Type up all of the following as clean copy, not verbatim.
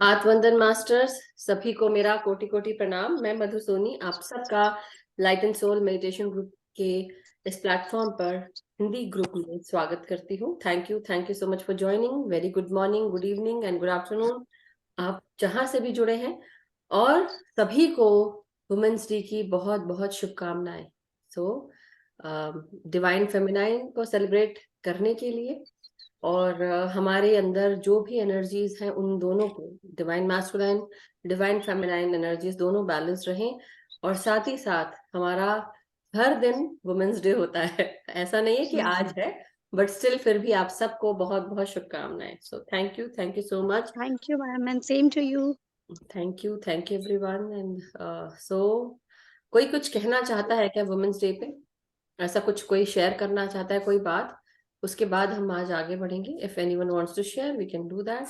आत्मवंदन masters सभी को मेरा कोटि कोटि प्रणाम। मैं मधु सोनी आप सबका light and soul meditation group के इस प्लेटफॉर्म पर हिंदी ग्रुप में स्वागत करती हूँ। Thank you so much for joining. Very good morning, good evening and good afternoon, आप जहां से भी जुड़े हैं। और सभी को वुमेन्स डे की बहुत बहुत शुभकामनाएं। सो डिवाइन फेमिनाइन को सेलिब्रेट करने के लिए और हमारे अंदर जो भी एनर्जीज हैं उन दोनों को, divine masculine divine feminine energies दोनों बैलेंस रहें। और साथ ही साथ हमारा हर दिन वुमेन्स डे होता है, ऐसा नहीं है कि आज है, बट स्टिल फिर भी आप सबको बहुत बहुत शुभकामनाएं। सो thank you so much. Thank you, ma'am, and same to you. Thank you everyone. And so कोई कुछ कहना चाहता है क्या वुमेन्स डे पे? ऐसा कुछ कोई शेयर करना चाहता है, कोई बात? उसके बाद हम आज आगे बढ़ेंगे। If anyone wants to share we can do that.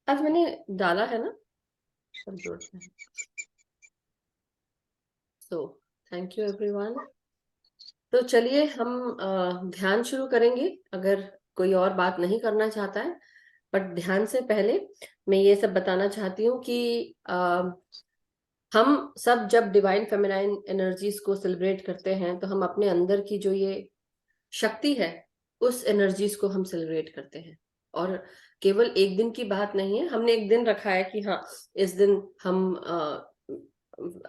आज मैंने डाला है ना सब जोड़ते हैं। So thank you everyone. तो चलिए हम ध्यान शुरू करेंगे, अगर कोई और बात नहीं करना चाहता है। बट ध्यान से पहले मैं ये सब बताना चाहती हूँ कि हम सब जब डिवाइन फेमिनाइन एनर्जीज को सेलिब्रेट करते हैं तो हम अपने अंदर की जो ये शक्ति है उस एनर्जीज को हम सेलिब्रेट करते हैं। और केवल एक दिन की बात नहीं है, हमने एक दिन रखा है कि हाँ इस दिन हम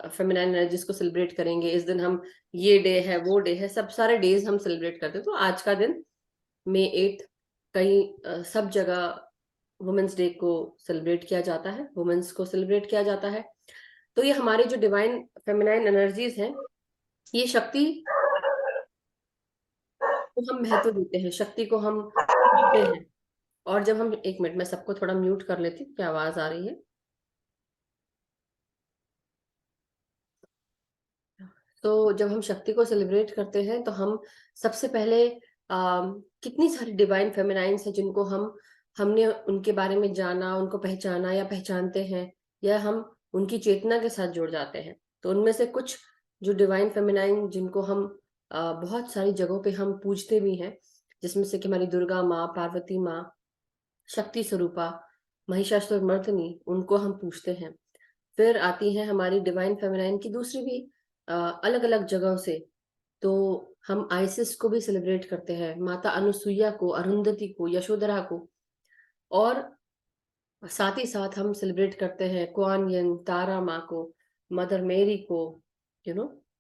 फेमिनाइन एनर्जीज को सेलिब्रेट करेंगे, इस दिन हम ये डे है वो डे है, सब सारे डेज हम सेलिब्रेट करते हैं। तो आज का दिन May 8 कई सब जगह वुमेन्स डे को सेलिब्रेट किया जाता है, वुमेन्स को सेलिब्रेट किया जाता है। तो ये हमारी जो डिवाइन फेमिनाइन एनर्जीज हैं, ये शक्ति को हम महत्व देते हैं, शक्ति को हम पूजते हैं। और जब हम, एक मिनट मैं सबको थोड़ा म्यूट कर लेती हूँ, क्या आवाज आ रही है? तो जब हम शक्ति को सेलिब्रेट करते हैं तो हम सबसे पहले कितनी सारी डिवाइन फेमिनाइंस हैं जिनको हमने उनके बारे में जाना, उनको पहचाना या पहचानते हैं, या हम उनकी चेतना के साथ जुड़ जाते हैं। तो उनमें से कुछ जो डिवाइन फेमिनाइन जिनको हम बहुत सारी जगहों पे हम पूजते भी हैं, जिसमें से कि हमारी दुर्गा माँ, पार्वती माँ, शक्ति स्वरूपा, महिषासुर मर्दिनी, उनको हम पूछते हैं। फिर आती है हमारी डिवाइन फेमिनाइन की दूसरी भी अलग अलग जगहों से। तो हम आइसिस को भी सेलिब्रेट करते हैं, माता अनुसुईया को, अरुंधति को, यशोधरा को। और साथ ही साथ हम सेलिब्रेट करते हैं कुआन यिन, तारा माँ को, मदर मेरी को,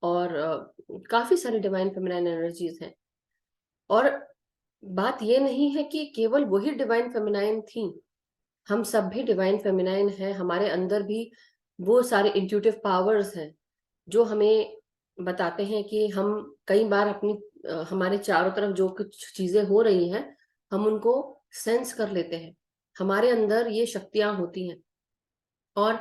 और काफी सारी डिवाइन फेमिनाइन एनर्जीज हैं। और बात ये नहीं है कि केवल वही डिवाइन फेमिनाइन थी, हम सब भी डिवाइन फेमिनाइन हैं। हमारे अंदर भी वो सारे इंट्यूटिव पावर्स हैं जो हमें बताते हैं कि हम कई बार अपनी हमारे चारों तरफ जो कुछ चीजें हो रही हैं हम उनको सेंस कर लेते हैं। हमारे अंदर ये शक्तियां होती हैं। और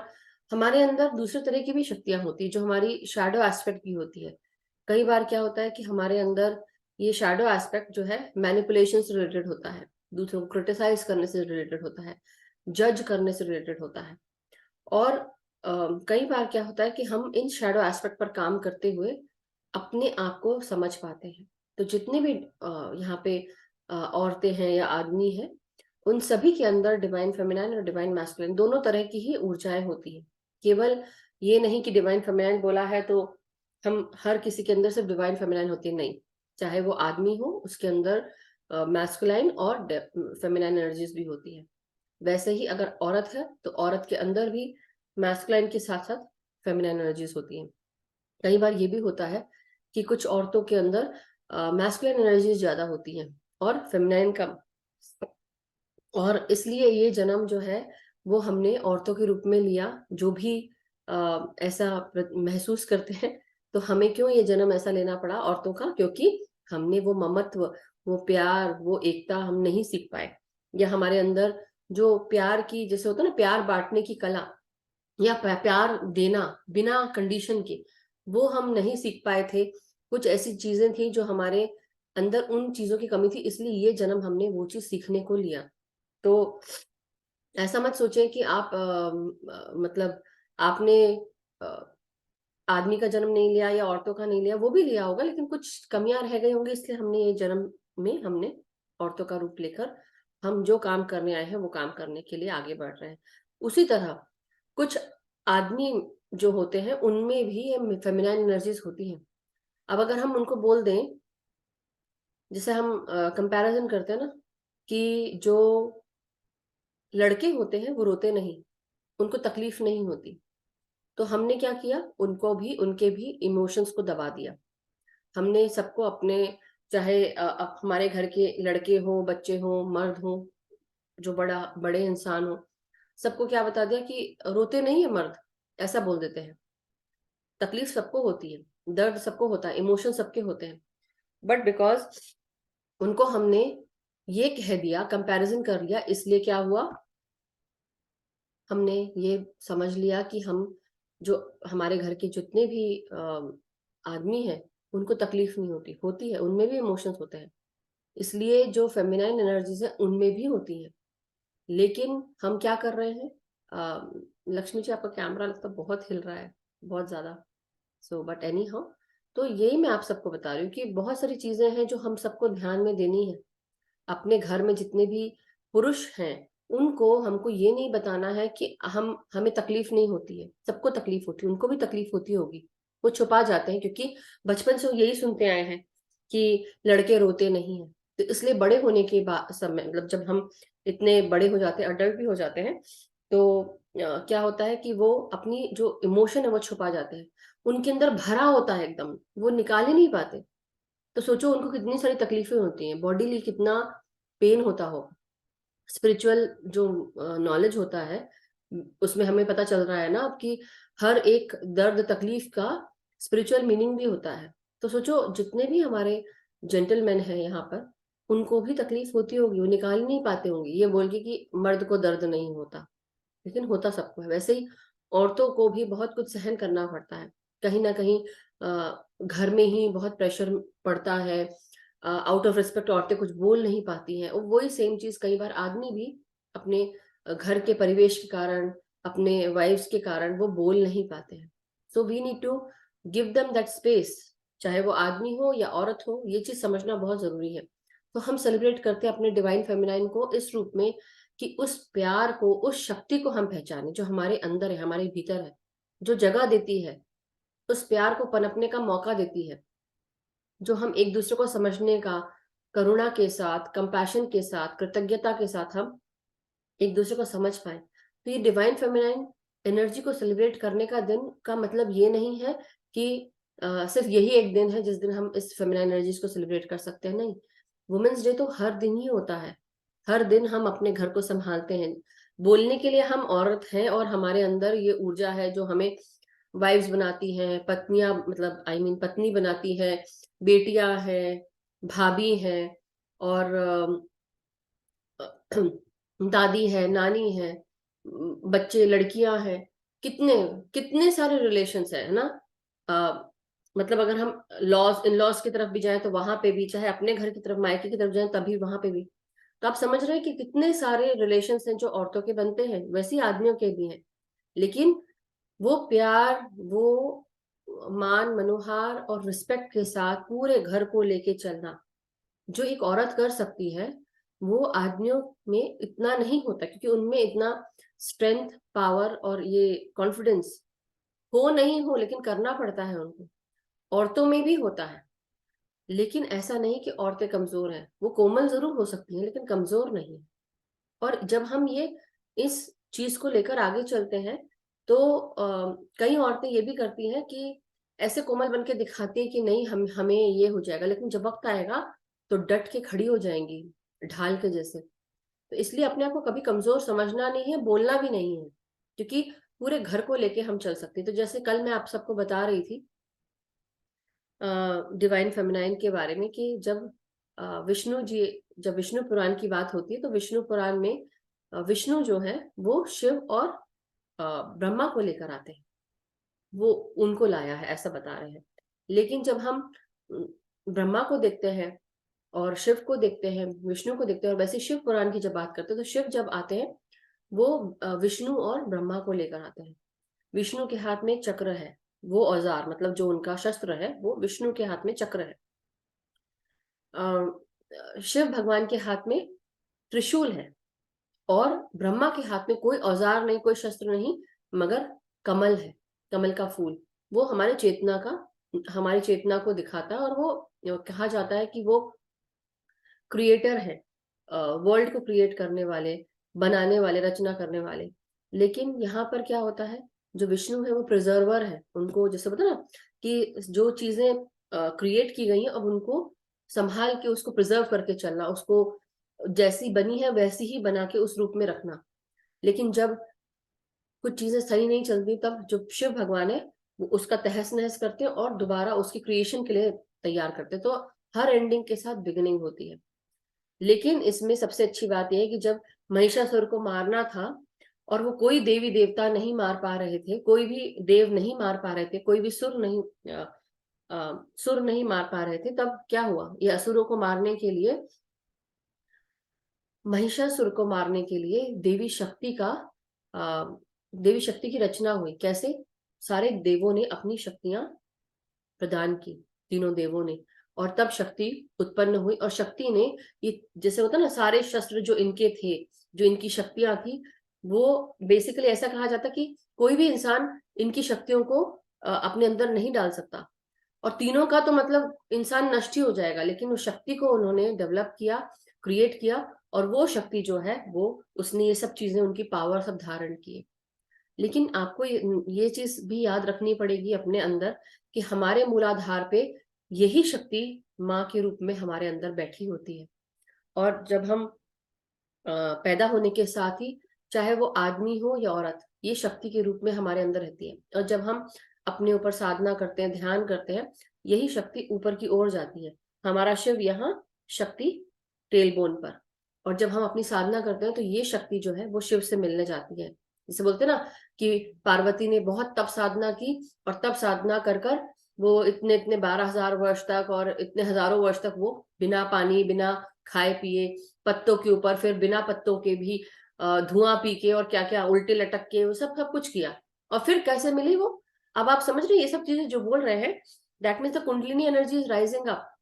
हमारे अंदर दूसरे तरह की भी शक्तियां होती है जो हमारी शैडो एस्पेक्ट की होती है। कई बार क्या होता है कि हमारे अंदर ये शैडो एस्पेक्ट जो है मैनिपुलेशन से रिलेटेड होता है, दूसरों को क्रिटिसाइज करने से रिलेटेड होता है, जज करने से रिलेटेड होता है। और कई बार क्या होता है कि हम इन शैडो एस्पेक्ट पर काम करते हुए अपने आप को समझ पाते हैं। तो जितने भी यहाँ पे औरतें हैं या आदमी हैं, उन सभी के अंदर डिवाइन फेमिनाइन और डिवाइन मैस्कुलिन दोनों तरह की ही ऊर्जाएं होती है। केवल ये नहीं कि डिवाइन फेमिनाइन बोला है तो हम हर किसी के अंदर सिर्फ डिवाइन फेमिनाइन होती है, नहीं। चाहे वो आदमी हो उसके अंदर मैस्कुलाइन और फेमिनाइन एनर्जीज भी होती है। वैसे ही अगर औरत है तो औरत के अंदर भी मैस्कुलाइन के साथ साथ फेमिनाइन एनर्जीज होती हैं। कई बार ये भी होता है कि कुछ औरतों के अंदर मैस्कुलाइन एनर्जीज ज्यादा होती हैं और फेमिनाइन कम। और इसलिए ये जन्म जो है वो हमने औरतों के रूप में लिया। जो भी ऐसा महसूस करते हैं, तो हमें क्यों ये जन्म ऐसा लेना पड़ा औरतों का? क्योंकि हमने वो ममत्व, वो प्यार, वो एकता हम नहीं सीख पाए। या हमारे अंदर जो प्यार की, जैसे होता है ना प्यार बांटने की कला, या प्यार देना बिना कंडीशन के, वो हम नहीं सीख पाए थे। कुछ ऐसी चीजें थी जो हमारे अंदर उन चीजों की कमी थी, इसलिए ये जन्म हमने वो चीज सीखने को लिया। तो ऐसा मत सोचें कि आप मतलब आपने अ, आदमी का जन्म नहीं लिया या औरतों का नहीं लिया, वो भी लिया होगा, लेकिन कुछ कमियां रह गई होंगी, इसलिए हमने ये जन्म में हमने औरतों का रूप लेकर हम जो काम करने आए हैं वो काम करने के लिए आगे बढ़ रहे हैं। उसी तरह कुछ आदमी जो होते हैं उनमें भी ये फेमिनाइन एनर्जीज होती हैं। अब अगर हम उनको बोल दें, जैसे हम कंपैरिजन करते हैं ना, कि जो लड़के होते हैं वो रोते नहीं, उनको तकलीफ नहीं होती, तो हमने क्या किया, उनको भी उनके भी इमोशंस को दबा दिया। हमने सबको अपने, चाहे अब हमारे घर के लड़के हो, बच्चे हो, मर्द हो, जो बड़े इंसान हो, सबको क्या बता दिया कि रोते नहीं है मर्द, ऐसा बोल देते हैं। तकलीफ सबको होती है, दर्द सबको होता है, इमोशन सबके होते हैं, बट बिकॉज उनको हमने ये कह दिया, कंपैरिजन कर लिया, इसलिए क्या हुआ, हमने ये समझ लिया कि हम, जो हमारे घर के जितने भी आदमी हैं, उनको तकलीफ नहीं होती, होती है, उनमें भी इमोशंस होते हैं। इसलिए जो फेमिनाइन एनर्जीज है उनमें भी होती है। लेकिन हम क्या कर रहे हैं, लक्ष्मी जी आपका कैमरा लगता है बहुत हिल रहा है, बहुत ज्यादा। सो बट एनी हाउ, तो यही मैं आप सबको बता रही हूँ कि बहुत सारी चीजें हैं जो हम सबको ध्यान में देनी है। अपने घर में जितने भी पुरुष हैं, उनको हमको ये नहीं बताना है कि हमें तकलीफ नहीं होती है, सबको तकलीफ होती है, उनको भी तकलीफ होती होगी। वो छुपा जाते हैं क्योंकि बचपन से वो यही सुनते आए हैं कि लड़के रोते नहीं हैं। तो इसलिए बड़े होने के बाद समय, मतलब जब हम इतने बड़े हो जाते हैं, अडल्ट भी हो जाते हैं, तो क्या होता है कि वो अपनी जो इमोशन है वो छुपा जाते हैं। उनके अंदर भरा होता है एकदम, वो निकाल ही नहीं पाते। तो सोचो उनको कितनी सारी तकलीफें होती हैं, बॉडीली कितना पेन होता हो। स्पिरिचुअल जो नॉलेज होता है, उसमें हमें पता चल रहा है ना अब कि हर एक दर्द तकलीफ का स्पिरिचुअल मीनिंग भी होता है। तो सोचो जितने भी हमारे जेंटलमैन हैं यहाँ पर, उनको भी तकलीफ होती होगी, वो निकाल ही नहीं पाते होंगे ये बोल के कि मर्द को दर्द नहीं होता, लेकिन होता सबको है। वैसे ही औरतों को भी बहुत कुछ सहन करना पड़ता है, कहीं ना कहीं घर में ही बहुत प्रेशर पड़ता है। आउट ऑफ रिस्पेक्ट औरतें कुछ बोल नहीं पाती हैं, और वही सेम चीज कई बार आदमी भी अपने घर के परिवेश के कारण, अपने वाइफ्स के कारण वो बोल नहीं पाते हैं। So we need to give them that space, चाहे वो आदमी हो या औरत हो, ये चीज समझना बहुत जरूरी है। तो हम सेलिब्रेट करते हैं अपने डिवाइन फेमिनाइन को इस रूप में कि उस प्यार को, उस शक्ति को हम पहचाने जो हमारे अंदर है, हमारे भीतर है, जो जगह देती है, उस प्यार को पनपने का मौका देती है, जो हम एक दूसरे को समझने का, करुणा के साथ, कंपैशन के साथ, कृतज्ञता के साथ हम एक दूसरे को समझ पाए। तो ये डिवाइन फेमिनाइन एनर्जी को सेलिब्रेट करने का दिन का मतलब ये नहीं है कि सिर्फ यही एक दिन है जिस दिन हम इस फेमिनाइन एनर्जीज को सेलिब्रेट कर सकते हैं, नहीं। वुमेन्स डे तो हर दिन ही होता है। हर दिन हम अपने घर को संभालते हैं, बोलने के लिए हम औरत हैं, और हमारे अंदर ये ऊर्जा है जो हमें वाइफ्स बनाती हैं, पत्नियां, मतलब आई मीन पत्नी बनाती है, बेटियां हैं, भाभी हैं, और दादी है, नानी है, बच्चे, लड़कियां हैं, कितने कितने सारे रिलेशंस है ना। मतलब अगर हम लॉस, इन लॉस की तरफ भी जाएं तो वहां पे भी, चाहे अपने घर की तरफ, मायके की तरफ जाएं तभी वहां पे भी। तो आप समझ रहे हैं कि कितने सारे रिलेशंस हैं जो औरतों के बनते हैं, वैसे ही आदमियों के भी हैं। लेकिन वो प्यार, वो मान मनोहार और रिस्पेक्ट के साथ पूरे घर को लेके चलना, जो एक औरत कर सकती है, वो आदमियों में इतना नहीं होता, क्योंकि उनमें इतना स्ट्रेंथ, पावर और ये कॉन्फिडेंस हो नहीं हो, लेकिन करना पड़ता है उनको। औरतों में भी होता है, लेकिन ऐसा नहीं कि औरतें कमजोर हैं, वो कोमल जरूर हो सकती हैं लेकिन कमजोर नहीं। और जब हम ये इस चीज को लेकर आगे चलते हैं, तो कई औरतें ये भी करती हैं कि ऐसे कोमल बन के दिखाती है कि नहीं, हमें ये हो जाएगा, लेकिन जब वक्त आएगा तो डट के खड़ी हो जाएंगी, ढाल के जैसे। तो इसलिए अपने आप को कभी कमजोर समझना नहीं है, बोलना भी नहीं है, क्योंकि पूरे घर को लेके हम चल सकते हैं। तो जैसे कल मैं आप सबको बता रही थी डिवाइन फेमिनाइन के बारे में, कि जब विष्णु जी, जब विष्णु पुराण की बात होती है, तो विष्णु पुराण में विष्णु जो है वो शिव और ब्रह्मा को लेकर आते हैं, वो उनको लाया है ऐसा बता रहे हैं। लेकिन जब हम ब्रह्मा को देखते हैं और शिव को देखते हैं, विष्णु को देखते हैं, और वैसे शिव पुराण की जब बात करते हैं तो शिव जब आते हैं वो विष्णु और ब्रह्मा को लेकर आते हैं। विष्णु के हाथ में चक्र है, वो औजार, मतलब जो उनका शस्त्र है, वो विष्णु के हाथ में चक्र है। शिव भगवान के हाथ में त्रिशूल है, और ब्रह्मा के हाथ में कोई औजार नहीं, कोई शस्त्र नहीं, मगर कमल है, कमल का फूल। वो हमारी चेतना को दिखाता है, और वो कहा जाता है कि वो क्रिएटर है, वर्ल्ड को क्रिएट करने वाले, बनाने वाले, रचना करने वाले। लेकिन यहाँ पर क्या होता है, जो विष्णु है वो प्रिजर्वर है। उनको जैसे पता ना कि जो चीजें क्रिएट की गई हैं, अब उनको संभाल के उसको प्रिजर्व करके चलना, उसको जैसी बनी है वैसी ही बना के उस रूप में रखना। लेकिन जब कुछ चीजें सही नहीं चलती, तब जो शिव भगवान है वो उसका तहस नहस करते हैं और दोबारा उसकी क्रिएशन के लिए तैयार करते हैं। तो हर एंडिंग के साथ बिगिनिंग होती है। लेकिन इसमें सबसे अच्छी बात यह है कि जब महिषासुर को मारना था, और वो कोई देवी देवता नहीं मार पा रहे थे, कोई भी देव नहीं मार पा रहे थे, कोई भी सुर नहीं मार पा रहे थे, तब क्या हुआ, ये असुरों को मारने के लिए, महिषासुर को मारने के लिए देवी शक्ति की रचना हुई। कैसे? सारे देवों ने अपनी शक्तियां प्रदान की, तीनों देवों ने, और तब शक्ति उत्पन्न हुई। और शक्ति ने, ये जैसे होता ना, सारे शस्त्र जो इनके थे, जो इनकी शक्तियां थी, वो बेसिकली ऐसा कहा जाता कि कोई भी इंसान इनकी शक्तियों को अपने अंदर नहीं डाल सकता, और तीनों का तो मतलब इंसान नष्ट ही हो जाएगा। लेकिन उस शक्ति को उन्होंने डेवलप किया, क्रिएट किया, और वो शक्ति जो है वो, उसने ये सब चीजें, उनकी पावर सब धारण किए। लेकिन आपको ये चीज भी याद रखनी पड़ेगी अपने अंदर, कि हमारे मूलाधार पे यही शक्ति माँ के रूप में हमारे अंदर बैठी होती है। और जब हम पैदा होने के साथ ही, चाहे वो आदमी हो या औरत, ये शक्ति के रूप में हमारे अंदर रहती है। और जब हम अपने ऊपर साधना करते हैं, ध्यान करते हैं, यही शक्ति ऊपर की ओर जाती है। हमारा शिव यहाँ, शक्ति टेलबोन पर। और जब हम अपनी साधना करते हैं तो ये शक्ति जो है वो शिव से मिलने जाती है। जैसे बोलते हैं ना कि पार्वती ने बहुत तप साधना की, और तप साधना कर कर वो इतने इतने 12,000 वर्ष तक, और इतने हजारों वर्ष तक वो बिना पानी, बिना खाए पिए, पत्तों के ऊपर, फिर बिना पत्तों के भी धुआं पी के, और क्या क्या उल्टे लटक के, वो सब सब कुछ किया। और फिर कैसे मिली वो? अब आप समझ रहे हैं, ये सब चीजें जो बोल रहे हैं, that means the kundalini energy is rising up.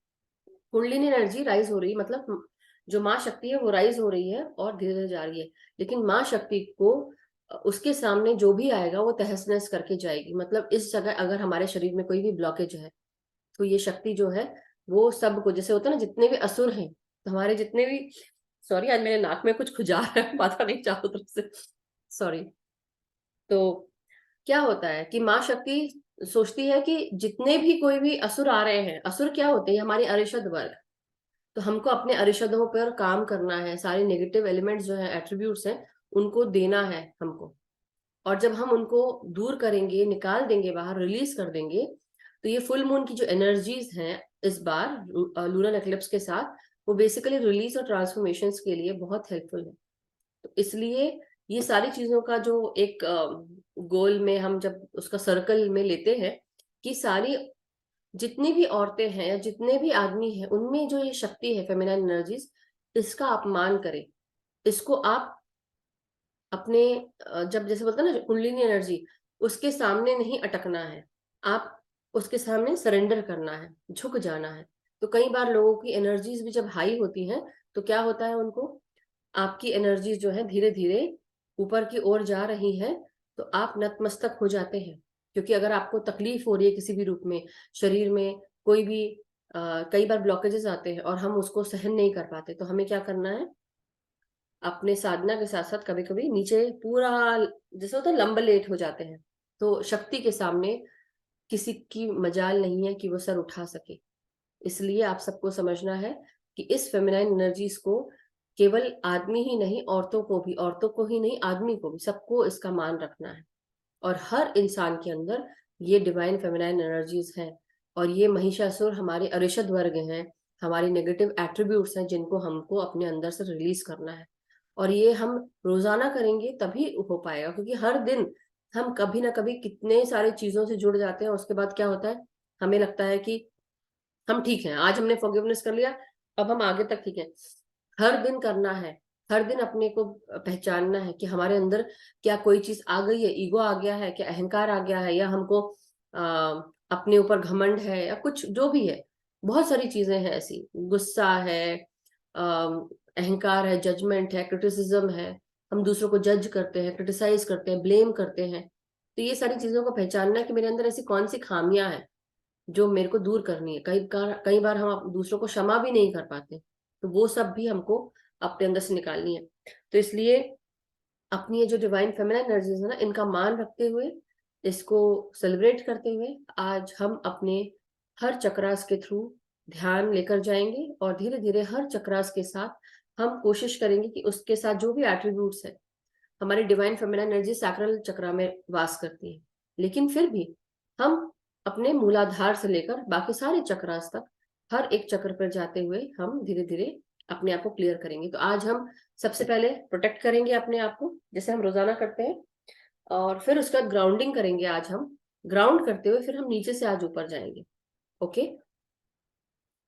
Kundalini energy rise हो रही है, मतलब जो माँ शक्ति है वो राइज हो रही है और धीरे धीरे जा रही है। लेकिन माँ शक्ति को, उसके सामने जो भी आएगा वो तहस नहस करके जाएगी। मतलब इस जगह अगर हमारे शरीर में कोई भी ब्लॉकेज है, तो ये शक्ति जो है वो सबको, जैसे होता है ना, जितने भी असुर हैं, तो हमारे जितने भी, सॉरी आज मेरे नाक में कुछ खुजा रहा है, पता नहीं चारों तरफ से, सॉरी। तो क्या होता है कि माँ शक्ति सोचती है कि जितने भी कोई भी असुर आ रहे हैं, असुर क्या होते हैं, हमारे अरिषद वर्ग, तो हमको अपने अरिषदों पर काम करना है। सारे नेगेटिव एलिमेंट्स जो है, एट्रीब्यूट्स हैं, उनको देना है हमको। और जब हम उनको दूर करेंगे, निकाल देंगे बाहर, रिलीज कर देंगे, तो ये फुल मून की जो एनर्जीज हैं इस बार लूनर एक्लिप्स के साथ, वो बेसिकली रिलीज और ट्रांसफॉर्मेशन के लिए बहुत हेल्पफुल है। तो इसलिए ये सारी चीजों का जो एक गोल में हम जब उसका सर्कल में लेते हैं, कि सारी जितनी भी औरतें हैं या जितने भी आदमी हैं, उनमें जो ये शक्ति है, फेमिनाइन एनर्जीज, इसका अपमान करें। इसको आप अपने जब जैसे बोलते हैं ना कुंडलिनी एनर्जी, उसके सामने नहीं अटकना है, आप उसके सामने सरेंडर करना है, झुक जाना है। तो कई बार लोगों की एनर्जीज भी जब हाई होती हैं, तो क्या होता है, उनको, आपकी एनर्जीज जो है धीरे धीरे ऊपर की ओर जा रही है, तो आप नतमस्तक हो जाते हैं। क्योंकि अगर आपको तकलीफ हो रही है किसी भी रूप में, शरीर में कोई भी, कई बार ब्लॉकेजेस आते हैं और हम उसको सहन नहीं कर पाते, तो हमें क्या करना है, अपने साधना के साथ साथ कभी कभी नीचे पूरा, जैसे होता है लंबे लेट हो जाते हैं, तो शक्ति के सामने किसी की मजाल नहीं है कि वो सर उठा सके। इसलिए आप सबको समझना है कि इस फेमिनाइन एनर्जीज को केवल आदमी ही नहीं, औरतों को भी, औरतों को ही नहीं, आदमी को भी, सबको इसका मान रखना है। और हर इंसान के अंदर ये डिवाइन फेमिनाइन एनर्जीज हैं, और ये महिषासुर हमारे अरिषद वर्ग हैं, हमारी नेगेटिव एट्रीब्यूट्स हैं, जिनको हमको अपने अंदर से रिलीज करना है। और ये हम रोजाना करेंगे तभी हो पाएगा, क्योंकि हर दिन हम कभी ना कभी कितने सारे चीजों से जुड़ जाते हैं। उसके बाद क्या होता है, हमें लगता है कि हम ठीक हैं, आज हमने फॉरगिवनेस कर लिया, अब हम आगे तक ठीक है। हर दिन करना है, हर दिन अपने को पहचानना है कि हमारे अंदर क्या कोई चीज आ गई है, ईगो आ गया है, क्या अहंकार आ गया है, या हमको अपने ऊपर घमंड है, या कुछ जो भी है। बहुत सारी चीजें हैं ऐसी, गुस्सा है, अहंकार है, जजमेंट है, क्रिटिसिज्म है, हम दूसरों को जज करते हैं, क्रिटिसाइज करते हैं, ब्लेम करते हैं। तो ये सारी चीजों को पहचानना कि मेरे अंदर ऐसी कौन सी खामियां हैं जो मेरे को दूर करनी है। कई बार हम दूसरों को क्षमा भी नहीं कर पाते, तो वो सब भी हमको अपने अंदर से निकालनी है। तो इसलिए अपनी ये जो डिवाइन फेमिनिन एनर्जीज है ना, इनका मान रखते हुए, इसको सेलिब्रेट करते हुए, आज हम अपने हर चक्रास के थ्रू ध्यान लेकर जाएंगे और धीरे धीरे हर चक्रास के साथ हम कोशिश करेंगे कि उसके साथ जो भी एट्रीब्यूट्स है, हमारी डिवाइन फेमिनिन एनर्जी सैक्रल चक्रा में वास करती है, लेकिन फिर भी हम अपने मूलाधार से लेकर बाकी सारे चक्रास तक हर एक चक्र पर जाते हुए हम धीरे धीरे अपने आप को क्लियर करेंगे। तो आज हम सबसे पहले प्रोटेक्ट करेंगे अपने आप को, जैसे हम रोजाना करते हैं, और फिर उसका ग्राउंडिंग करेंगे। आज हम ग्राउंड करते हुए फिर हम नीचे से आज ऊपर जाएंगे। ओके,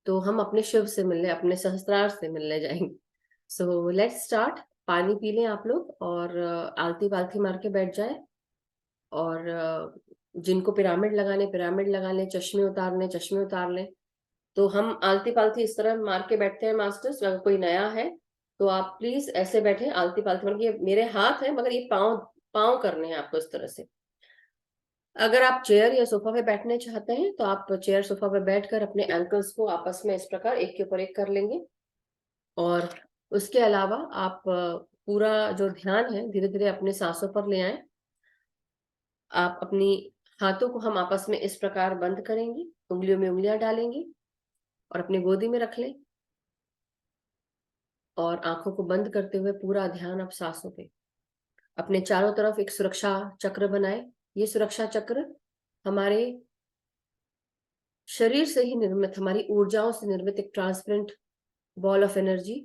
तो हम अपने शिव से मिलने, अपने सहस्त्रार से मिलने जाएंगे। So let's start. पानी पी लें आप लोग और आलती पालती मार के बैठ जाए। और जिनको पिरामिड लगाने पिरामिड लगा लें, चश्मे उतारने चश्मे उतार लें। तो हम आलती पालती इस तरह मार के बैठते हैं मास्टर्स। अगर कोई नया है तो आप प्लीज ऐसे बैठे आलती पालती, मतलब ये मेरे हाथ है मगर ये पाँव पाँव करने हैं आपको इस तरह से। अगर आप चेयर या सोफा पे बैठने चाहते हैं तो आप चेयर सोफा पे बैठकर अपने एंकल्स को आपस में इस प्रकार एक के ऊपर एक कर लेंगे। और उसके अलावा आप पूरा जो ध्यान है धीरे धीरे अपने सांसों पर ले आए। आप अपनी हाथों को हम आपस में इस प्रकार बंद करेंगे, उंगलियों में उंगलियां डालेंगे और अपने गोदी में रख लें। और आंखों को बंद करते हुए पूरा ध्यान आप सांसों पे। अपने चारों तरफ एक सुरक्षा चक्र बनाए। ये सुरक्षा चक्र हमारे शरीर से ही निर्मित, हमारी ऊर्जाओं से निर्मित एक transparent ball of energy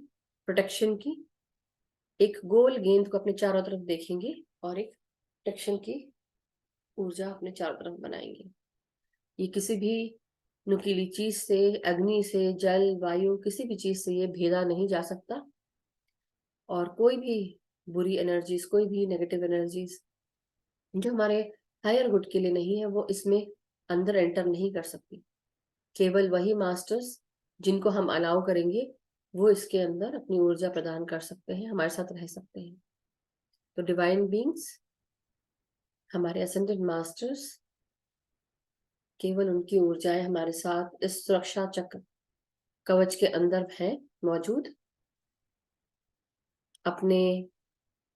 protection की, एक गोल गेंद को अपने चारों तरफ देखेंगे और एक प्रोटेक्शन की ऊर्जा अपने चारों तरफ बनाएंगे। ये किसी भी नुकीली चीज से, अग्नि से, जल, वायु, किसी भी चीज से ये भेदा नहीं जा सकता। और कोई भी बुरी एनर्जीज, कोई भी नेगेटिव एनर्जीज जो हमारे हायर गुड के लिए नहीं है, वो इसमें अंदर एंटर नहीं कर सकती। केवल वही मास्टर्स जिनको हम अलाउ करेंगे वो इसके अंदर अपनी ऊर्जा प्रदान कर सकते हैं, हमारे साथ रह सकते हैं। तो डिवाइन बींग्स, हमारे असेंडेड मास्टर्स, केवल उनकी ऊर्जाएं हमारे साथ इस सुरक्षा चक्र कवच के अंदर है मौजूद। अपने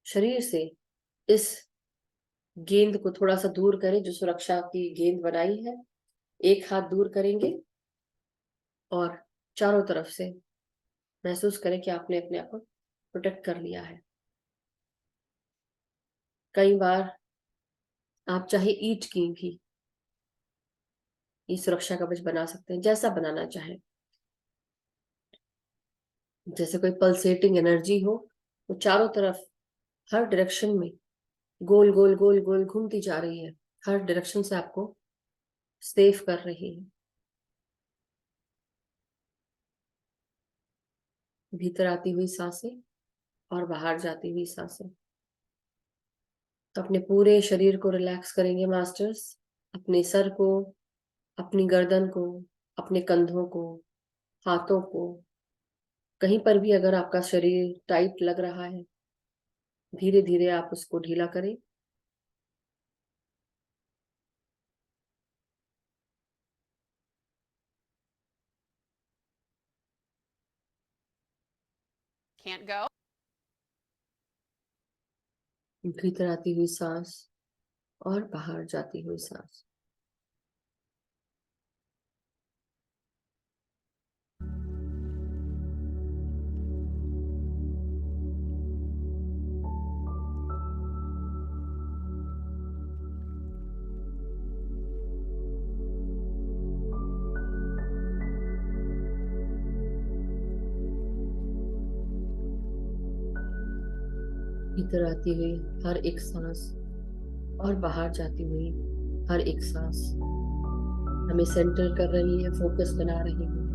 शरीर से इस गेंद को थोड़ा सा दूर करें जो सुरक्षा की गेंद बनाई है। एक हाथ दूर करेंगे और चारों तरफ से महसूस करें कि आपने अपने आप को प्रोटेक्ट कर लिया है। कई बार आप चाहे ईंट की भी ये सुरक्षा कवच बना सकते हैं, जैसा बनाना चाहे। जैसे कोई पल्सेटिंग एनर्जी हो, वो चारों तरफ हर डायरेक्शन में गोल गोल गोल गोल घूमती जा रही है, हर डायरेक्शन से आपको सेफ कर रही है। भीतर आती हुई सांसें और बाहर जाती हुई सांसें। तो अपने पूरे शरीर को रिलैक्स करेंगे मास्टर्स। अपने सर को, अपनी गर्दन को, अपने कंधों को, हाथों को, कहीं पर भी अगर आपका शरीर टाइट लग रहा है, धीरे धीरे आप उसको ढीला करें। Can't go. भीतर आती हुई सांस और बाहर जाती हुई सांस। भीतर आती हुई हर एक सांस और बाहर जाती हुई हर एक सांस हमें सेंटर कर रही है, फोकस बना रही है।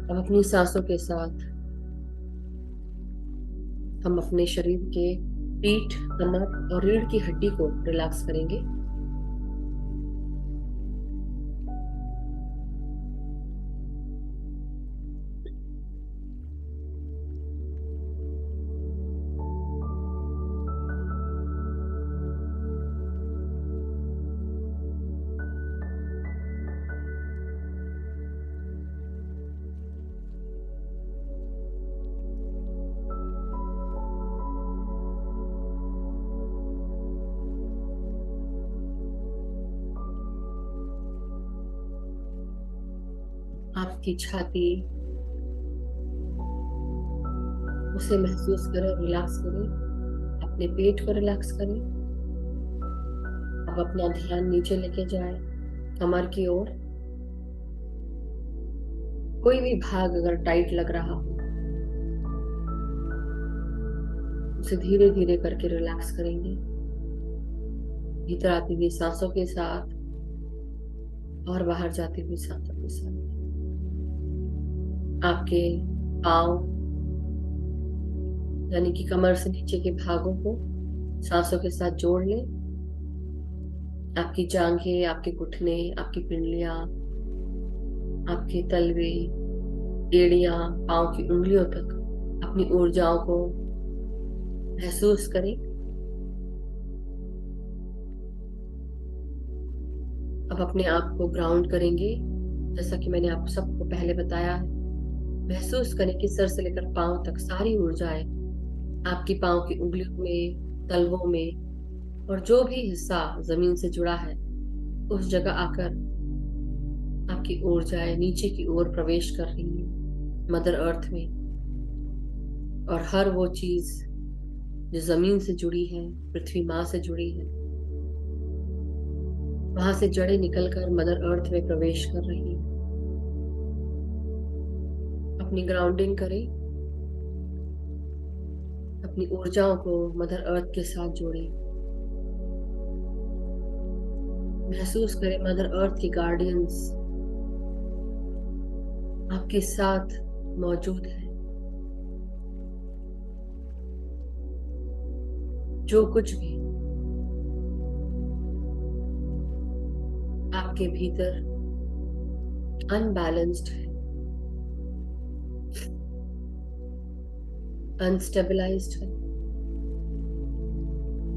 अब अपनी सांसों के साथ हम अपने शरीर के पीठ, कमर और रीढ़ की हड्डी को रिलैक्स करेंगे। आपकी छाती, उसे महसूस करें, रिलैक्स करें। अपने पेट को रिलैक्स करें। अब अपना ध्यान नीचे लेके जाए, कमर की ओर। कोई भी भाग अगर टाइट लग रहा हो, उसे धीरे धीरे करके रिलैक्स करेंगे। भीतर आती हुई सांसों के साथ और बाहर जाती हुई सांसों के साथ। आपके पाँव, यानी कि कमर से नीचे के भागों को सांसों के साथ जोड़ लें। आपकी जांघें, आपके घुटने, आपकी पिंडलियां, आपके तलवे, एड़ियां, पाँव की उंगलियों तक अपनी ऊर्जाओं को महसूस करें। अब अपने आप को ग्राउंड करेंगे, जैसा कि मैंने आप सबको पहले बताया है। महसूस करें कि सर से लेकर पांव तक सारी ऊर्जाएं आपकी पांव की उंगलियों में, तलवों में, और जो भी हिस्सा जमीन से जुड़ा है उस जगह आकर आपकी ऊर्जाएं नीचे की ओर प्रवेश कर रही है मदर अर्थ में। और हर वो चीज जो जमीन से जुड़ी है, पृथ्वी माँ से जुड़ी है, वहां से जड़ें निकलकर मदर अर्थ में प्रवेश कर रही है। अपनी ग्राउंडिंग करें। अपनी ऊर्जाओं को मदर अर्थ के साथ जोड़ें। महसूस करें मदर अर्थ के गार्डियंस आपके साथ मौजूद है। जो कुछ भी आपके भीतर अनबैलेंस्ड है, अनस्टेबलाइज्ड है,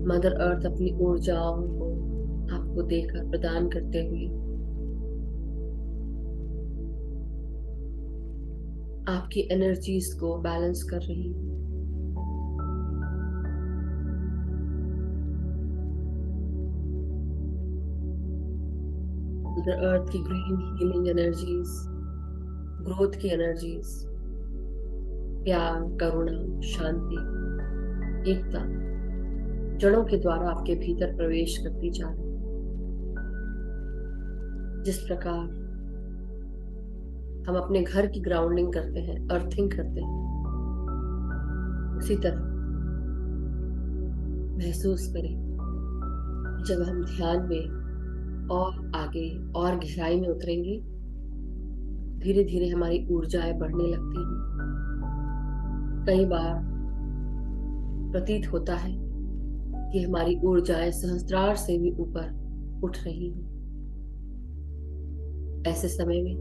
मदर अर्थ अपनी ऊर्जाओं को आपको देकर, प्रदान करते हुए आपकी एनर्जीज को बैलेंस कर रही है। मदर अर्थ की ग्रीन हीलिंग एनर्जीज, ग्रोथ की एनर्जीज, प्यार, करुणा, शांति, एकता जड़ों के द्वारा आपके भीतर प्रवेश करती जा रही है। जिस प्रकार हम अपने घर की ग्राउंडिंग करते हैं, अर्थिंग करते हैं, उसी तरह महसूस करें जब हम ध्यान में और आगे और गहराई में उतरेंगे, धीरे धीरे हमारी ऊर्जाएं बढ़ने लगती हैं। कई बार प्रतीत होता है कि हमारी ऊर्जाएं सहस्त्रार से भी ऊपर उठ रही हैं। ऐसे समय में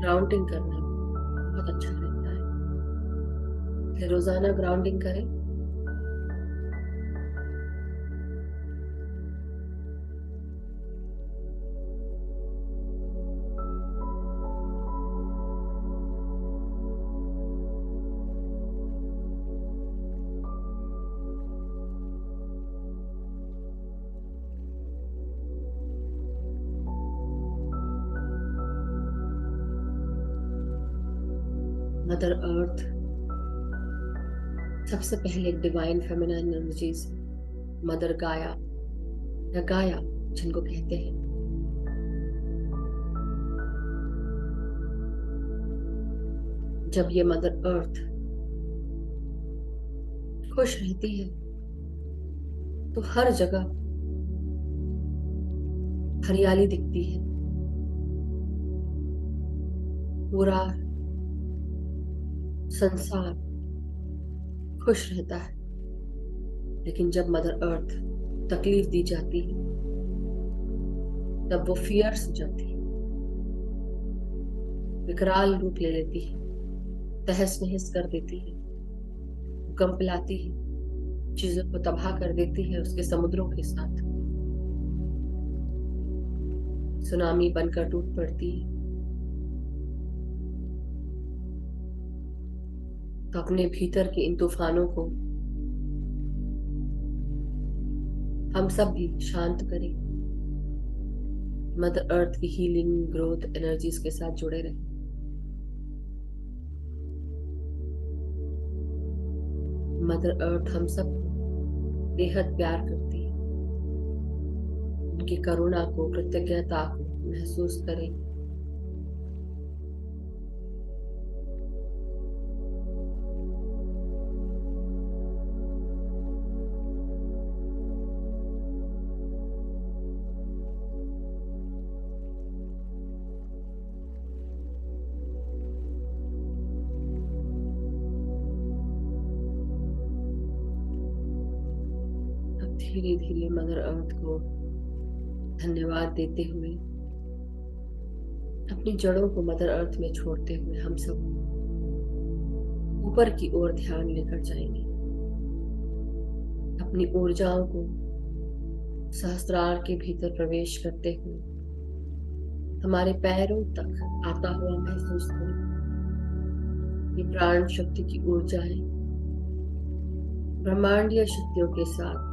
ग्राउंडिंग करना बहुत अच्छा रहता है। इसलिए रोजाना ग्राउंडिंग करें। मदर अर्थ सबसे पहले एक डिवाइन फेमिनाइन एनर्जीज, मदर गाया या गाया जिनको कहते हैं, जब ये मदर अर्थ खुश रहती है तो हर जगह हरियाली दिखती है। पूरा संसार खुश रहता है। लेकिन जब मदर अर्थ तकलीफ दी जाती है, तब वो फियर्स हो जाती है, विकराल रूप ले लेती है, तहस नहस कर देती है, भूकंप लाती है, चीजों को तबाह कर देती है उसके समुद्रों के साथ, सुनामी बनकर टूट पड़ती है। तो अपने भीतर के इन तूफानों को हम सब भी शांत करें। मदर अर्थ की हीलिंग ग्रोथ एनर्जीज के साथ जुड़े रहें। मदर अर्थ हम सब बेहद प्यार करती है। उनकी करुणा को, कृतज्ञता को महसूस करें। अब धीरे धीरे मदर अर्थ को धन्यवाद देते हुए, अपनी जड़ों को मदर अर्थ में छोड़ते हुए हम सब ऊपर की ओर ध्यान लेकर जाएंगे। अपनी ऊर्जाओं को सहस्त्रार के भीतर प्रवेश करते हुए हमारे पैरों तक आता हुआ महसूस करें। ये प्राण शक्ति की ऊर्जाएं ब्रह्मांडीय शक्तियों के साथ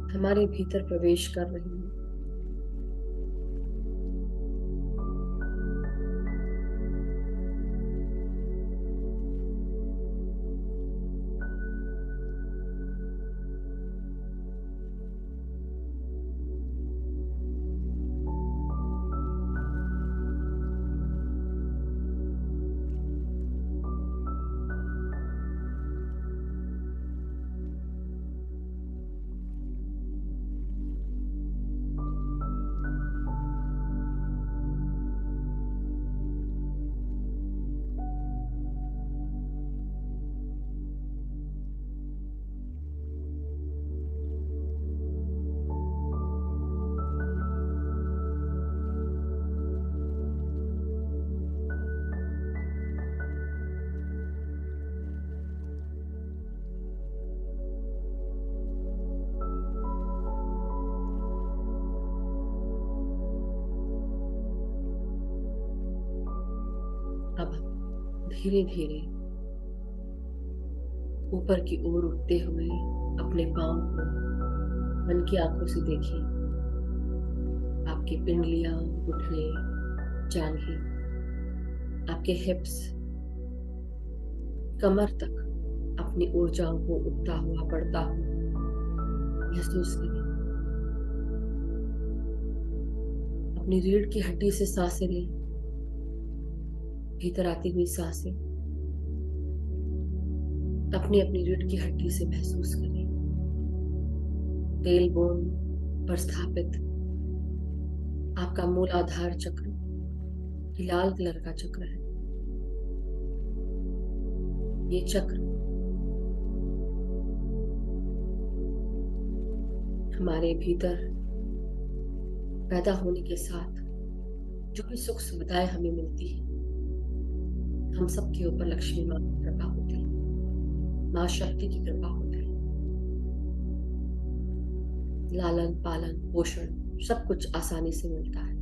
हमारे भीतर प्रवेश कर रही हैं। अब धीरे धीरे ऊपर की ओर उठते हुए अपने पांव को मन की आंखों से देखिए। आपकी पिंडलियां, घुटने, जांघें, आपके हिप्स, कमर तक अपनी ऊर्जाओं को उठता हुआ बढ़ता हुआ महसूस करें। अपनी रीढ़ की हड्डी से सांसें लें। भीतर आती हुई सांसें अपनी अपनी रीढ़ की हड्डी से महसूस करें। टेल बोन पर स्थापित आपका मूल आधार चक्र, ये लाल कलर का चक्र है। ये चक्र हमारे भीतर पैदा होने के साथ जो भी सुख सुविधाएं हमें मिलती है, हम सबके ऊपर लक्ष्मी माँ की कृपा होती है, माँ शक्ति की कृपा होती है। लालन पालन पोषण सब कुछ आसानी से मिलता है।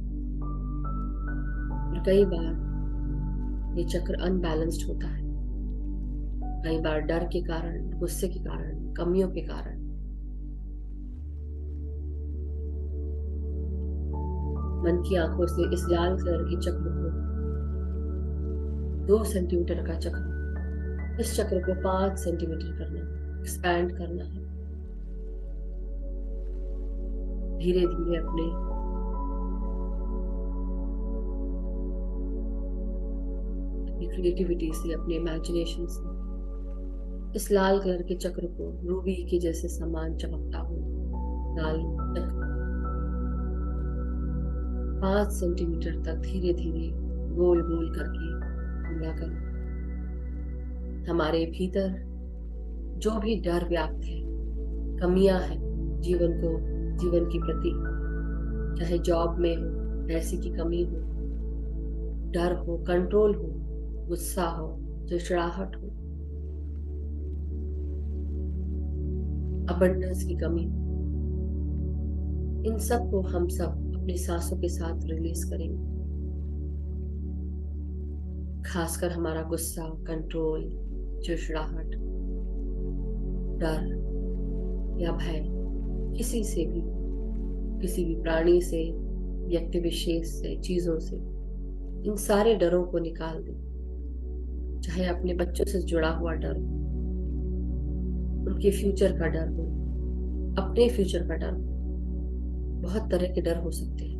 और कई बार ये चक्र अनबैलेंस्ड होता है। कई बार डर के कारण, गुस्से के कारण, कमियों के कारण मन की आंखों से इस लाल कलर के चक्र को, 2 सेंटीमीटर का चक्र, इस चक्र को 5 सेंटीमीटर करना है, एक्सपैंड करना है। धीरे धीरे अपने क्रिएटिविटी से, अपने इमेजिनेशन से इस लाल कलर के चक्र को रूबी के जैसे समान चमकता हुआ लाल चक्र 5 सेंटीमीटर तक धीरे धीरे गोल गोल करके घुमा कर हमारे भीतर जो भी डर व्याप्त है, कमियां हैं जीवन के प्रति, चाहे जॉब में हो, पैसे की कमी हो, डर हो, कंट्रोल हो, गुस्सा हो, चिड़चिड़ाहट हो, अबंडेंस की कमी, इन सब को हम सब अपनी सांसों के साथ रिलीज करेंगे। खासकर हमारा गुस्सा, कंट्रोल, चिड़चिड़ाहट, डर या भय किसी से भी, किसी भी प्राणी से, व्यक्ति विशेष से, चीजों से, इन सारे डरों को निकाल दें। चाहे अपने बच्चों से जुड़ा हुआ डर हो, उनके फ्यूचर का डर हो, अपने फ्यूचर का डर हो, बहुत तरह के डर हो सकते हैं।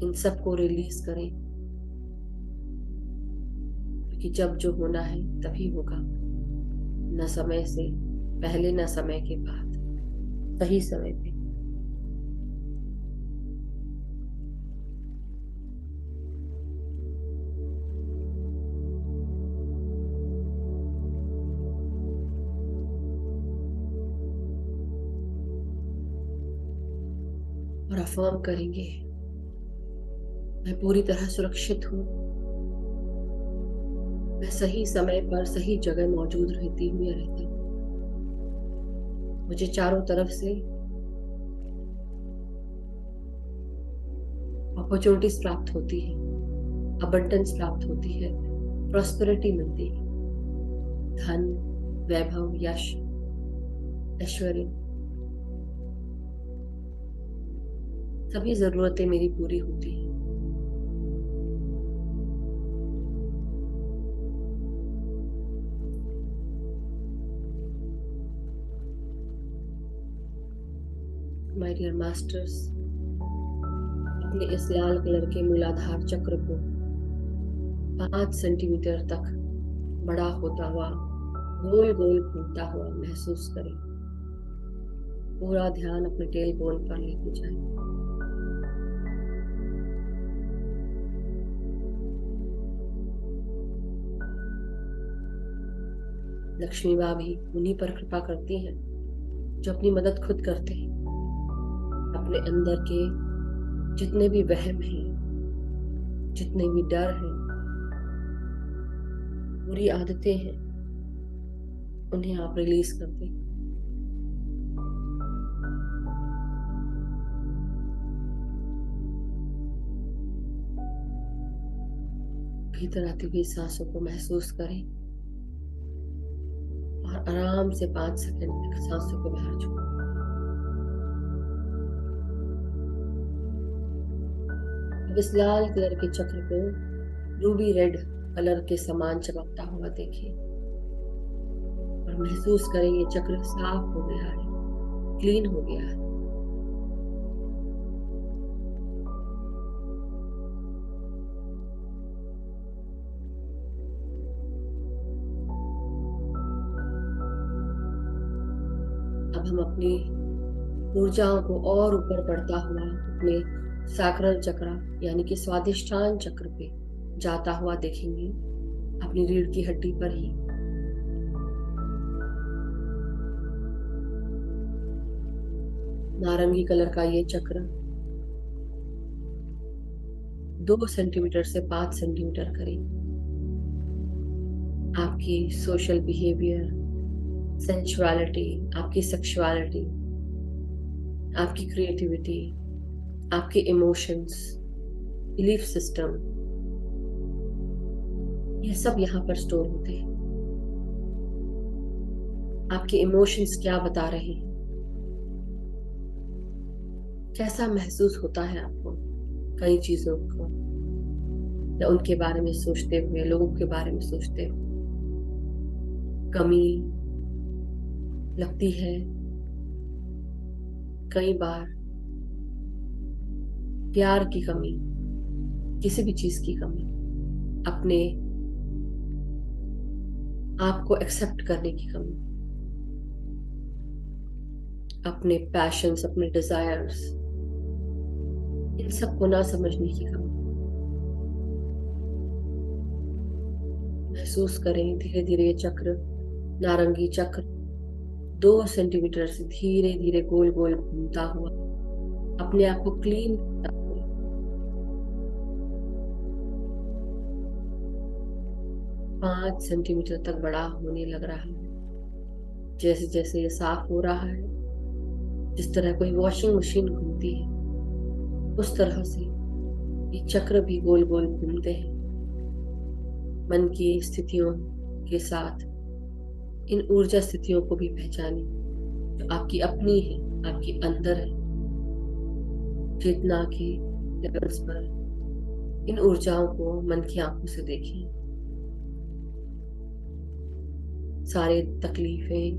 इन सब को रिलीज करें, क्योंकि जब जो होना है तभी होगा, न समय से पहले न समय के बाद, सही समय पे। और अफर्म करेंगे, मैं पूरी तरह सुरक्षित हूँ, मैं सही समय पर सही जगह मौजूद रहती हूँ या रहता हूँ। मुझे चारों तरफ से अपॉर्चुनिटीज प्राप्त होती है, अबंडेंस प्राप्त होती है, प्रॉस्पेरिटी मिलती है, धन, वैभव, यश, ऐश्वर्य, सभी जरूरतें मेरी पूरी होती है। माय डियर मास्टर्स, अपने इस लाल कलर के मूलाधार चक्र को 5 सेंटीमीटर तक बड़ा होता हुआ, गोल गोल घूमता हुआ महसूस करें। पूरा ध्यान अपने टेल बोन पर लेके जाए। लक्ष्मी माँ भी उन्हीं पर कृपा करती हैं जो अपनी मदद खुद करते हैं। अपने अंदर के जितने भी वहम हैं, जितने भी डर हैं, बुरी आदतें हैं, उन्हें आप रिलीज कर दें। भीतर आती हुई सांसों को महसूस करें और आराम से 5 सेकंड तक सांसों को बाहर छोड़ें। अब इस लाल कलर के चक्र को रूबी रेड कलर के समान चमकता हुआ देखिए और महसूस करें ये चक्र साफ हो गया है, क्लीन हो गया है। अब हम अपनी ऊर्जाओं को और ऊपर बढ़ता हुआ अपने सैक्रल चक्र यानी कि स्वादिष्ठान चक्र पे जाता हुआ देखेंगे, अपनी रीढ़ की हड्डी पर ही। नारंगी कलर का ये चक्र 2 सेंटीमीटर से 5 सेंटीमीटर करें। आपकी सोशल बिहेवियर, सेंसुअलिटी, आपकी सेक्सुअलिटी, आपकी क्रिएटिविटी, आपके इमोशंस, बिलीफ सिस्टम, ये सब यहाँ पर स्टोर होते हैं। आपके इमोशंस क्या बता रहे हैं, कैसा महसूस होता है आपको कई चीजों को या उनके बारे में सोचते हुए, लोगों के बारे में सोचते हुए। कमी लगती है कई बार, प्यार की कमी, किसी भी चीज की कमी, अपने आप को एक्सेप्ट करने की कमी, अपने पैशंस, अपने डिजायर्स, इन सब को ना समझने की कमी। महसूस करें धीरे धीरे ये चक्र, नारंगी चक्र 2 सेंटीमीटर से धीरे धीरे गोल गोल घूमता हुआ अपने आप को क्लीन करता हुआ 5 सेंटीमीटर तक बड़ा होने लग रहा है। जैसे जैसे ये साफ हो रहा है, जिस तरह कोई वॉशिंग मशीन घूमती है, उस तरह से ये चक्र भी गोल गोल घूमते हैं। मन की स्थितियों के साथ इन ऊर्जा स्थितियों को भी पहचानें जो आपकी अपनी है, आपके अंदर है। चेतना के लेवल्स पर इन ऊर्जाओं को मन की आंखों से देखें। सारी तकलीफें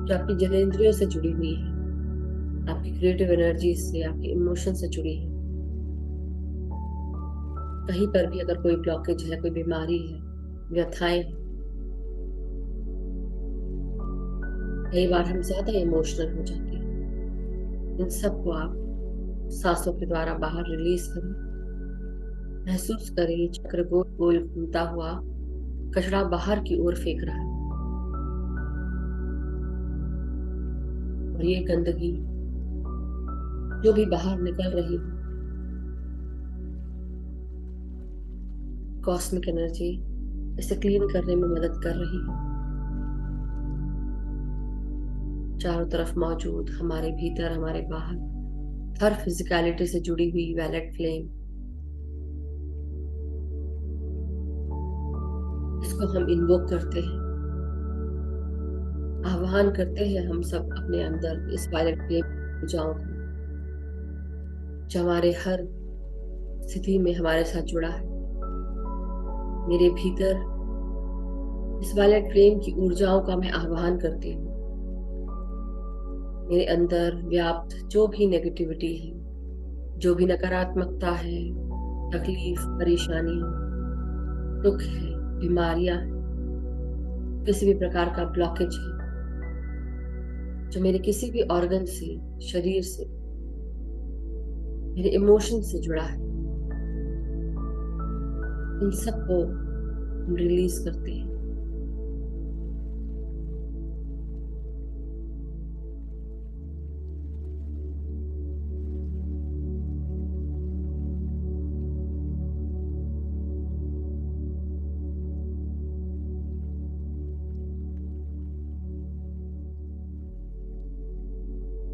जो आपकी जनेंद्रियों से जुड़ी हुई है, आपकी क्रिएटिव एनर्जी से, आपके इमोशन से जुड़ी है, कहीं पर भी अगर कोई ब्लॉकेज है, कोई बीमारी है, व्यथाएं हैं, कई बार हम ज्यादा इमोशनल हो जाते हैं, इन सब को आप सांसों के द्वारा बाहर रिलीज करें। महसूस करें ये चक्र गोल गोल घूमता हुआ कचरा बाहर की ओर फेंक रहा है, और ये गंदगी जो भी बाहर निकल रही है, कॉस्मिक एनर्जी इसे क्लीन करने में मदद कर रही है। चारों तरफ मौजूद, हमारे भीतर, हमारे बाहर, हर फिजिकलिटी से जुड़ी हुई वैलेट फ्लेम, इसको हम इन्वोक करते हैं, आह्वान करते हैं हम सब अपने अंदर इस वैलेट फ्लेम ऊर्जाओं को, जो हमारे हर स्थिति में हमारे साथ जुड़ा है। मेरे भीतर इस वैलेट फ्लेम की ऊर्जाओं का मैं आह्वान करती हूँ। मेरे अंदर व्याप्त जो भी नेगेटिविटी है, जो भी नकारात्मकता है, तकलीफ, परेशानी, दुख है, बीमारियां हैं, किसी भी प्रकार का ब्लॉकेज है जो मेरे किसी भी ऑर्गन से, शरीर से, मेरे इमोशन से जुड़ा है, इन सबको हम रिलीज करते हैं।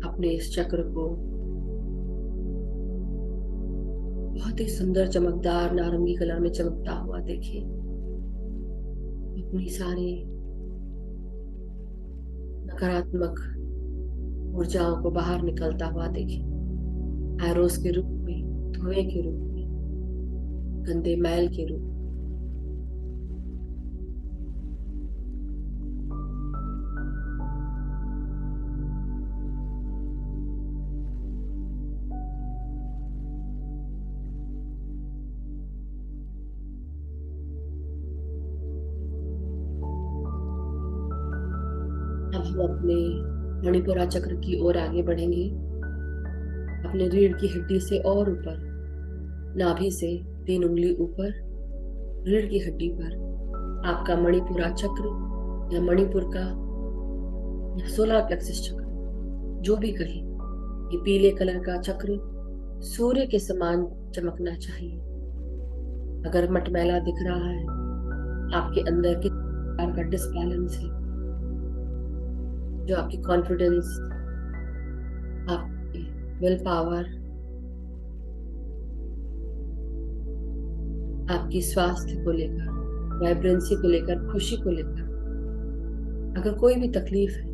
अपने इस चक्र को बहुत ही सुंदर चमकदार नारंगी कलर में चमकता हुआ देखिए। अपनी सारी नकारात्मक ऊर्जाओं को बाहर निकलता हुआ देखिए, एरोस के रूप में, धुएं के रूप में, गंदे मैल के रूप में। अब हम अपने मणिपुरा चक्र की ओर आगे बढ़ेंगे। अपने रीढ़ की हड्डी से और ऊपर, नाभि से 3 उंगली ऊपर, रीढ़ की हड्डी पर आपका मणिपुरा चक्र या मणिपुर का या सोलर प्लेक्सस चक्र, जो भी कहे, ये पीले कलर का चक्र सूर्य के समान चमकना चाहिए। अगर मटमैला दिख रहा है, आपके अंदर किस प्रकार का डिसबैलेंस है, जो आपकी कॉन्फिडेंस, आपकी विल पावर, आपकी स्वास्थ्य को लेकर, वाइब्रेंसी को लेकर, खुशी को लेकर अगर कोई भी तकलीफ है,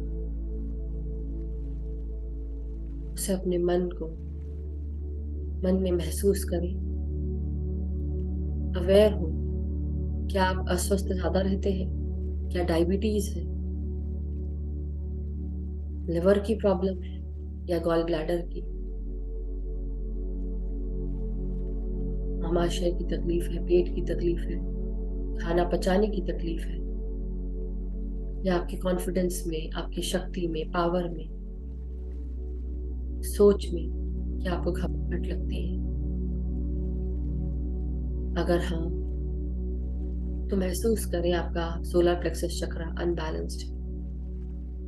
उसे अपने मन में महसूस करें। अवेयर हो, क्या आप अस्वस्थ ज्यादा रहते हैं? क्या डायबिटीज है, लिवर की प्रॉब्लम है, या गॉल ब्लैडर की, आमाशय की तकलीफ है, पेट की तकलीफ है, खाना पचाने की तकलीफ है, या आपके कॉन्फिडेंस में, आपकी शक्ति में, पावर में, सोच में क्या आपको घबराहट लगती है? अगर हाँ, तो महसूस करें आपका सोलर प्लेक्सस चक्र अनबैलेंस्ड,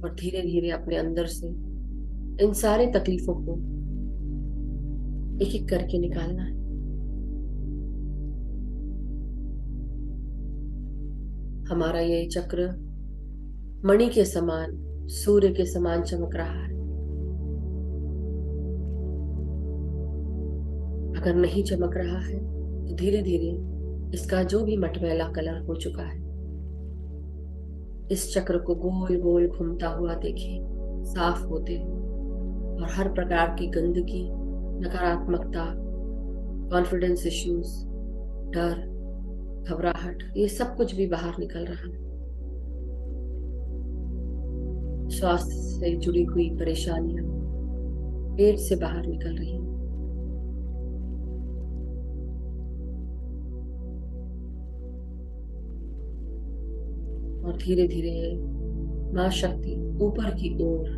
और धीरे धीरे अपने अंदर से इन सारी तकलीफों को एक एक करके निकालना है। हमारा ये चक्र मणि के समान, सूर्य के समान चमक रहा है। अगर नहीं चमक रहा है तो धीरे धीरे इसका जो भी मटमैला कलर हो चुका है, इस चक्र को गोल गोल घूमता हुआ देखिए, साफ होते हुए, और हर प्रकार की गंदगी, नकारात्मकता, कॉन्फिडेंस इश्यूज, डर, घबराहट, ये सब कुछ भी बाहर निकल रहा है। स्वास्थ्य से जुड़ी हुई परेशानियां पेट से बाहर निकल रही हैं। और धीरे धीरे मां शक्ति ऊपर की ओर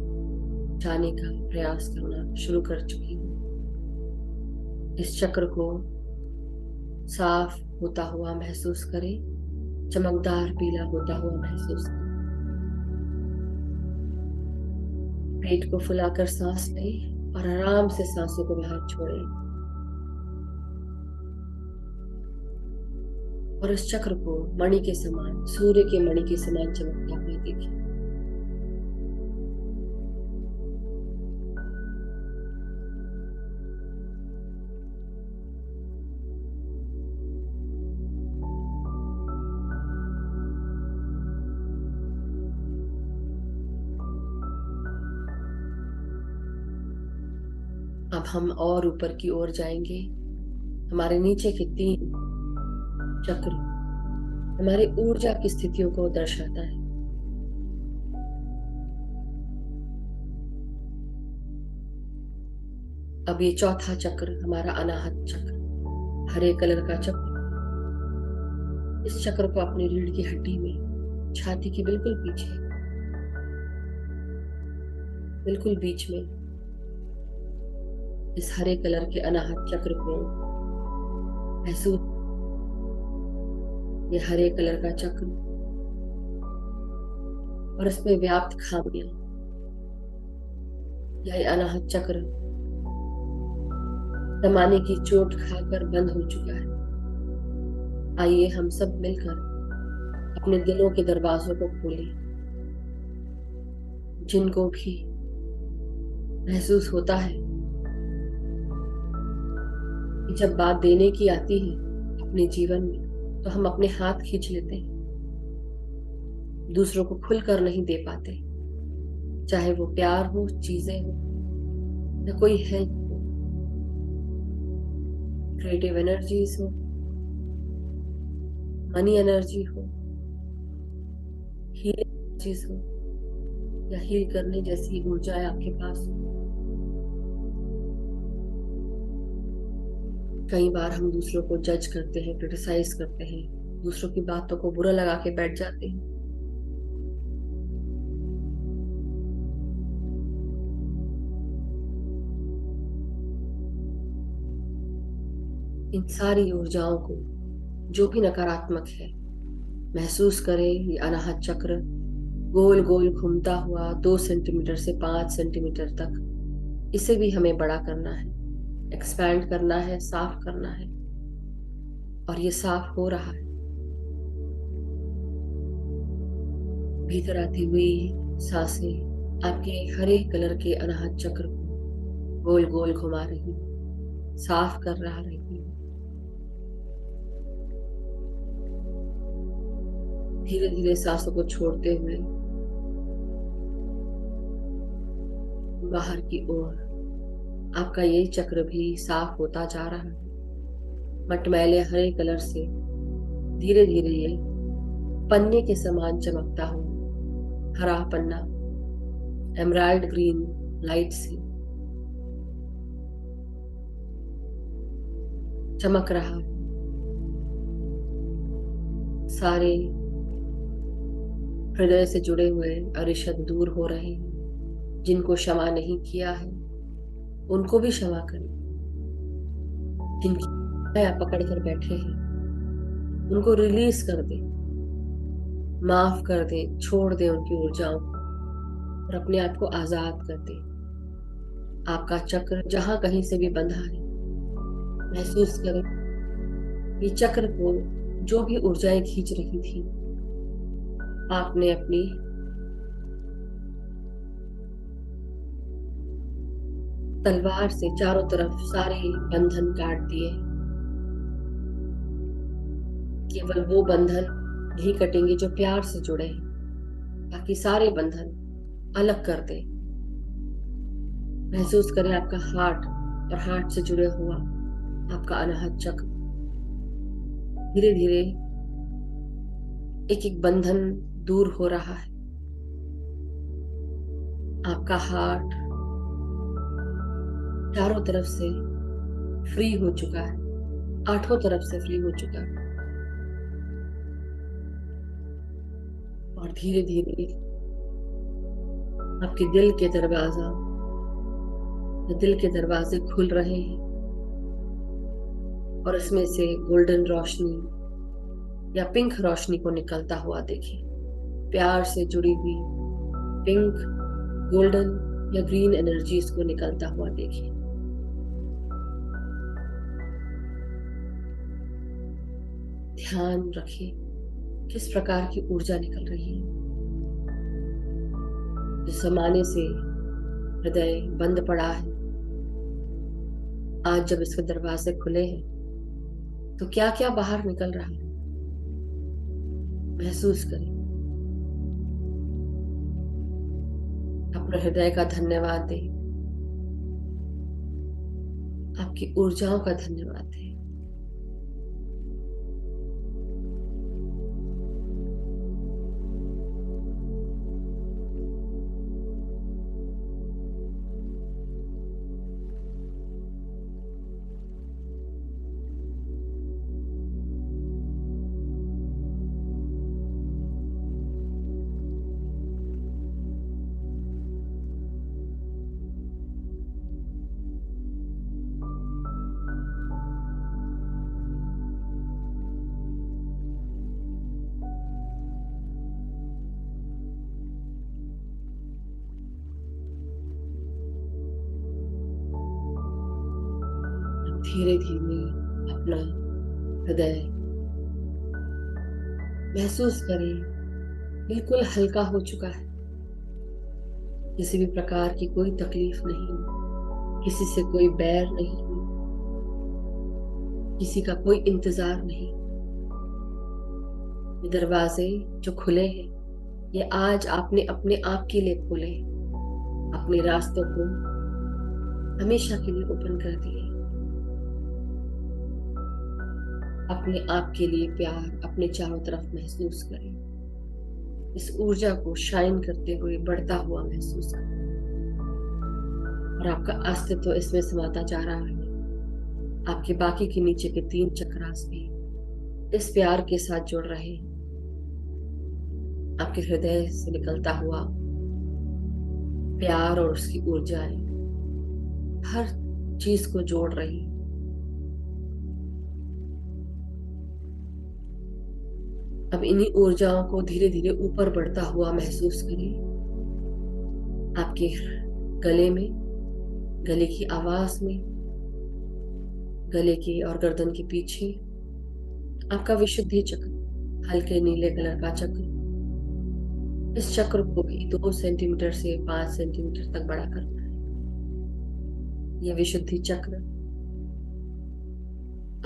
जाने का प्रयास करना शुरू कर चुकी है। इस चक्र को साफ होता हुआ महसूस करें, चमकदार पीला होता हुआ महसूस करें। पेट को फुलाकर सांस लें और आराम से सांसों को बाहर छोड़ें। और इस चक्र को मणि के समान, सूर्य के मणि के समान चमकता हुआ देखें। अब हम और ऊपर की ओर जाएंगे। हमारे नीचे के 3 चक्र हमारी ऊर्जा की स्थितियों को दर्शाता है। अब ये चौथा चक्र हमारा अनाहत चक्र, हरे कलर का चक्र, इस चक्र को अपनी रीढ़ की हड्डी में, छाती के बिल्कुल पीछे, बिल्कुल बीच में इस हरे कलर के अनाहत चक्र को महसूस। ये हरे कलर का चक्र और इसमें व्याप्त खामियां, यह अनाहत चक्र जमाने की चोट खाकर बंद हो चुका है। आइए हम सब मिलकर अपने दिलों के दरवाजों को खोलें। जिनको भी महसूस होता है कि जब बात देने की आती है अपने जीवन में, तो हम अपने हाथ खींच लेते हैं, दूसरों को खुलकर नहीं दे पाते, चाहे वो प्यार हो, चीजें हो, या कोई हेल्प हो, क्रिएटिव एनर्जीज हो, मनी एनर्जी हो, हीलिंग एनर्जीज हो, या हील करने जैसी ऊर्जा आपके पास हो। कई बार हम दूसरों को जज करते हैं, क्रिटिसाइज करते हैं, दूसरों की बातों को बुरा लगा के बैठ जाते हैं। इन सारी ऊर्जाओं को, जो भी नकारात्मक है, महसूस करें। ये अनाहत चक्र गोल गोल घूमता हुआ 2 सेंटीमीटर से 5 सेंटीमीटर तक, इसे भी हमें बड़ा करना है, एक्सपैंड करना है, साफ करना है। और ये साफ हो रहा है। भीतर आती हुई सांसें आपके हरे कलर के अनाहत चक्र को गोल गोल घुमा रही, साफ कर रहा रही। धीरे धीरे सांसों को छोड़ते हुए बाहर की ओर आपका ये चक्र भी साफ होता जा रहा है। मटमैले हरे कलर से धीरे धीरे ये पन्ने के समान चमकता हुआ हरा पन्ना एमराल्ड ग्रीन लाइट से चमक रहा है। सारे हृदय से जुड़े हुए अरिषद दूर हो रहे हैं। जिनको क्षमा नहीं किया है उनको भी क्षमा करें। जिनकी आप पकड़ कर बैठे हैं उनको रिलीज कर दें, माफ कर दें, छोड़ दें उनकी ऊर्जाओं को और अपने आप को आजाद कर दें। आपका चक्र जहां कहीं से भी बंधा है, महसूस करें ये चक्र को जो भी ऊर्जाएं खींच रही थी, आपने अपनी तलवार से चारों तरफ सारे बंधन काट दिए। केवल वो बंधन नहीं कटेंगे जो प्यार से जुड़े हैं, बाकी सारे बंधन अलग कर दे। महसूस करें आपका हार्ट और हार्ट से जुड़े हुआ आपका अनाहत चक्र धीरे धीरे एक एक बंधन दूर हो रहा है। आपका हार्ट चारों तरफ से फ्री हो चुका है, आठों तरफ से फ्री हो चुका है। और धीरे धीरे आपके दिल के दरवाजे खुल रहे हैं और इसमें से गोल्डन रोशनी या पिंक रोशनी को निकलता हुआ देखिए। प्यार से जुड़ी हुई पिंक, गोल्डन या ग्रीन एनर्जीज को निकलता हुआ देखिए। ध्यान रखिए किस प्रकार की ऊर्जा निकल रही है। जिस जमाने से हृदय बंद पड़ा है, आज जब इसके दरवाजे खुले हैं तो क्या क्या बाहर निकल रहा है महसूस करें। अपने हृदय का धन्यवाद दें, आपकी ऊर्जाओं का धन्यवाद दें। धीरे धीरे अपना हृदय महसूस करें बिल्कुल हल्का हो चुका है। किसी भी प्रकार की कोई तकलीफ नहीं, किसी से कोई बैर नहीं, किसी का कोई इंतजार नहीं। ये दरवाजे जो खुले हैं ये आज आपने अपने आप के लिए खोले, अपने रास्तों को हमेशा के लिए ओपन कर दिए। अपने आप के लिए प्यार अपने चारों तरफ महसूस करें। इस ऊर्जा को शाइन करते हुए बढ़ता हुआ महसूस करें और आपका अस्तित्व इसमें समाता जा रहा है। आपके बाकी के नीचे के 3 चक्रास भी इस प्यार के साथ जुड़ रहे हैं। आपके हृदय से निकलता हुआ प्यार और उसकी ऊर्जाएं हर चीज को जोड़ रही है। अब इन्हीं ऊर्जाओं को धीरे धीरे ऊपर बढ़ता हुआ महसूस करें। आपके गले में, गले की आवाज में, गले के और गर्दन के पीछे आपका विशुद्धि चक्र, हल्के नीले कलर का चक्र। इस चक्र को भी 2 सेंटीमीटर से 5 सेंटीमीटर तक बड़ा करना है। यह विशुद्धि चक्र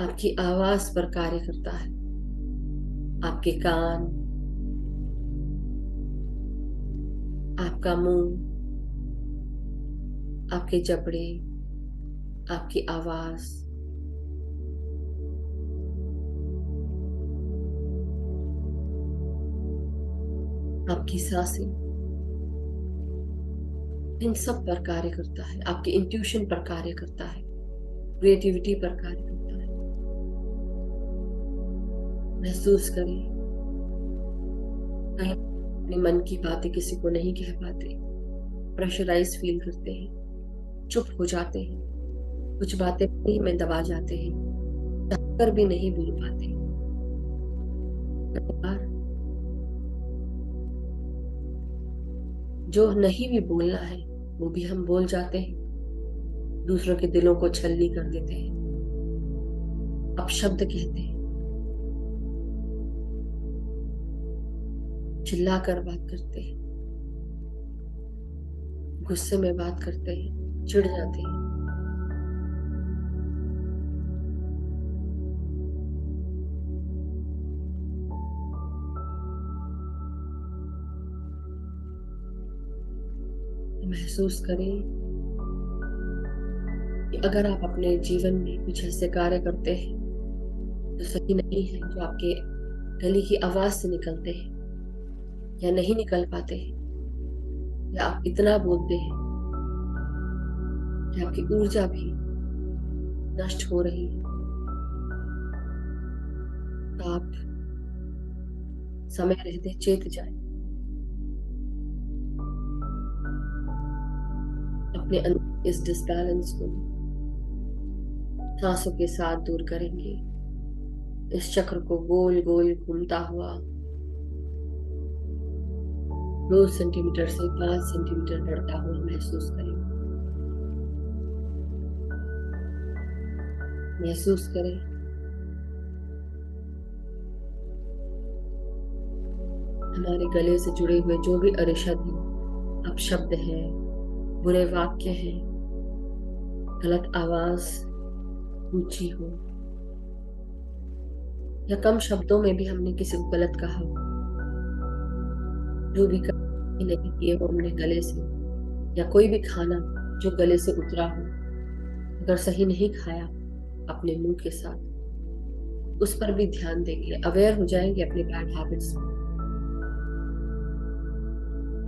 आपकी आवाज पर कार्य करता है। आपके कान, आपका मुंह, आपके जबड़े, आपकी आवाज, आपकी सांसें, इन सब पर कार्य करता है। आपके इंट्यूशन पर कार्य करता है, क्रिएटिविटी पर कार्य करता है। महसूस करें कहीं अपने मन की बातें किसी को नहीं कह पाते, प्रेशराइज फील करते हैं, चुप हो जाते हैं, कुछ बातें पानी में दबा जाते हैं, चाहकर भी नहीं बोल पाते। कई बार जो नहीं भी बोलना है वो भी हम बोल जाते हैं, दूसरों के दिलों को छलनी कर देते हैं, अपशब्द कहते हैं, चिल्लाकर बात करते हैं, गुस्से में बात करते हैं, चिढ़ जाते हैं। महसूस करें कि अगर आप अपने जीवन में कुछ ऐसे कार्य करते हैं जो सही नहीं है, जो आपके गले की आवाज से निकलते हैं या नहीं निकल पाते हैं, या आप इतना बोलते हैं कि आपकी ऊर्जा भी नष्ट हो रही है, तो आप समय रहते चेत जाए, अपने अंदर इस डिसबैलेंस को सांसों के साथ दूर करेंगे। इस चक्र को गोल गोल घूमता हुआ 2 सेंटीमीटर से 5 सेंटीमीटर बढ़ता हुआ महसूस करें। महसूस करें हमारे गले से जुड़े हुए जो भी अरिषद हैं, अपशब्द हैं, बुरे वाक्य हैं, गलत आवाज, ऊंची हो या कम शब्दों में भी हमने किसी को गलत कहा, जो भी नहीं किए वो हमने गले से, या कोई भी खाना जो गले से उतरा हो, अगर सही नहीं खाया अपने मुंह के साथ, उस पर भी ध्यान देंगे, अवेयर हो जाएंगे अपने बैड हैबिट्स में,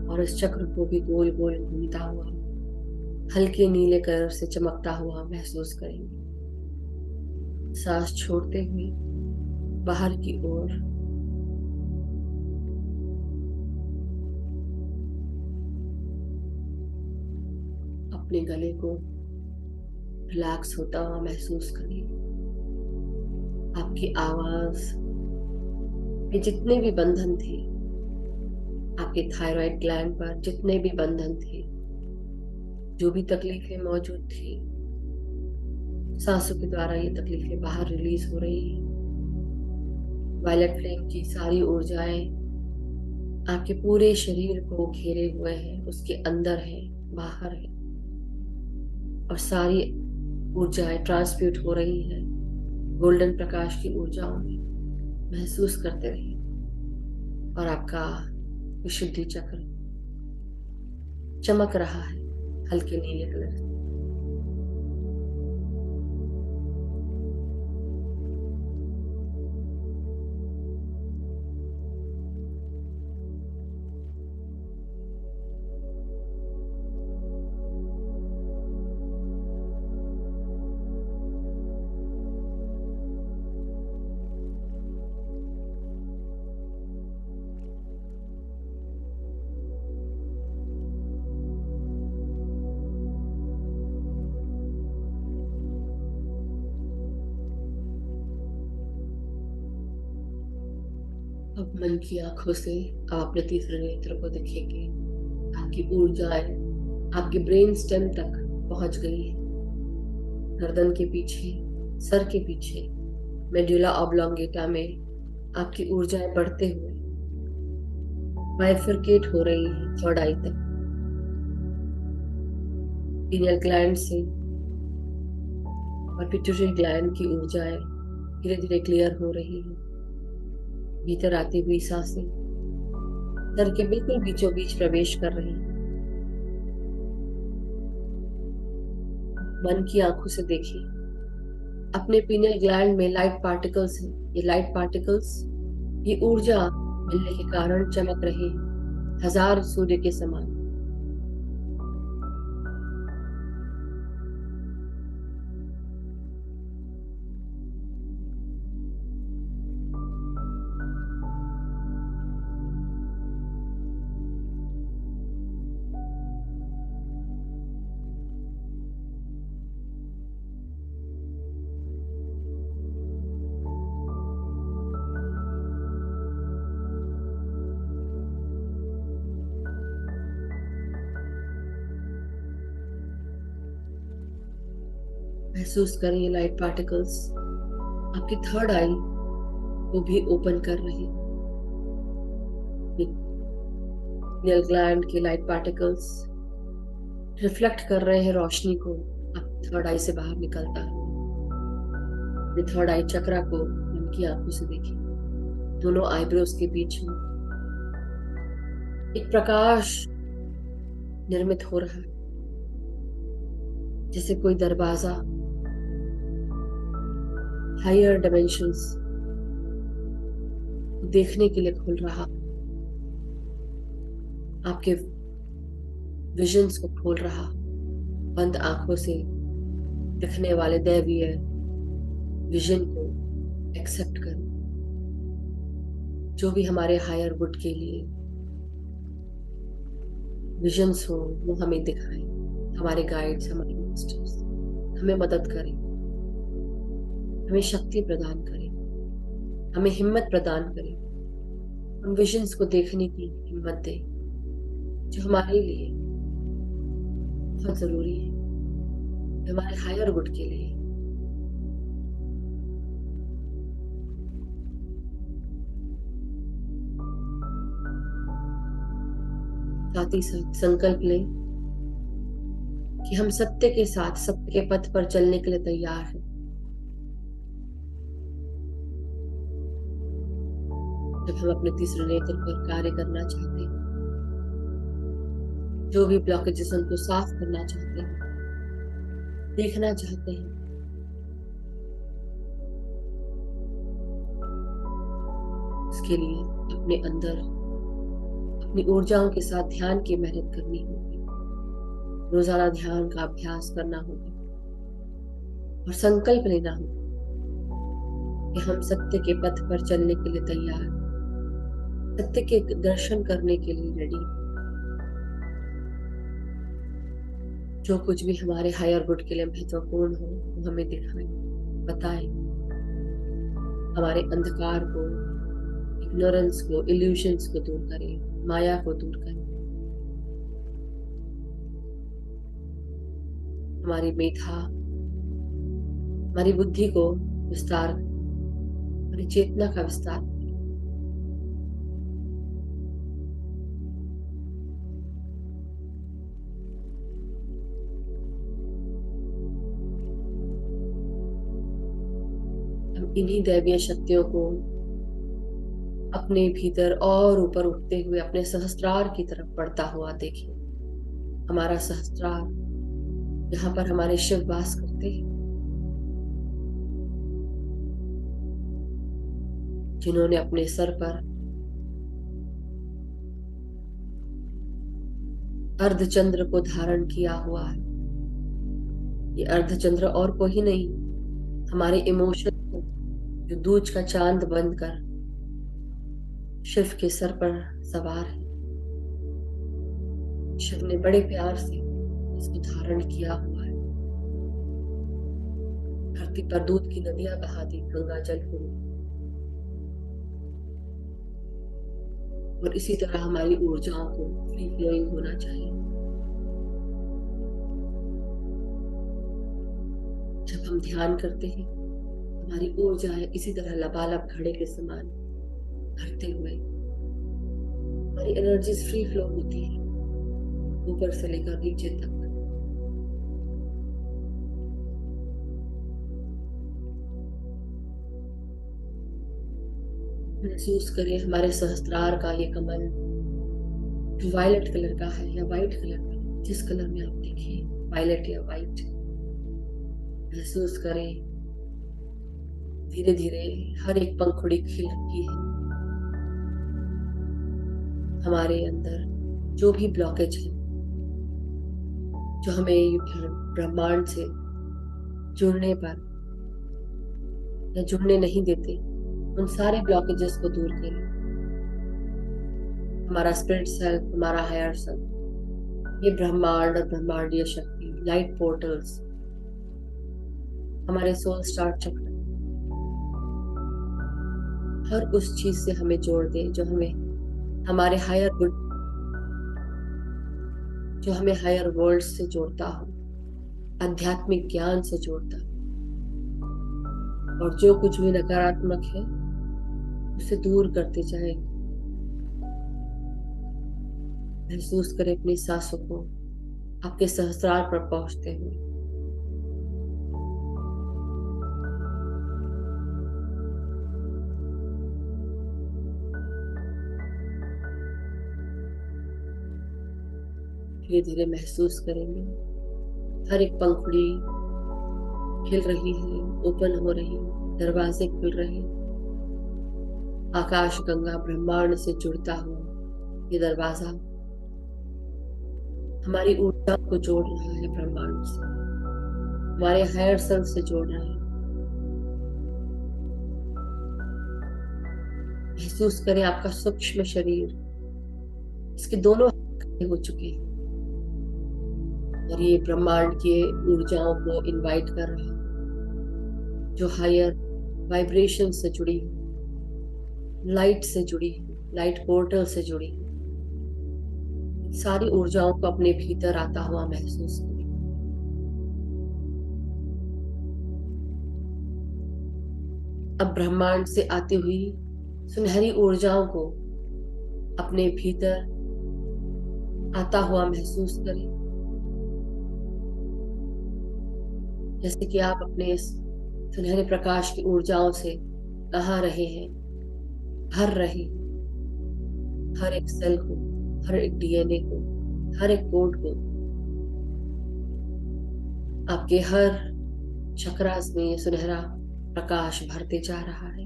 और इस चक्र को भी गोल गोल घूमता हुआ हल्के नीले कलर से चमकता हुआ महसूस करेंगे। सांस छोड़ते हुए बाहर की ओर अपने गले को रिलैक्स होता हुआ महसूस करें। आपकी आवाज में जितने भी बंधन थे, आपके थायराइड ग्लैंड पर जितने भी बंधन थे, जो भी तकलीफें मौजूद थी, सांसों के द्वारा ये तकलीफें बाहर रिलीज हो रही हैं। वायलेट फ्लेम की सारी ऊर्जाएं आपके पूरे शरीर को घेरे हुए हैं, उसके अंदर है, बाहर है, और सारी ऊर्जाएं ट्रांसम्यूट हो रही है गोल्डन प्रकाश की ऊर्जाओं में। महसूस करते रहिए, और आपका विशुद्धि चक्र चमक रहा है हल्के नीले कलर से। अब मन की आंखों से आप अपने तीसरे नेत्र को देखेंगे। आपकी ऊर्जाएं आपके ब्रेन स्टेम तक पहुंच गई है। गर्दन के पीछे, सर के पीछे, मेडुला ऑब्लोंगेटा में आपकी ऊर्जाएं बढ़ते हुए बाइफरकेट हो रही है थर्ड आई तक। पीनियल ग्लैंड से और पिट्यूटरी ग्लैंड की ऊर्जाएं धीरे धीरे क्लियर हो रही है। भीतर आती हुई सांसें सर के बिल्कुल बीचों बीच प्रवेश कर रही है। मन की आंखों से देखिए, अपने पीनियल ग्लैंड में लाइट पार्टिकल्स हैं। ये लाइट पार्टिकल्स, ये ऊर्जा मिलने के कारण चमक रहे हैं 1000 सूर्य के समान। महसूस करें ये लाइट पार्टिकल्स आपकी थर्ड आई को भी ओपन कर रहे हैं। पिनियल ग्लैंड के लाइट पार्टिकल्स रिफ्लेक्ट कर रहे हैं रोशनी को आप थर्ड आई से बाहर निकलता है। थर्ड आई चक्रा को मन की आंखों से देखिए। दोनों आईब्रोज के बीच में एक प्रकाश निर्मित हो रहा है। जैसे कोई दरवाजा हायर डायमेंशंस देखने के लिए खुल रहा, आपके विजन्स को खोल रहा। बंद आंखों से दिखने वाले दैवीय विजन को एक्सेप्ट करो। जो भी हमारे हायर गुड के लिए विजन्स हो वो हमें दिखाएं। हमारे गाइड्स, हमारे मास्टर्स हमें मदद करें, हमें शक्ति प्रदान करें, हमें हिम्मत प्रदान करें, उन विजन्स को देखने की हिम्मत दें जो हमारे लिए बहुत जरूरी है, हमारे हायर गुड के लिए। साथ ही साथ संकल्प लें कि हम सत्य के साथ सत्य के पथ पर चलने के लिए तैयार हैं। जब हम अपने तीसरे नेत्र पर कार्य करना चाहते हैं, जो भी ब्लॉकेजेस उनको साफ करना चाहते हैं, देखना चाहते हैं, उसके लिए अपने अंदर अपनी ऊर्जाओं के साथ ध्यान की मेहनत करनी होगी। रोजाना ध्यान का अभ्यास करना होगा और संकल्प लेना होगा कि हम सत्य के पथ पर चलने के लिए तैयार, सत्य के दर्शन करने के लिए रेडी। जो कुछ भी हमारे हायर गुड के लिए महत्वपूर्ण हो वो हमें दिखाएं, बताएं। हमारे अंधकार को, इग्नोरेंस को, इल्यूशंस को दूर करें, माया को दूर करें। हमारी मेधा, हमारी बुद्धि को विस्तार, हमारी चेतना का विस्तार करें। हम इन्हीं दैवीय शक्तियों को अपने भीतर और ऊपर उठते हुए अपने सहस्त्रार की तरफ बढ़ता हुआ देखें। हमारा सहस्त्रार, जहां पर हमारे शिव वास करते हैं, जिन्होंने अपने सर पर अर्धचंद्र को धारण किया हुआ है। ये अर्धचंद्र और कोई नहीं, हमारे इमोशन को जो दूज का चांद बनकर शिव के सर पर सवार है। शिव ने बड़े प्यार से इसको धारण किया हुआ है। धरती पर दूध की नदियां बहा दी, गंगा जल को। और इसी तरह हमारी ऊर्जाओं को फ्री फ्लोइंग होना चाहिए। जब हम ध्यान करते हैं, हमारी ऊर्जाएं इसी तरह लबालब घड़े के समान भरते हुए हमारी एनर्जीज फ्री फ्लो होती है, ऊपर से लेकर नीचे तक। महसूस करें हमारे सहस्त्रार का ये कमल, जो वायलेट कलर का है या वाइट कलर का, जिस कलर में आप देखिए, वायलेट या वाइट। महसूस करें धीरे धीरे हर एक पंखुड़ी खिल रही है। हमारे अंदर जो भी ब्लॉकेज है, जो हमें ब्रह्मांड से जुड़ने पर या जुड़ने नहीं देते, उन सारे ब्लॉकेजेस को दूर करें। हमारा स्पिरिट सेल्फ, हमारा हायर सेल्फ, ये ब्रह्मांड और ब्रह्मांडीय शक्ति, लाइट पोर्टल्स, हमारे सोल स्टार चक्र, हर उस चीज से हमें जोड़ दे जो हमें हमारे हायर गुड, जो हमें हायर वर्ल्ड से जोड़ता हो, आध्यात्मिक ज्ञान से जोड़ता हो। और जो कुछ भी नकारात्मक है उसे दूर करते जाए। महसूस करें अपनी सांसों को आपके सहस्रार पर पहुंचते हुए। धीरे धीरे महसूस करेंगे हर एक पंखुड़ी खिल रही है, ओपन हो रही है, दरवाजे खुल रहे हैं। आकाश गंगा ब्रह्मांड से जुड़ता हुआ ये दरवाजा हमारी ऊर्जा को जोड़ रहा है, ब्रह्मांड से हमारे हायर सेल्फ से जोड़ रहा है। महसूस करें आपका सूक्ष्म शरीर, इसके दोनों हाथ खड़े हो चुके हैं और ये ब्रह्मांड की ऊर्जाओं को इनवाइट कर रहा है, जो हायर वाइब्रेशन से जुड़ी है, लाइट से जुड़ी है, लाइट पोर्टल से जुड़ी है। सारी ऊर्जाओं को अपने भीतर आता हुआ महसूस करें। अब ब्रह्मांड से आती हुई सुनहरी ऊर्जाओं को अपने भीतर आता हुआ महसूस करें, जैसे कि आप अपने इस सुनहरे प्रकाश की ऊर्जाओं से नहा रहे हैं, भर रहे हैं। हर एक सेल को, हर एक डीएनए को, हर एक कोड को, आपके हर चक्रास में ये सुनहरा प्रकाश भरते जा रहा है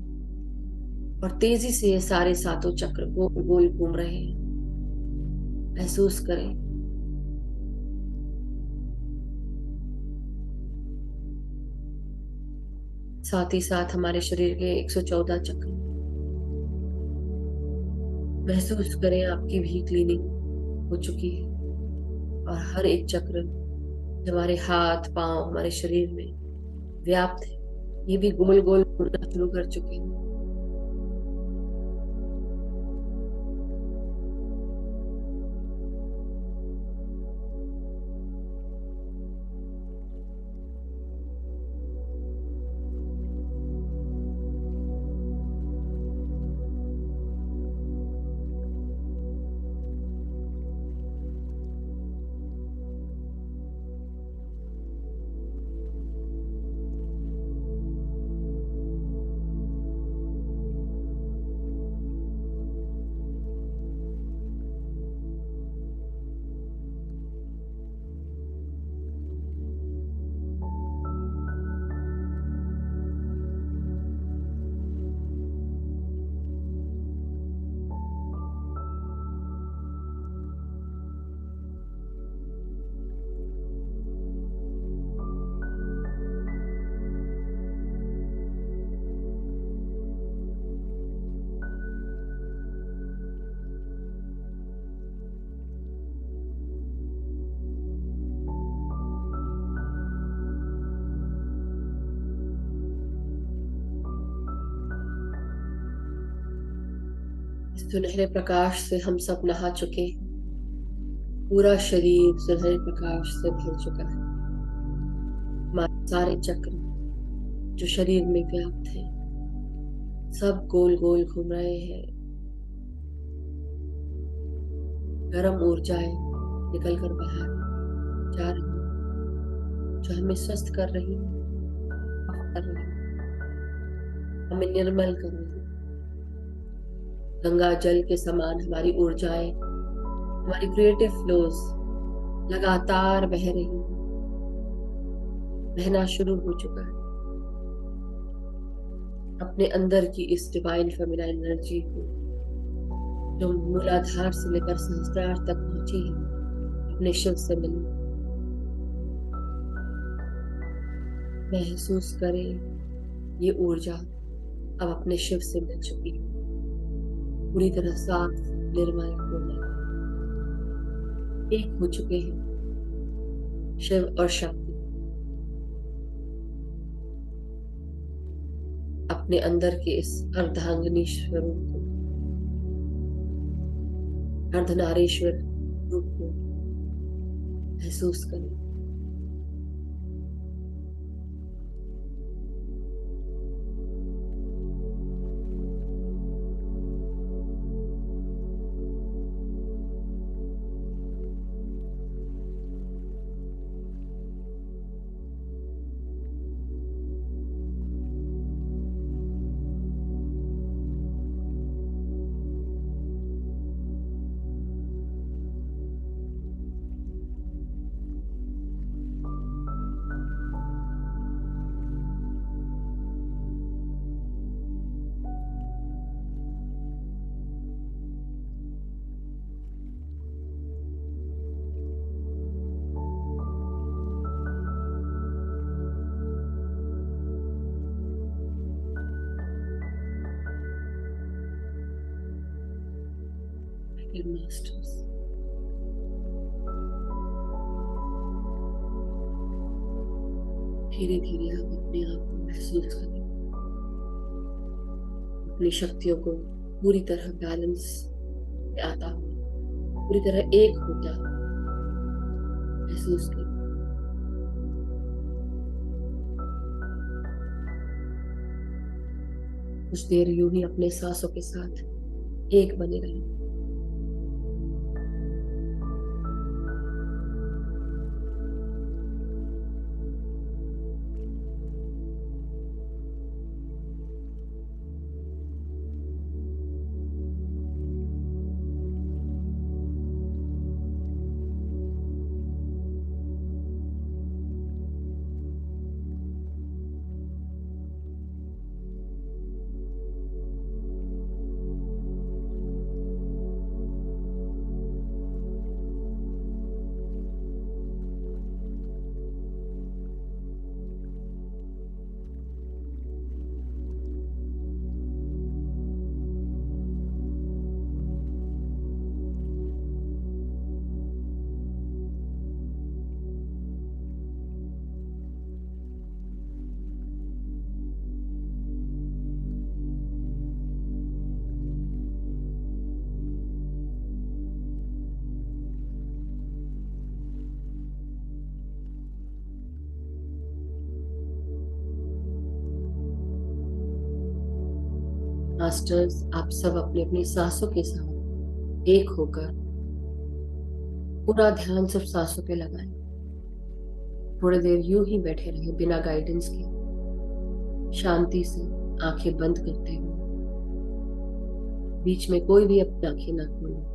और तेजी से ये सारे सातों चक्र गोल घूम रहे हैं। महसूस करें। साथ ही साथ हमारे शरीर के 114 चक्र महसूस करें, आपकी भी क्लीनिंग हो चुकी है और हर एक चक्र हमारे हाथ पांव हमारे शरीर में व्याप्त है, ये भी गोल गोल घूमना शुरू कर चुके हैं। इस सुनहरे प्रकाश से हम सब नहा चुके हैं, पूरा शरीर सुनहरे प्रकाश से भर चुका है। हमारे सारे चक्र जो शरीर में व्याप्त है सब गोल गोल घूम रहे हैं। गर्म ऊर्जाएं निकल कर बाहर जा रही हैं, जो हमें स्वस्थ कर रही है, कर रही है, हमें निर्मल कर रही है। गंगा जल के समान हमारी ऊर्जाएं, हमारी क्रिएटिव फ्लोज लगातार बह रही है, बहना शुरू हो चुका है। अपने अंदर की इस डिवाइन फेमिनाइन एनर्जी को जो मूलाधार से लेकर सहस्त्रार तक पहुंची है, अपने शिव से मिले। महसूस करें ये ऊर्जा अब अपने शिव से मिल चुकी है, पूरी तरह साफ, निर्मल, कोमल। एक हो चुके हैं शिव और शक्ति। अपने अंदर के इस अर्धांगिनी स्वरूप को, अर्धनारीश्वर रूप को महसूस करें। Dear masters. धीरे धीरे आप अपने आप को महसूस करें, अपनी शक्तियों को पूरी तरह बैलेंस में आता हुआ, पूरी तरह एक होता हुआ महसूस करें। कुछ देर यूं ही अपने सांसों के साथ एक बने रहें। मास्टर्स, आप सब अपनी अपनी सांसों के साथ एक होकर पूरा ध्यान सिर्फ सांसों पे लगाएं। थोड़ी देर यूं ही बैठे रहे बिना गाइडेंस के, शांति से आंखें बंद करते हुए। बीच में कोई भी अपनी आंखें ना खोले।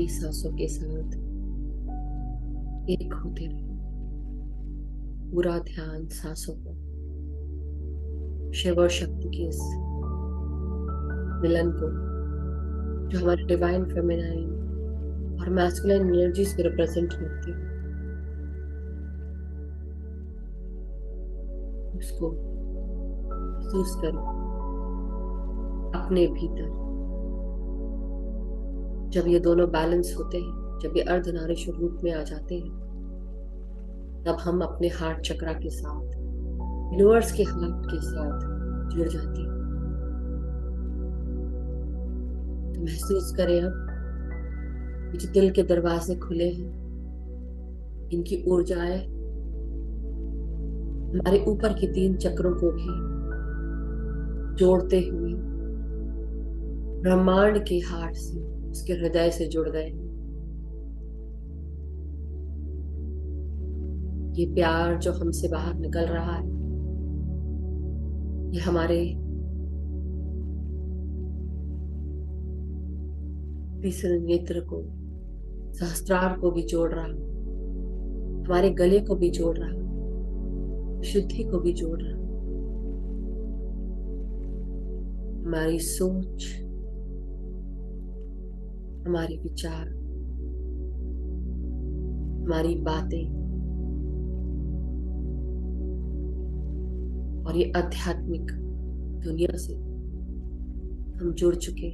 लंबी सांसों के साथ एक होते रहे। पूरा ध्यान सांसों पर, शिव और शक्ति के इस मिलन को, जो हमारे डिवाइन फेमिनाइन और मैस्कुलिन एनर्जीज को रिप्रेजेंट करती है, उसको महसूस करो अपने भीतर। जब ये दोनों बैलेंस होते हैं, जब ये अर्धनारीश्वर रूप में आ जाते हैं, तब हम अपने हार्ट चक्रा के साथ, यूनिवर्स के हार्ट के साथ जुड़ जाते हैं। तो महसूस करें अब जो दिल के दरवाजे खुले हैं, इनकी ऊर्जाएं हमारे ऊपर के 3 चक्रों को भी जोड़ते हुए ब्रह्मांड के हार्ट से, उसके हृदय से जुड़ गए हैं। ये प्यार जो हमसे बाहर निकल रहा है, ये हमारे तीसरे नेत्र को, सहस्त्रार को भी जोड़ रहा है, हमारे गले को भी जोड़ रहा है, शुद्धि को भी जोड़ रहा है। हमारी सोच, हमारे विचार, हमारी बातें और ये आध्यात्मिक दुनिया से हम जुड़ चुके।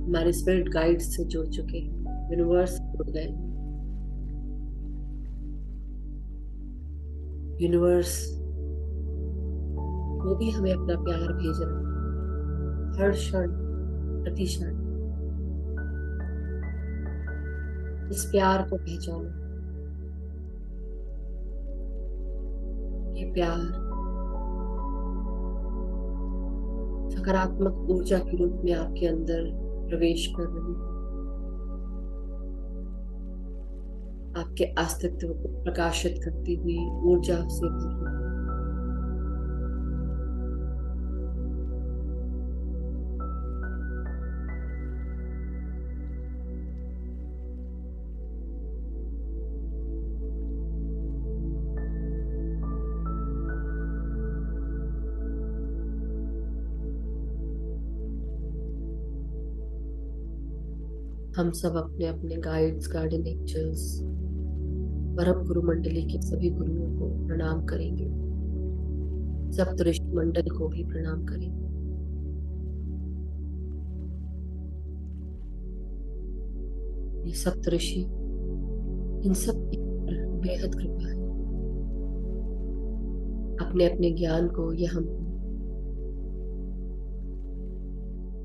हमारे स्पिरिट गाइड्स से जुड़ चुके, यूनिवर्स से जुड़ गए। यूनिवर्स वो भी हमें अपना प्यार भेज रहा है हर क्षण प्रति क्षण। इस प्यार को पहचानो। ये प्यार सकारात्मक ऊर्जा के रूप में आपके अंदर प्रवेश कर रही है, आपके अस्तित्व को प्रकाशित करती हुई ऊर्जा से भर रही है। हम सब अपने अपने गाइड्स, गार्डियन एंजल्स, परम गुरु मंडली के सभी गुरुओं को प्रणाम करेंगे, सप्तऋषि मंडल को भी प्रणाम करेंगे। ये सप्तऋषि, इन सब की बेहद कृपा है। अपने अपने ज्ञान को ये हमको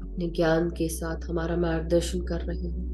अपने ज्ञान के साथ हमारा मार्गदर्शन कर रहे हैं।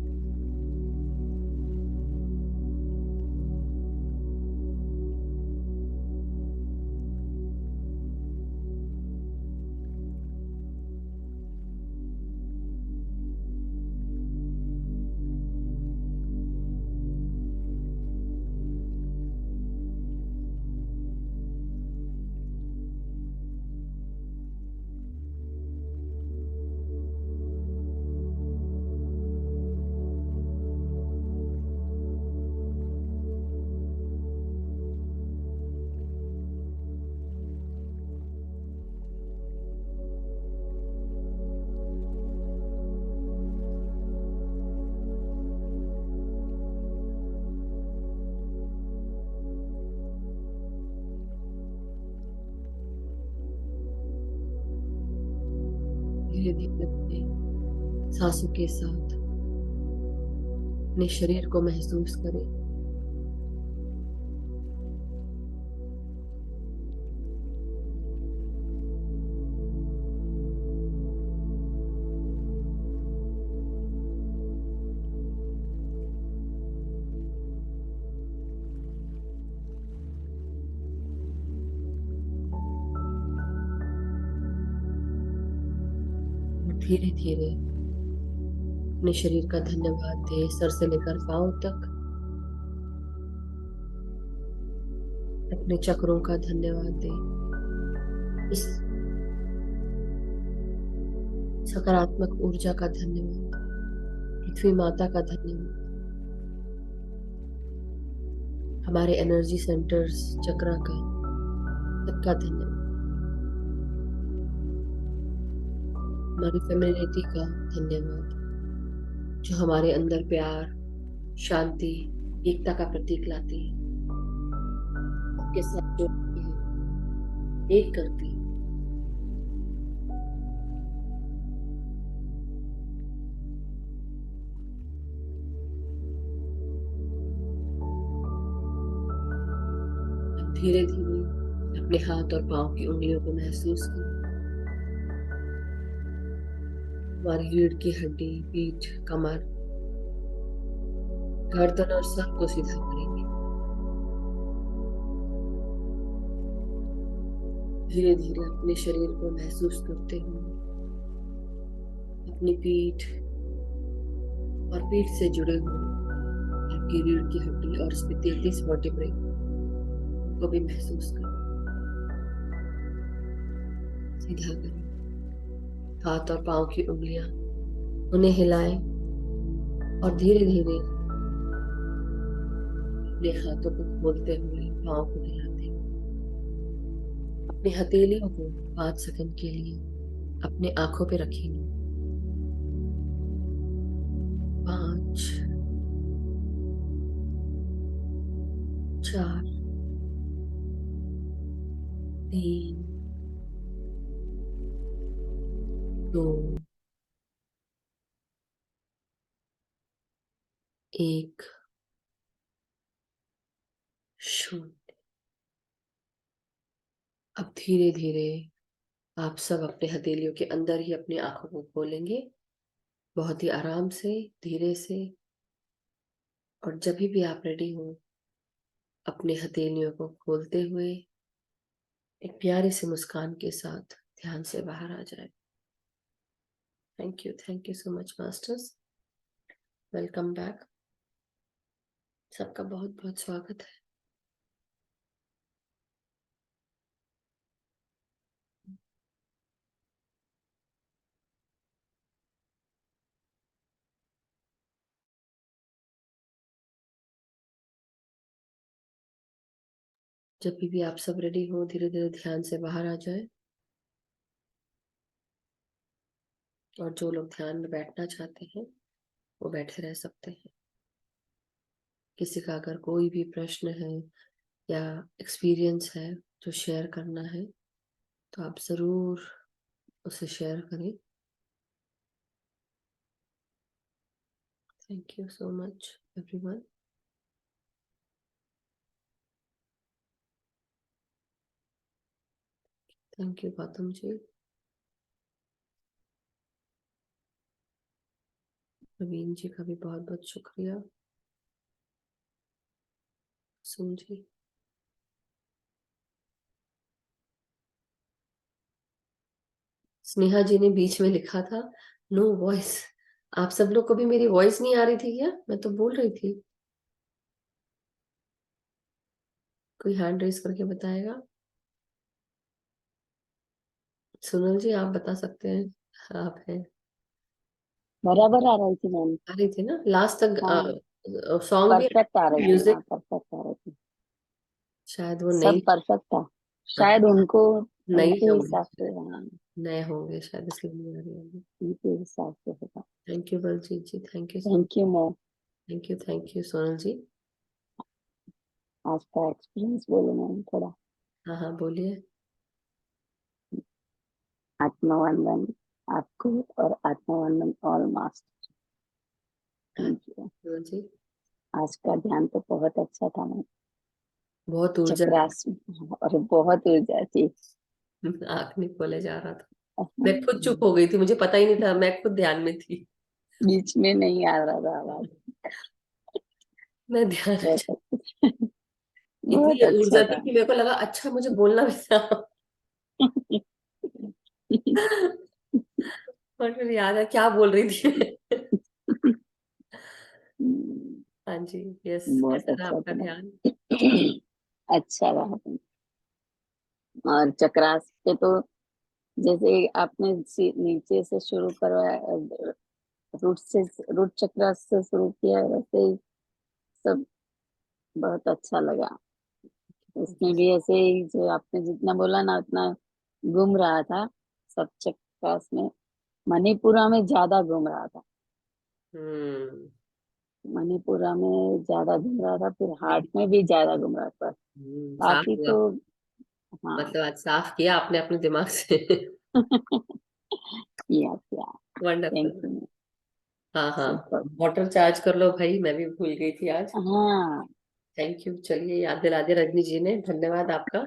धीरे धीरे अपने सांसों के साथ अपने शरीर को महसूस करें। धीरे धीरे अपने शरीर का धन्यवाद दें, सर से लेकर पांव तक। अपने चक्रों का धन्यवाद दें। इस सकारात्मक ऊर्जा का धन्यवाद, पृथ्वी माता का धन्यवाद, हमारे एनर्जी सेंटर्स चक्रा का सबका धन्यवाद, हमारी फेमिनिटी का धन्यवाद जो हमारे अंदर प्यार, शांति, एकता का प्रतीक लाती है, सबके साथ जोड़ती है, एक करती है। धीरे धीरे अपने हाथ और पांव की उंगलियों को महसूस करें, हमारी रीढ़ की हड्डी, पीठ, कमर, गर्दन और सर को सीधा करेंगे। धीरे धीरे अपने शरीर को महसूस करते हुए अपनी पीठ और पीठ से जुड़े हुए आपकी रीढ़ की हड्डी और इसमें 33 वर्टिब्रे को भी महसूस करें। सीधा करें, हाथ और पांव की उंगलियां उन्हें हिलाएं और धीरे धीरे अपने हाथों को खोलते हुए पांव को हिलाते हुए अपनी हथेलियों को 5 सेकंड के लिए अपने आंखों पे रखेंगे। 5, 4, 3, 2, 1, 0। अब धीरे धीरे आप सब अपने हथेलियों के अंदर ही अपनी आंखों को खोलेंगे, बहुत ही आराम से, धीरे से। और जब भी आप रेडी हो अपने हथेलियों को खोलते हुए एक प्यारी सी मुस्कान के साथ ध्यान से बाहर आ जाए। Thank you so much masters, welcome back. सबका बहुत बहुत स्वागत है। जब भी आप सब रेडी हो धीरे धीरे ध्यान से बाहर आ जाए। और जो लोग ध्यान में बैठना चाहते हैं वो बैठे रह सकते हैं। किसी का अगर कोई भी प्रश्न है या एक्सपीरियंस है जो शेयर करना है तो आप जरूर उसे शेयर करें। Thank you so much everyone. Thank you Gautam ji, Naveen ji का भी बहुत बहुत शुक्रिया। सुन जी, स्नेहा जी ने बीच में लिखा था नो वॉइस। आप सब लोग को भी मेरी वॉइस नहीं आ रही थी क्या? मैं तो बोल रही थी। कोई हैंड रेस करके बताएगा? सुनल जी आप बता सकते हैं, आप हैं। बराबर आ रही थी मैम। आ रही थी ना लास्ट तक? हाँ सॉन्ग भी, परफेक्ट आ रही थी। म्यूजिक हाँ परफेक्ट आ रही थी, शायद वो सब नहीं। परफेक्ट था। हाँ, शायद उनको नहीं उनके होंगे, हिसाब से, हाँ नए होंगे शायद इसलिए नहीं आ रही होंगी। उनके हिसाब से होगा। Thank you Baljeet ji, thank you. Thank you ma'am. Thank you Sonal ji. आज का एक्सपीरियंस बोलो मैम थोड़ा। हाँ हाँ बोलिए। आत्मवंदन आपको और आत्मवंदन all master. Thank you. Sonal ji आज का ध्यान तो बहुत अच्छा था मैम। बहुत ऊर्जा, चक्रास और बहुत ऊर्जा थी। आंख नहीं खोले जा रहा था। मैं खुद चुप हो गई थी, मुझे पता ही नहीं था, मैं खुद ध्यान में थी। बीच में नहीं आ रहा था आवाज। मैं ध्यान में बहुत इतनी बहुत अच्छा ऊर्जा थी था। कि मेरे को लगा अच्छा मुझे बोलना भी था। और फिर याद है क्या बोल रही थी। हाँ जी, यस। बहुत कैसा रहा अच्छा आपका था। ध्यान? अच्छा रहा। और चक्रास पे तो जैसे आपने नीचे से शुरू करवाया, रूट चक्र से शुरू किया, वैसे ही सब बहुत अच्छा लगा। उसमें भी ऐसे ही जो आपने जितना बोला ना उतना घूम रहा था सब चक्रास में। मणिपुरा में ज्यादा घूम रहा था, हम्म। मणिपुरा में ज्यादा घूम रहा था, फिर हार्ट में भी ज्यादा घूम रहा था। साफ बाकी हुआ। तो हाँ। मतलब आज साफ किया आपने अपने दिमाग से। किया किया। Thank wonderful. यू। हाँ हाँ। सुपर। वाटर चार्ज कर लो भाई, मैं भी भूल गई थी आज। हाँ। थैंक यू, चलिए याद दिला दिया रजनी जी ने, धन्यवाद आपका।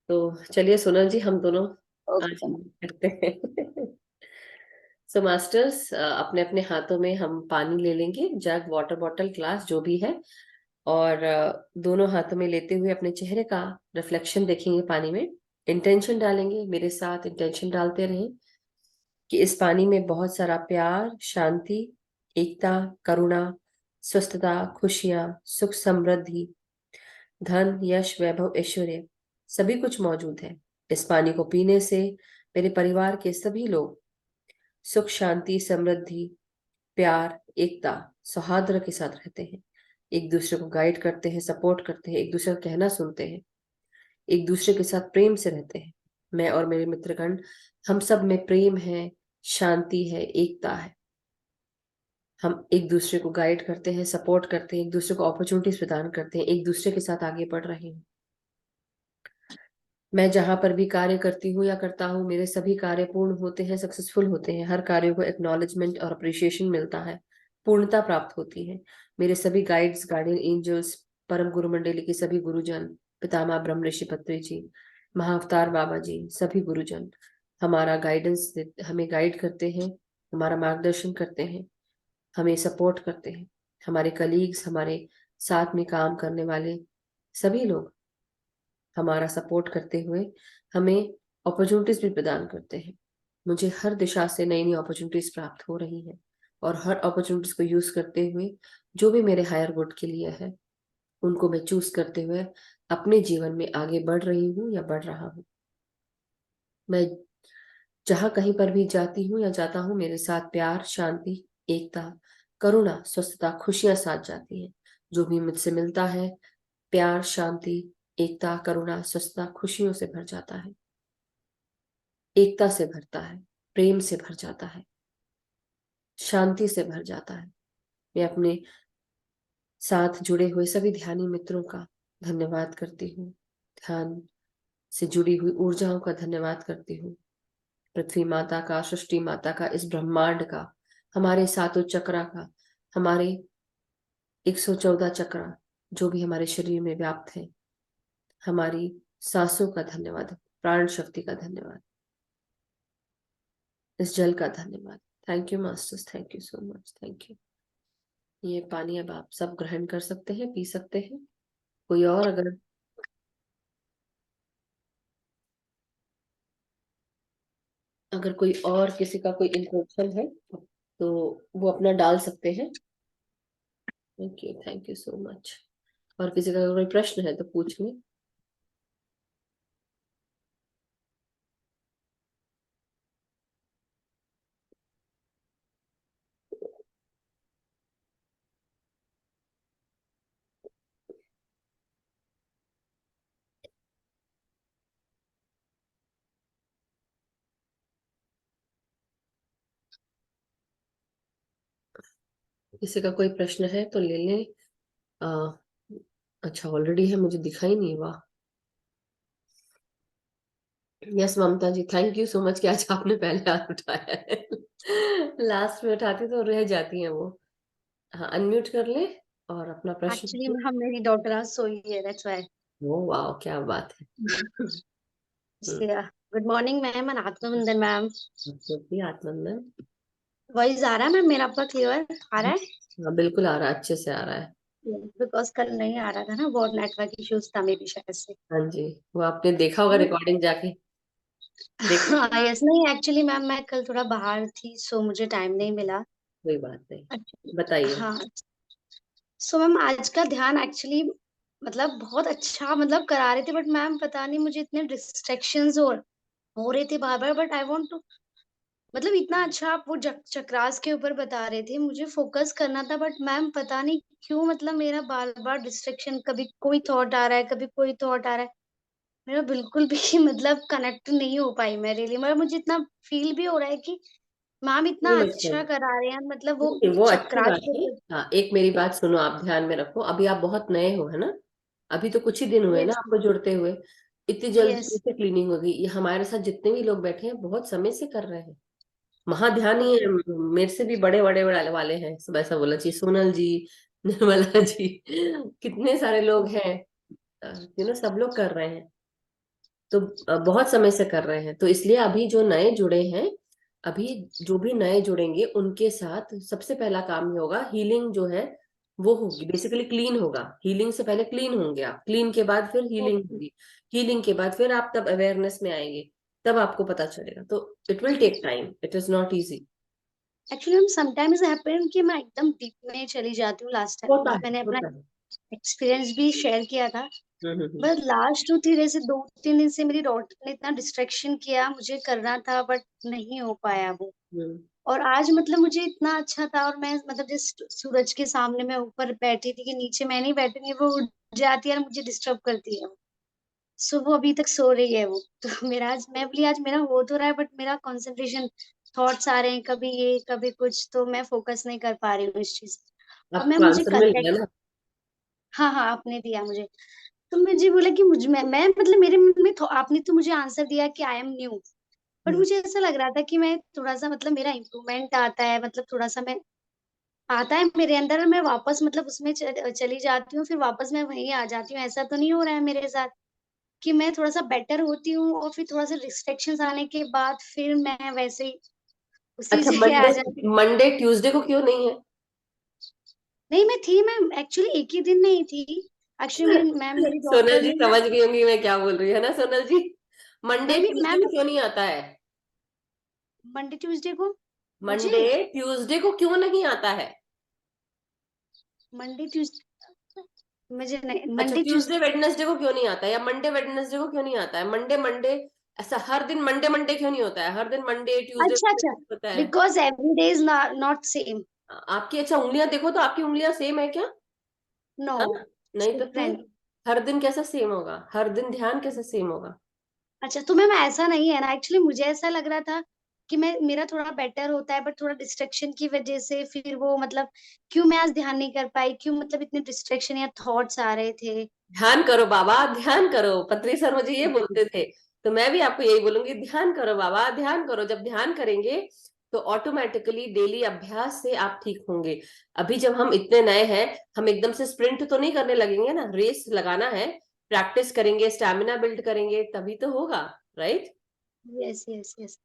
तो चलिए सोनल जी, हम दोनों आज ओके। करते हैं। सो मास्टर्स, अपने अपने हाथों में हम पानी ले लेंगे, जग, वाटर बॉटल, ग्लास, जो भी है। और दोनों हाथों में लेते हुए अपने चेहरे का रिफ्लेक्शन देखेंगे पानी में। इंटेंशन डालेंगे, मेरे साथ इंटेंशन डालते रहें कि इस पानी में बहुत सारा प्यार, शांति, एकता, करुणा, स्वस्थता, खुशियां, सुख, समृद्धि, धन, यश, वैभव, ऐश्वर्य, सभी कुछ मौजूद है। इस पानी को पीने से मेरे परिवार के सभी लोग सुख, शांति, समृद्धि, प्यार, एकता, सौहार्द के साथ रहते हैं। एक दूसरे को गाइड करते हैं, सपोर्ट करते हैं, एक दूसरे का कहना सुनते हैं, एक दूसरे के साथ प्रेम से रहते हैं। मैं और मेरे मित्रगण, हम सब में प्रेम है, शांति है, एकता है। हम एक दूसरे को गाइड करते हैं, सपोर्ट करते हैं, एक दूसरे को अपॉर्चुनिटीज प्रदान करते हैं, एक दूसरे के साथ आगे बढ़ रहे हैं। मैं जहां पर भी कार्य करती हूँ या करता हूँ, मेरे सभी कार्य पूर्ण होते हैं, सक्सेसफुल होते हैं। हर कार्य को एक्नॉलेजमेंट और अप्रिशिएशन मिलता है, पूर्णता प्राप्त होती है। मेरे सभी गाइड्स, गार्डियन एंजल्स, परम गुरु मंडली के सभी गुरुजन, पितामह ब्रह्म ऋषि पत्री जी, महाअवतार बाबा जी, सभी गुरुजन हमारा गाइडेंस, हमें गाइड करते हैं, हमारा मार्गदर्शन करते हैं, हमें सपोर्ट करते हैं। हमारे कलीग्स, हमारे साथ में काम करने वाले सभी लोग हमारा सपोर्ट करते हुए हमें अपॉर्चुनिटीज भी प्रदान करते हैं। मुझे हर दिशा से नई नई अपॉर्चुनिटीज प्राप्त हो रही हैं, और हर अपॉर्चुनिटीज को यूज करते हुए जो भी मेरे हायर गुड के लिए है, उनको मैं चूज करते हुए अपने जीवन में आगे बढ़ रही हूँ या बढ़ रहा हूँ। मैं जहां कहीं पर भी जाती हूँ या जाता हूँ, मेरे साथ प्यार, शांति, एकता, करुणा, स्वस्थता, खुशियां साथ जाती हैं। जो भी मुझसे मिलता है, प्यार, शांति, एकता, करुणा, स्वस्थता, खुशियों से भर जाता है, एकता से भरता है, प्रेम से भर जाता है, शांति से भर जाता है। मैं अपने साथ जुड़े हुए सभी ध्यानी मित्रों का धन्यवाद करती हूँ। ध्यान से जुड़ी हुई ऊर्जाओं का धन्यवाद करती हूँ। पृथ्वी माता का, सृष्टि माता का, इस ब्रह्मांड का, हमारे सातों चक्रा का, हमारे 114 चक्रा जो भी हमारे शरीर में व्याप्त है, हमारी सांसों का धन्यवाद, प्राण शक्ति का धन्यवाद, इस जल का धन्यवाद। Thank you masters, thank you so much, thank you. ये पानी अब आप सब ग्रहण कर सकते हैं, पी सकते हैं। कोई और अगर कोई और किसी का कोई इंटेंशन है तो वो अपना डाल सकते हैं। Thank you so much. और किसी का कोई प्रश्न है तो पूछ लें। किसी का कोई प्रश्न है तो ले लें। आ, अच्छा, ऑलरेडी है, मुझे दिखा ही नहीं। वाह। Yes Mamta ji, thank you so much कि आज आपने पहले हाथ उठाया है। लास्ट में उठाती तो रह जाती हैं वो। हाँ, अनम्यूट कर ले और अपना प्रश्न Actually, पूछिए। ma'am, मेरी daughter आज सोई है, that's why. ओ वाह, क्या बात है। हम्म। Yeah. Good morning, ma'am, and Atmanandan, ma'am. आपको भी आत्मन। वॉइस आ रहा है मैम मेरा, आपका क्लियर आ रहा है? हाँ बिल्कुल आ रहा है, अच्छे से आ रहा है। बिकॉज कल नहीं आ रहा था ना, बहुत नेटवर्क इश्यूज था मे बी शायद से. हाँ जी, वो आपने देखा होगा रिकॉर्डिंग जाके। देखा। हाँ यस, नहीं एक्चुअली मैम मैं कल थोड़ा बाहर थी, सो मुझे टाइम नहीं मिला. कोई बात नहीं, अच्छा. बताइए। हाँ. सो मैम आज का ध्यान एक्चुअली मतलब बहुत अच्छा मतलब करा रहे थे, बट मैम पता नहीं मुझे इतने डिस्ट्रैक्शंस और हो रहे थे बार बार, बट आई वांट टू, मतलब इतना अच्छा आप वो चक्रास के ऊपर बता रहे थे, मुझे फोकस करना था, बट मैम पता नहीं क्यों मतलब मेरा बार बार डिस्ट्रैक्शन, कभी कोई थॉट आ रहा है, कभी कोई थॉट आ रहा है, मेरा बिल्कुल भी मतलब कनेक्ट नहीं हो पाई मैं रियली, मतलब मुझे इतना फील भी हो रहा है कि मैम इतना अच्छा नमस्ते। करा रहे हैं, मतलब वो नहीं, वो अच्छी चक्रास बात के है। ऊपर। हाँ, एक मेरी बात सुनो, आप ध्यान में रखो, अभी आप बहुत नए हो, है ना? अभी तो कुछ ही दिन हुए ना यस, आपको जुड़ते हुए। इतनी यस, जल्दी से क्लीनिंग होगी? ये हमारे साथ जितने भी लोग बैठे हैं बहुत समय से कर रहे हैं। महाध्यान ही है, मेरे से भी बड़े बड़े बड़े वाले हैं, सब ऐसा बोला चाहिए। सोनल जी, निर्मला जी, कितने सारे लोग हैं, सब लोग कर रहे हैं। तो बहुत समय से कर रहे हैं, तो इसलिए अभी जो नए जुड़े हैं, अभी जो भी नए जुड़ेंगे उनके साथ सबसे पहला काम ये होगा, हीलिंग जो है वो होगी। बेसिकली क्लीन होगा, हीलिंग से पहले क्लीन होंगे आप, क्लीन के बाद फिर हीलिंग ओके। होगी, हीलिंग के बाद फिर आप तब अवेयरनेस में आएंगे, तब आपको पता चलेगा। तो it will take time, it is not easy. Actually हम समटाइम्स हैपन कि मैं एकदम डीप में चली जाती हूँ, लास्ट टाइम होता मतलब है, मैंने अपना होता है। एक्सपीरियंस भी शेयर किया था, हम्म। बट लास्ट 2-3 दिन से 2-3 दिन से मेरी डॉटर ने इतना डिस्ट्रैक्शन किया, मुझे करना था बट नहीं हो पाया वो। हम्म। और आज मतलब मुझे इतना अच्छा था, और मैं मतलब जिस सूरज के सामने मैं ऊपर बैठी थी कि नीचे मैं नहीं बैठूंगी, वो उठ जाती है और मुझे डिस्टर्ब करती है। सो वो अभी तक सो रही है वो। तो मेरा आज, मैं बोली आज मेरा हो तो रहा है बट मेरा कंसंट्रेशन, थॉट्स आ रहे हैं, कभी ये कभी कुछ, तो मैं फोकस नहीं कर पा रही हूँ इस चीज। अब मैं आपको मुझे आंसर कल मिल का, गया ना? हाँ हाँ आपने दिया मुझे। तो मुझे बोला कि मैं मतलब मेरे मन में आपने तो मुझे आंसर दिया कि आई एम न्यू, बट हम्म। मुझे ऐसा लग रहा था कि मैं थोड़ा सा मतलब मेरा इम्प्रूवमेंट आता है, मतलब थोड़ा सा मैं आता है मेरे अंदर और मैं वापस मतलब उसमें चली जाती हूँ, फिर वापस मैं वहीं आ जाती हूँ। ऐसा तो नहीं हो रहा है मेरे साथ कि मैं थोड़ा-सा बेटर होती हूँ और फिर थोड़ा-सा रिस्ट्रिक्शंस आने के बाद फिर मैं वैसे ही उसी अच्छा, जगह मंडे, आ जाती हूँ। मंडे ट्यूसडे को क्यों नहीं है? नहीं मैं एक्चुअली एक ही दिन नहीं थी। एक्चुअली मेरी मैम मेरी सोनल डॉटर जी ने ना, समझ गई होंगी मैं क्या बोल रही हूँ, है ना सोनल जी? मंडे मैम ट्यूसडे मैम को क्यों नहीं आता है? मंडे ट्यूसडे को मुझे, मंडे ट्यूसडे को क्यों नहीं आता है? मंडे ट्यूसडे मुझे नहीं, अच्छा, मंडे ट्यूसडे ट्यूसडे, वेडनेसडे को क्यों नहीं आता है, या मंडे वेडनेसडे को क्यों नहीं आता है? मंडे मंडे, ऐसा हर दिन मंडे मंडे क्यों नहीं होता है? हर दिन मंडे ट्यूसडे अच्छा, अच्छा, होता है। Because every day is not same. आपकी अच्छा उंगलियां देखो तो आपकी उंगलियां सेम है क्या? नो, हाँ। इट्स नहीं तो फिर डिफरेंट। हर दिन कैसा सेम होगा? हर दिन ध्यान कैसे सेम होगा? अच्छा, तो मैम ऐसा नहीं है ना, एक्चुअली मुझे ऐसा लग रहा था कि मैं मेरा थोड़ा बेटर होता है, बट थोड़ा डिस्ट्रैक्शन की वजह से फिर वो मतलब क्यों मैं आज ध्यान नहीं कर पाई, क्यों मतलब इतने डिस्ट्रैक्शन या थॉट्स आ रहे थे। ध्यान करो बाबा, ध्यान करो। पत्री सर मुझे ये बोलते थे, तो मैं भी आपको यही बोलूंगी, ध्यान करो बाबा, ध्यान करो। जब ध्यान करेंगे तो ऑटोमेटिकली डेली अभ्यास से आप ठीक होंगे। अभी जब हम इतने नए हैं, हम एकदम से स्प्रिंट तो नहीं करने लगेंगे ना, रेस लगाना है। प्रैक्टिस करेंगे, स्टैमिना बिल्ड करेंगे, तभी तो होगा, राइट? Yes, yes, yes.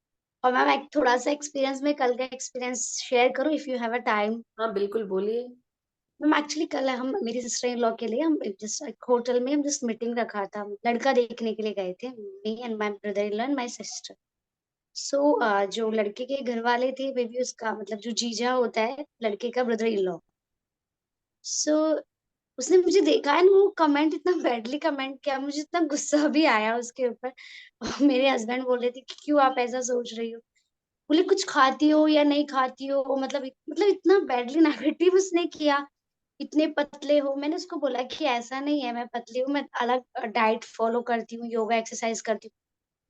और मैम एक थोड़ा-सा एक्सपीरियंस, मैं कल का एक्सपीरियंस शेयर करूँ if you have a time? हाँ बिल्कुल, बोलिए। मैम एक्चुअली कल हम मेरी सिस्टर इन लॉ के लिए हम जस्ट एक होटल में हम जस्ट मीटिंग रखा था। लड़का देखने के लिए गए थे, me and my brother in law and my sister. So जो लड़के के घर वाले थे, मे बी उसका मतलब जो जीजा होता है लड़के का ब्रदर इन लॉ। सो उसने मुझे देखा एंड वो कमेंट इतना बैडली कमेंट किया, मुझे इतना गुस्सा भी आया उसके ऊपर। और मेरे हस्बैंड बोल रहे थे कि क्यों आप ऐसा सोच रही हो? बोले कुछ खाती हो या नहीं खाती हो? मतलब इतना बैडली नेगेटिव उसने किया, इतने पतले हो। मैंने उसको बोला कि ऐसा नहीं है, मैं पतली हूँ, मैं अलग डाइट फॉलो करती हूँ, योगा एक्सरसाइज करती हूँ।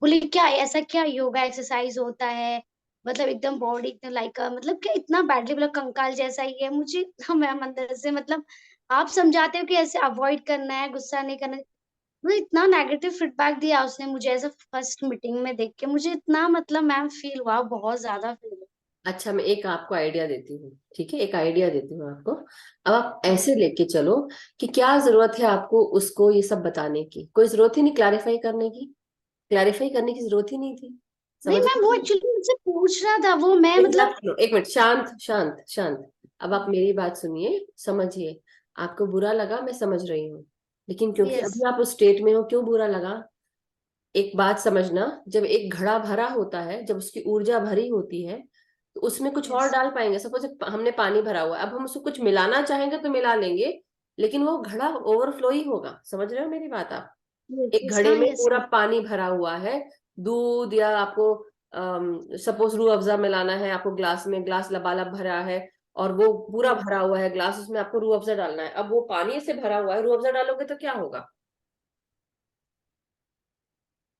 बोली क्या ऐसा क्या योगा एक्सरसाइज होता है? मतलब एकदम बॉडी एकदम लाइक मतलब क्या इतना बैडली, मतलब कंकाल जैसा ही है। मुझे मैम अंदर से मतलब आप समझाते हो कि ऐसे अवॉइड करना है, गुस्सा नहीं करना है। मतलब इतना नेगेटिव फीडबैक दिया उसने मुझे एज़ अ फर्स्ट मीटिंग में देख के, मुझे इतना मतलब मैम फील हुआ, बहुत ज़्यादा फील हुआ। अच्छा, मैं एक आपको आइडिया देती हूँ, ठीक है? एक आइडिया देती हूँ आपको। अब आप हाँ। ऐसे लेके चलो कि क्या जरूरत है आपको उसको ये सब बताने की? कोई जरूरत ही नहीं क्लैरिफाई करने की, क्लैरिफाई करने की जरूरत ही नहीं थी। नहीं समझ मैम वो रहे? एक्चुअली मुझसे पूछ रहा था वो, मैं मेरी बात मतलब सुनो, एक मिनट, शांत शांत शांत। अब आप हाँ, मेरी बात सुनिए, समझिए। आपको बुरा लगा, मैं समझ रही हूँ, लेकिन क्योंकि यस, अभी आप उस स्टेट में हो, क्यों बुरा लगा? एक बात समझना, जब एक घड़ा भरा होता है, जब उसकी ऊर्जा भरी होती है, तो उसमें कुछ और यस, डाल पाएंगे। सपोज हमने पानी भरा हुआ है, अब हम उसको कुछ मिलाना चाहेंगे तो मिला लेंगे, लेकिन वो घड़ा ओवरफ्लो ही होगा। समझ रहे हो मेरी बात आप? यस, एक यस, घड़े हाँ, में यस, पूरा पानी भरा हुआ है, दूध या आपको सपोज रूह अफ़ज़ा मिलाना है, आपको ग्लास में, ग्लास लबालब भरा है और वो पूरा भरा हुआ है ग्लास, उसमें आपको रूह अफ़ज़ा डालना है। अब वो पानी से भरा हुआ है, रूह अफ़ज़ा डालोगे तो क्या होगा?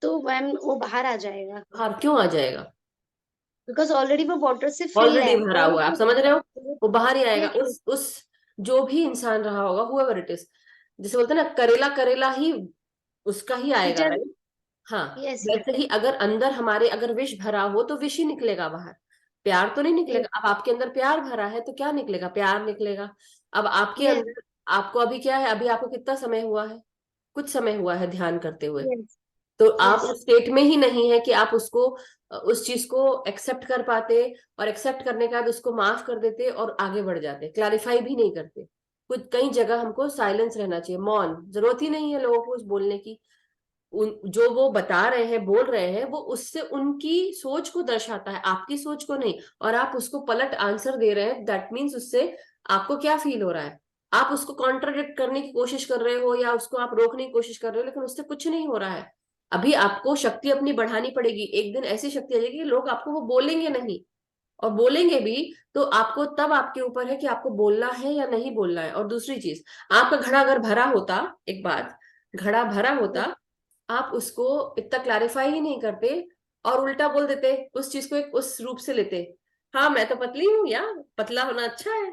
तो मैम वो बाहर आ जाएगा, बाहर क्यों आ जाएगा? बिकॉज़ ऑलरेडी वो वाटर से फिल ऑलरेडी है भरा और हुआ है, आप उसको समझ रहे हो? बाहर वो बाहर ही आएगा। यस, उस जो भी इंसान रहा होगा, whoever it is, जैसे बोलते हैं ना, करेला करेला ही उसका ही इट आएगा, इज़ राइट? हाँ, यस, यस, वैसे ही अगर अंदर हमारे अगर विष भरा हो तो विष ही निकलेगा बाहर, प्यार तो नहीं यस, निकलेगा। अब आपके अंदर प्यार भरा है तो क्या निकलेगा? प्यार निकलेगा। अब आपके यस, अंदर, आपको अभी क्या है, अभी आपको कितना समय हुआ है? कुछ समय हुआ है ध्यान करते हुए। यस, तो आप यस, उस स्टेट में ही नहीं है कि आप उसको, उस चीज को एक्सेप्ट कर पाते, और एक्सेप्ट करने के बाद उसको माफ कर देते और आगे बढ़ जाते, क्लैरिफाई भी नहीं करते। कुछ कई जगह हमको साइलेंस रहना चाहिए, मौन, जरूरत ही नहीं है लोगों को कुछ बोलने की। जो वो बता रहे हैं, बोल रहे हैं, वो उससे उनकी सोच को दर्शाता है, आपकी सोच को नहीं। और आप उसको पलट आंसर दे रहे हैं, दैट मीन्स उससे आपको क्या फील हो रहा है? आप उसको कॉन्ट्राडिक्ट करने की कोशिश कर रहे हो या उसको आप रोकने की कोशिश कर रहे हो, लेकिन उससे कुछ नहीं हो रहा है। अभी आपको शक्ति अपनी बढ़ानी पड़ेगी। एक दिन ऐसी शक्ति आ जाएगी कि लोग आपको वो बोलेंगे नहीं, और बोलेंगे भी तो आपको, तब आपके ऊपर है कि आपको बोलना है या नहीं बोलना है। और दूसरी चीज, आपका घड़ा अगर भरा होता, एक बात, घड़ा भरा होता, आप उसको इतना क्लैरिफाई ही नहीं करते और उल्टा बोल देते, उस चीज को एक उस रूप से लेते, हाँ मैं तो पतली हूँ यार, पतला होना अच्छा है।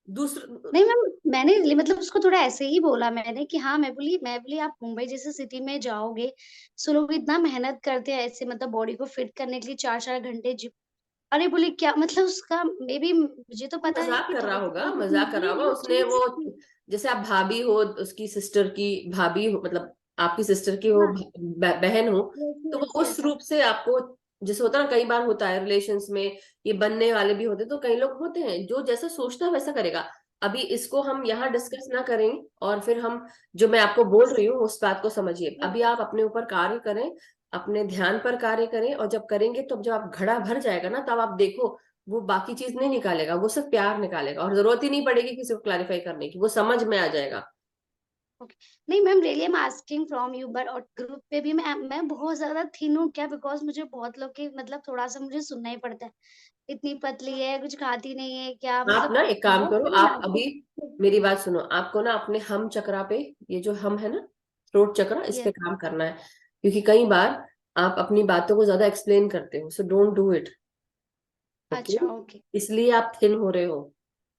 दूसरा, नहीं मैम, मैंने मतलब उसको थोड़ा ऐसे ही बोला मैंने कि हाँ, मैं बोली आप मुंबई जैसे सिटी में जाओगे, सो लोग इतना मेहनत करते हैं ऐसे मतलब बॉडी को फिट करने के लिए 4-4 घंटे जिम। अरे बोली क्या मतलब उसका मे बी मुझे तो पता है मजाक कि कर रहा होगा, 30,000 मजाक कर रहा में होगा वो उसने। वो चीज़ जैसे आप भाभी हो, उसकी सिस्टर की भाभी हो, मतलब आपकी सिस्टर की वो हाँ, बहन हो, यस, तो यस, वो उस यस, रूप से आपको, जैसे होता है ना, कई बार होता है रिलेशंस में, ये बनने वाले भी होते हैं, तो कई लोग होते हैं जो जैसा सोचता है वैसा करेगा। अभी इसको हम यहाँ डिस्कस ना करें, और फिर हम, जो मैं आपको बोल रही हूँ उस बात को समझिए। यस, अभी आप अपने ऊपर कार्य करें, अपने ध्यान पर कार्य करें, और जब करेंगे, तो जब आप घड़ा भर जाएगा ना, तब आप देखो, वो बाकी चीज नहीं निकालेगा, वो सिर्फ प्यार निकालेगा, और जरूरत ही नहीं पड़ेगी किसी को क्लैरिफाई करने की, वो समझ में आ जाएगा। ओके। नहीं ma'am really I am asking from you but और ग्रुप पे भी मैं बहुत ज़्यादा थिन हूँ क्या? बिकॉज़ मुझे बहुत लोग की मतलब थोड़ा-सा मुझे सुनना ही पड़ता है। इतनी पतली है, कुछ खाती नहीं है क्या? आप मतलब ना एक काम बहुत करो, सारी आप अभी बातें मेरी बात सुनो, आपको ना अपने हम चक्रा पे, ये जो हम है ना, थ्रोट चक्रा, इस पे यस, काम करना है। क्योंकि कई बार आप अपनी बातों को ज्यादा एक्सप्लेन करते हो, so don't do it. Okay? अच्छा ओके। इसलिए आप थिन हो रहे हो,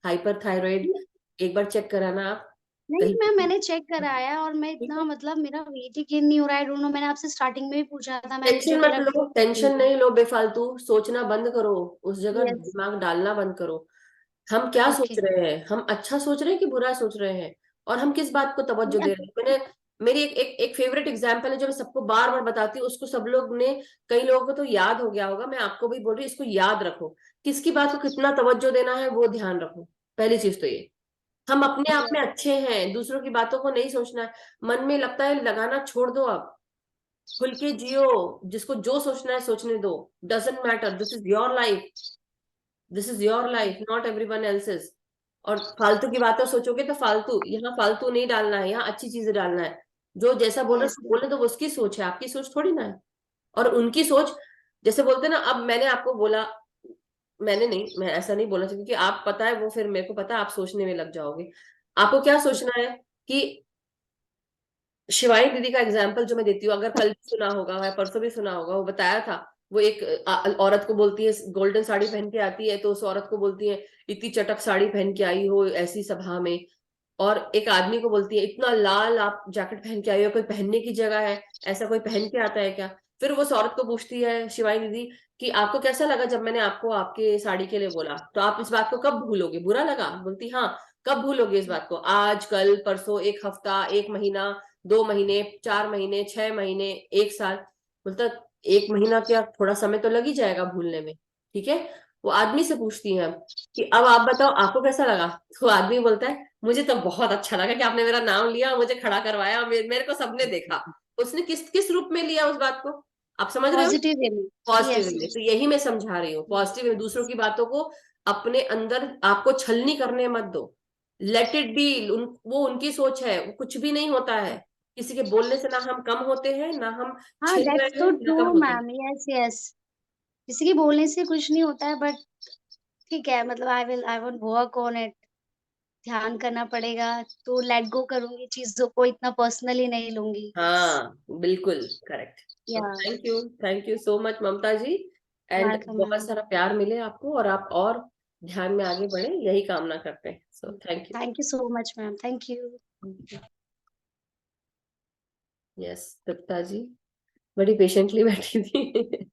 हाइपर थायराइड। एक बार चेक कराना आप नहीं कहीं। मैम मैंने चेक कराया और मैं ठीक इतना है, मतलब मेरा वेट ही गेन नहीं हो रहा है, आई डोंट नो मैंने आपसे स्टार्टिंग में भी पूछा था मैम मुझे टेंशन मत लगा लो, टेंशन कि नहीं लो, बेफालतू सोचना बंद करो, उस जगह यस, दिमाग डालना बंद करो। हम क्या ओके, सोच रहे हैं? हम अच्छा सोच रहे हैं कि बुरा सोच रहे हैं? और हम किस बात को तवज्जो दे यस, रहे हैं? मैंने, मेरी एक फेवरेट एग्जांपल है जो मैं सबको बार बार बताती हूँ, उसको सब लोग ने, कई लोगों को तो याद हो गया होगा, मैं आपको भी बोल रही हूँ, इसको याद रखो। किसकी बात को कितना तवज्जो देना है वो ध्यान रखो। पहली चीज तो ये, हम अपने आप में यस, अच्छे हैं, दूसरों की बातों को नहीं सोचना है। मन में लगता है लगाना छोड़ दो, अब खुल के जियो, जिसको जो सोचना है सोचने दो। Doesn't matter, this is your life, this is your life, not everyone else's. और फालतू की बातें सोचोगे तो फालतू, यहाँ फालतू नहीं डालना है, यहाँ अच्छी चीजें डालना है। जो जैसा बोल रहा है यस, उसको बोलने दो, वो उसकी सोच है, आपकी सोच थोड़ी ना है। और उनकी सोच, जैसे बोलते हैं ना, अब मैंने आपको बोला, मैंने नहीं, मैं ऐसा नहीं बोलना चाहिए, क्योंकि आप पता है, वो फिर मेरे को पता है आप सोचने में लग जाओगे। आपको क्या सोचना है कि शिवानी दीदी का एग्जाम्पल जो मैं देती हूँ, अगर कल भी सुना होगा या परसों भी सुना होगा, वो बताया था, वो एक औरत को बोलती है, गोल्डन साड़ी पहन के आती है, तो उस औरत को बोलती है, इतनी चटक साड़ी पहन के आई हो ऐसी सभा में। और एक आदमी को बोलती है, इतना लाल आप जैकेट पहन के आई हो, कोई पहनने की जगह है? ऐसा कोई पहन के आता है क्या? फिर वो उस औरत को पूछती है शिवानी दीदी कि आपको कैसा लगा जब मैंने आपको आपके साड़ी के लिए बोला, तो आप इस बात को कब भूलोगे? बुरा लगा? बोलती हाँ। कब भूलोगे इस बात को? आज, कल, परसों, एक हफ्ता, एक महीना, 2 महीने, 4 महीने, 6 महीने, एक साल? बोलता, 1 महीना क्या, थोड़ा समय तो लग ही जाएगा भूलने में। ठीक है? वो आदमी से पूछती है कि अब आप बताओ आपको कैसा लगा? तो आदमी बोलता है, मुझे तो बहुत अच्छा लगा कि आपने मेरा नाम लिया, मुझे खड़ा करवाया, मेरे को सबने देखा। उसने किस किस रूप में लिया उस बात को? आप समझ रहे हो? पॉजिटिव वे में, पॉजिटिव यस, में। यस, तो यही मैं समझा रही हूँ, पॉजिटिव में दूसरों की बातों को अपने अंदर, आपको छलनी करने मत दो। लेट इट बी, वो उनकी सोच है, वो कुछ भी नहीं होता है। किसी के बोलने से ना हम कम होते हैं, ना हम हाँ, छिन रहे दैट्स हैं, सो ना ट्रू कम होते हैं। मैम। Yes, yes. किसी के बोलने से कुछ नहीं होता है, बट ठीक है, मतलब I will work on it. ध्यान करना पड़ेगा, तो लेट गो करूँगी, चीज़ों को इतना पर्सनली नहीं लूँगी। हाँ, बिल्कुल करेक्ट। तो या thank you so much Mamta ji. And welcome बहुत मैम। सारा प्यार मिले आपको, और आप और ध्यान में आगे बढ़े, यही कामना करते हैं। So thank you. Thank you so much ma'am. Thank you. Yes, Tripta ji बड़ी पेशेंटली बैठी थी।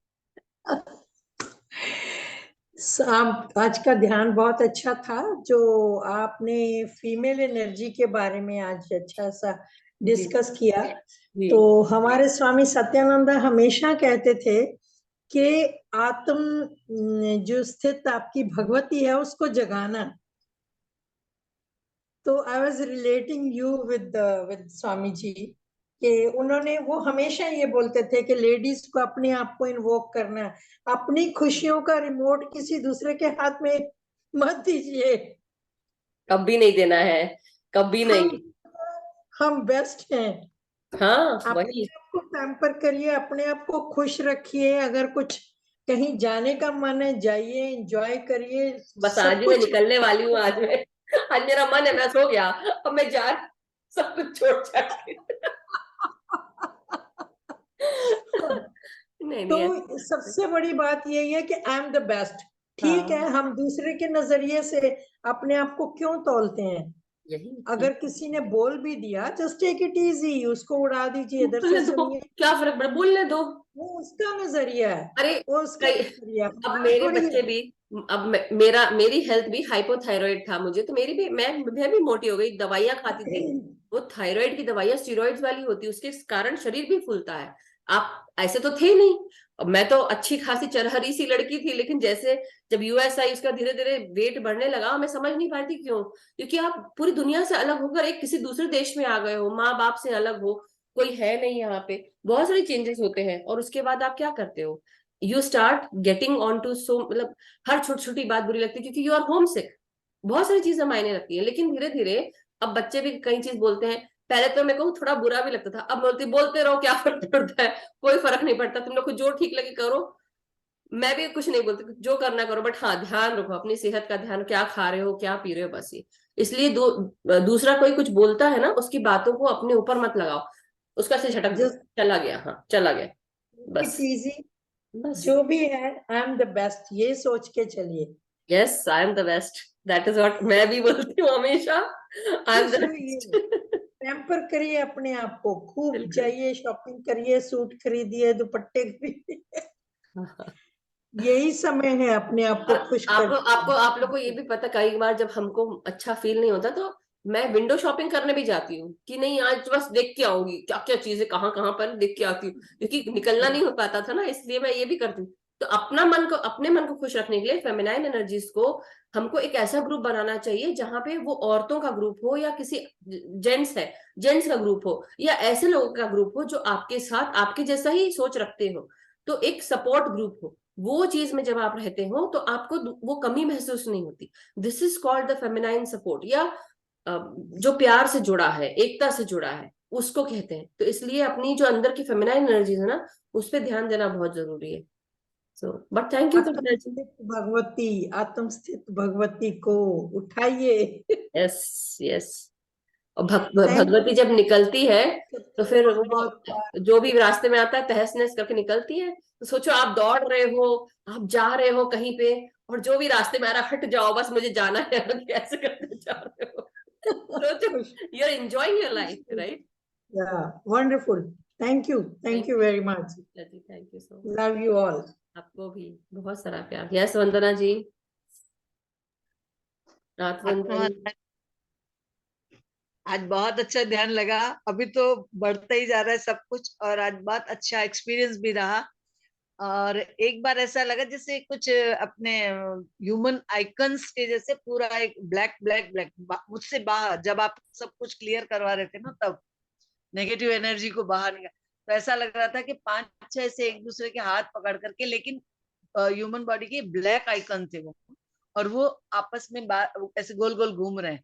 आज का ध्यान बहुत अच्छा था, जो आपने फीमेल एनर्जी के बारे में आज अच्छा सा जी डिस्कस किया। जी तो हमारे स्वामी सत्यानंद हमेशा कहते थे कि आत्म जो स्थित आपकी भगवती है उसको जगाना। तो I was relating you with Swami ji कि उन्होंने वो हमेशा ये बोलते थे कि लेडीज को अपने आप को इन्वोक करना, अपनी खुशियों का रिमोट किसी दूसरे के हाथ में मत दीजिए। कभी नहीं देना है, कभी नहीं। हम हम बेस्ट हैं। हाँ अपने वही। आप को पैम्पर करिए, अपने आप को खुश रखिए। अगर कुछ कहीं जाने का मन है, जाइए, एंजॉय करिए। बस आज सब ही मैं कुछ निकलने वाली हूँ, आज मैं, आज मेरा मन है, मैं सो गया, अब मैं जा, सब कुछ छोड़ छाड़ के। नहीं नहीं ऐसा तो सबसे बड़ी बात यही है कि आई एम द बेस्ट। ठीक है, हाँ हम दूसरे के नजरिए से अपने आप को क्यों तोलते हैं? यही अगर किसी ने बोल भी दिया, जस्ट टेक इट इजी, उसको उड़ा दीजिए, इधर बोलने से दो, सुनिए। क्या फर्क पड़ा, बोलने दो। वो उसका नजरिया है, अरे वो उसका कई, नजरिया, अब हमारा मेरे थोड़ी बच्चे है। भी, अब मेरी हेल्थ भी हाइपोथायराइड था मुझे, तो मेरी भी मैं भी मोटी हो गई, दवाइयां खाती थी। वो थायराइड की दवाइयां स्टेरॉइड्स वाली होती है, उसके कारण शरीर भी फूलता है। आप ऐसे तो थे नहीं। अब मैं तो अच्छी खासी चरहरी सी लड़की थी, लेकिन जैसे जब यूएस आई, उसका धीरे धीरे वेट बढ़ने लगा, मैं समझ नहीं पाती क्यों। क्योंकि आप पूरी दुनिया से अलग होकर एक किसी दूसरे देश में आ गए हो, माँ बाप से अलग हो, कोई है नहीं यहाँ पे, बहुत सारी चेंजेस होते हैं। और उसके बाद आप क्या करते हो, you start getting on to so, मतलब हर छोटी छोटी बात बुरी लगती है, क्योंकि यू आर होम सिक। बहुत सारी चीजें मायने रखती है, लेकिन धीरे धीरे अब बच्चे भी कई चीज बोलते हैं। पहले तो मेरे को थोड़ा बुरा भी लगता था, अब बोलती बोलते रहो, क्या फर्क पड़ता है, कोई फर्क नहीं पड़ता, तुम लोग को जो ठीक लगे करो। मैं भी कुछ नहीं बोलती, जो करना करो, बट हाँ ध्यान रखो अपनी सेहत का, ध्यान, क्या खा रहे हो, क्या पी रहे हो, बस ये। इसलिए दूसरा कोई कुछ बोलता है ना, उसकी बातों को अपने ऊपर मत लगाओ, उसका से झटक दो, जस्ट चला गया, हाँ चला गया, इट बस। इजी। बस जो भी है, आई एम द बेस्ट, ये सोच के चलिए। Yes, I am the best, that is what मैं भी बोलती हूँ हमेशा, आई एम खुश द रहिए, बेस्ट। पैम्पर करिए अपने आप को, खूब बिल्कुल। जाइए, शॉपिंग करिए, सूट खरीदिए, दुपट्टे खरीदिए। यही समय है अपने आप और को खुश आपको करने आपको आप लोग को ये का। भी पता, कई बार जब हमको अच्छा फील नहीं होता, तो मैं विंडो शॉपिंग करने भी जाती हूँ, कि नहीं आज बस देख के आऊंगी, क्या क्या चीजें कहाँ कहाँ पर देख के आती हूँ, क्योंकि निकलना नहीं हो पाता था ना, इसलिए मैं ये भी करती हूँ। तो अपने मन को खुश रखने के लिए फेमिनाइन एनर्जीज को हमको एक ऐसा ग्रुप बनाना चाहिए, जहां पे वो औरतों का ग्रुप हो, या किसी जेंट्स का ग्रुप हो, या ऐसे लोगों का ग्रुप हो जो आपके साथ आपके जैसा ही सोच रखते हो, तो एक सपोर्ट ग्रुप हो। वो चीज में जब आप रहते हो, तो आपको वो कमी महसूस नहीं होती। This is called the feminine support, या जो प्यार से जुड़ा है, एकता से जुड़ा है, उसको कहते हैं। तो इसलिए अपनी जो अंदर की फेमिनाइन एनर्जीज है ना, उस पर ध्यान देना बहुत जरूरी है। So but thank you Kavita ji. आत्मस्थित Bhagwati, आत्मस्थित Bhagwati को उठाइए। Yes yes. और थैंक भगवती जब निकलती है, तो फिर बहुत वो बहुत जो भी रास्ते में आता है तहस नहस करके निकलती है। तो सोचो आप दौड़ रहे हो, आप जा रहे हो कहीं पे, और जो भी रास्ते में आ रहा, हट जाओ बस मुझे जाना है, कैसे करते जा रहे हो। सोचो, खुश। You are enjoying your life, right. Yeah wonderful. Thank thank you you very much. जी, thank you so much. Love you all. आपको भी बहुत सारा प्यार। यस वंदना जी, रात वंदन। आत्मा, आज बहुत अच्छा ध्यान लगा। अभी तो बढ़ता ही जा रहा है सब कुछ, और आज बहुत अच्छा एक्सपीरियंस भी रहा। और एक बार ऐसा लगा जैसे कुछ अपने ह्यूमन आइकन्स के जैसे पूरा एक ब्लैक ब्लैक ब्लैक मुझसे बाहर, जब आप सब कुछ क्लियर करवा रहे थे ना, तब नेगेटिव एनर्जी को बाहर निकाल, तो ऐसा लग रहा था कि 5-6 से एक दूसरे के हाथ पकड़ करके, लेकिन ह्यूमन बॉडी के ब्लैक आइकन थे वो, और वो आपस में ऐसे गोल गोल घूम रहे हैं,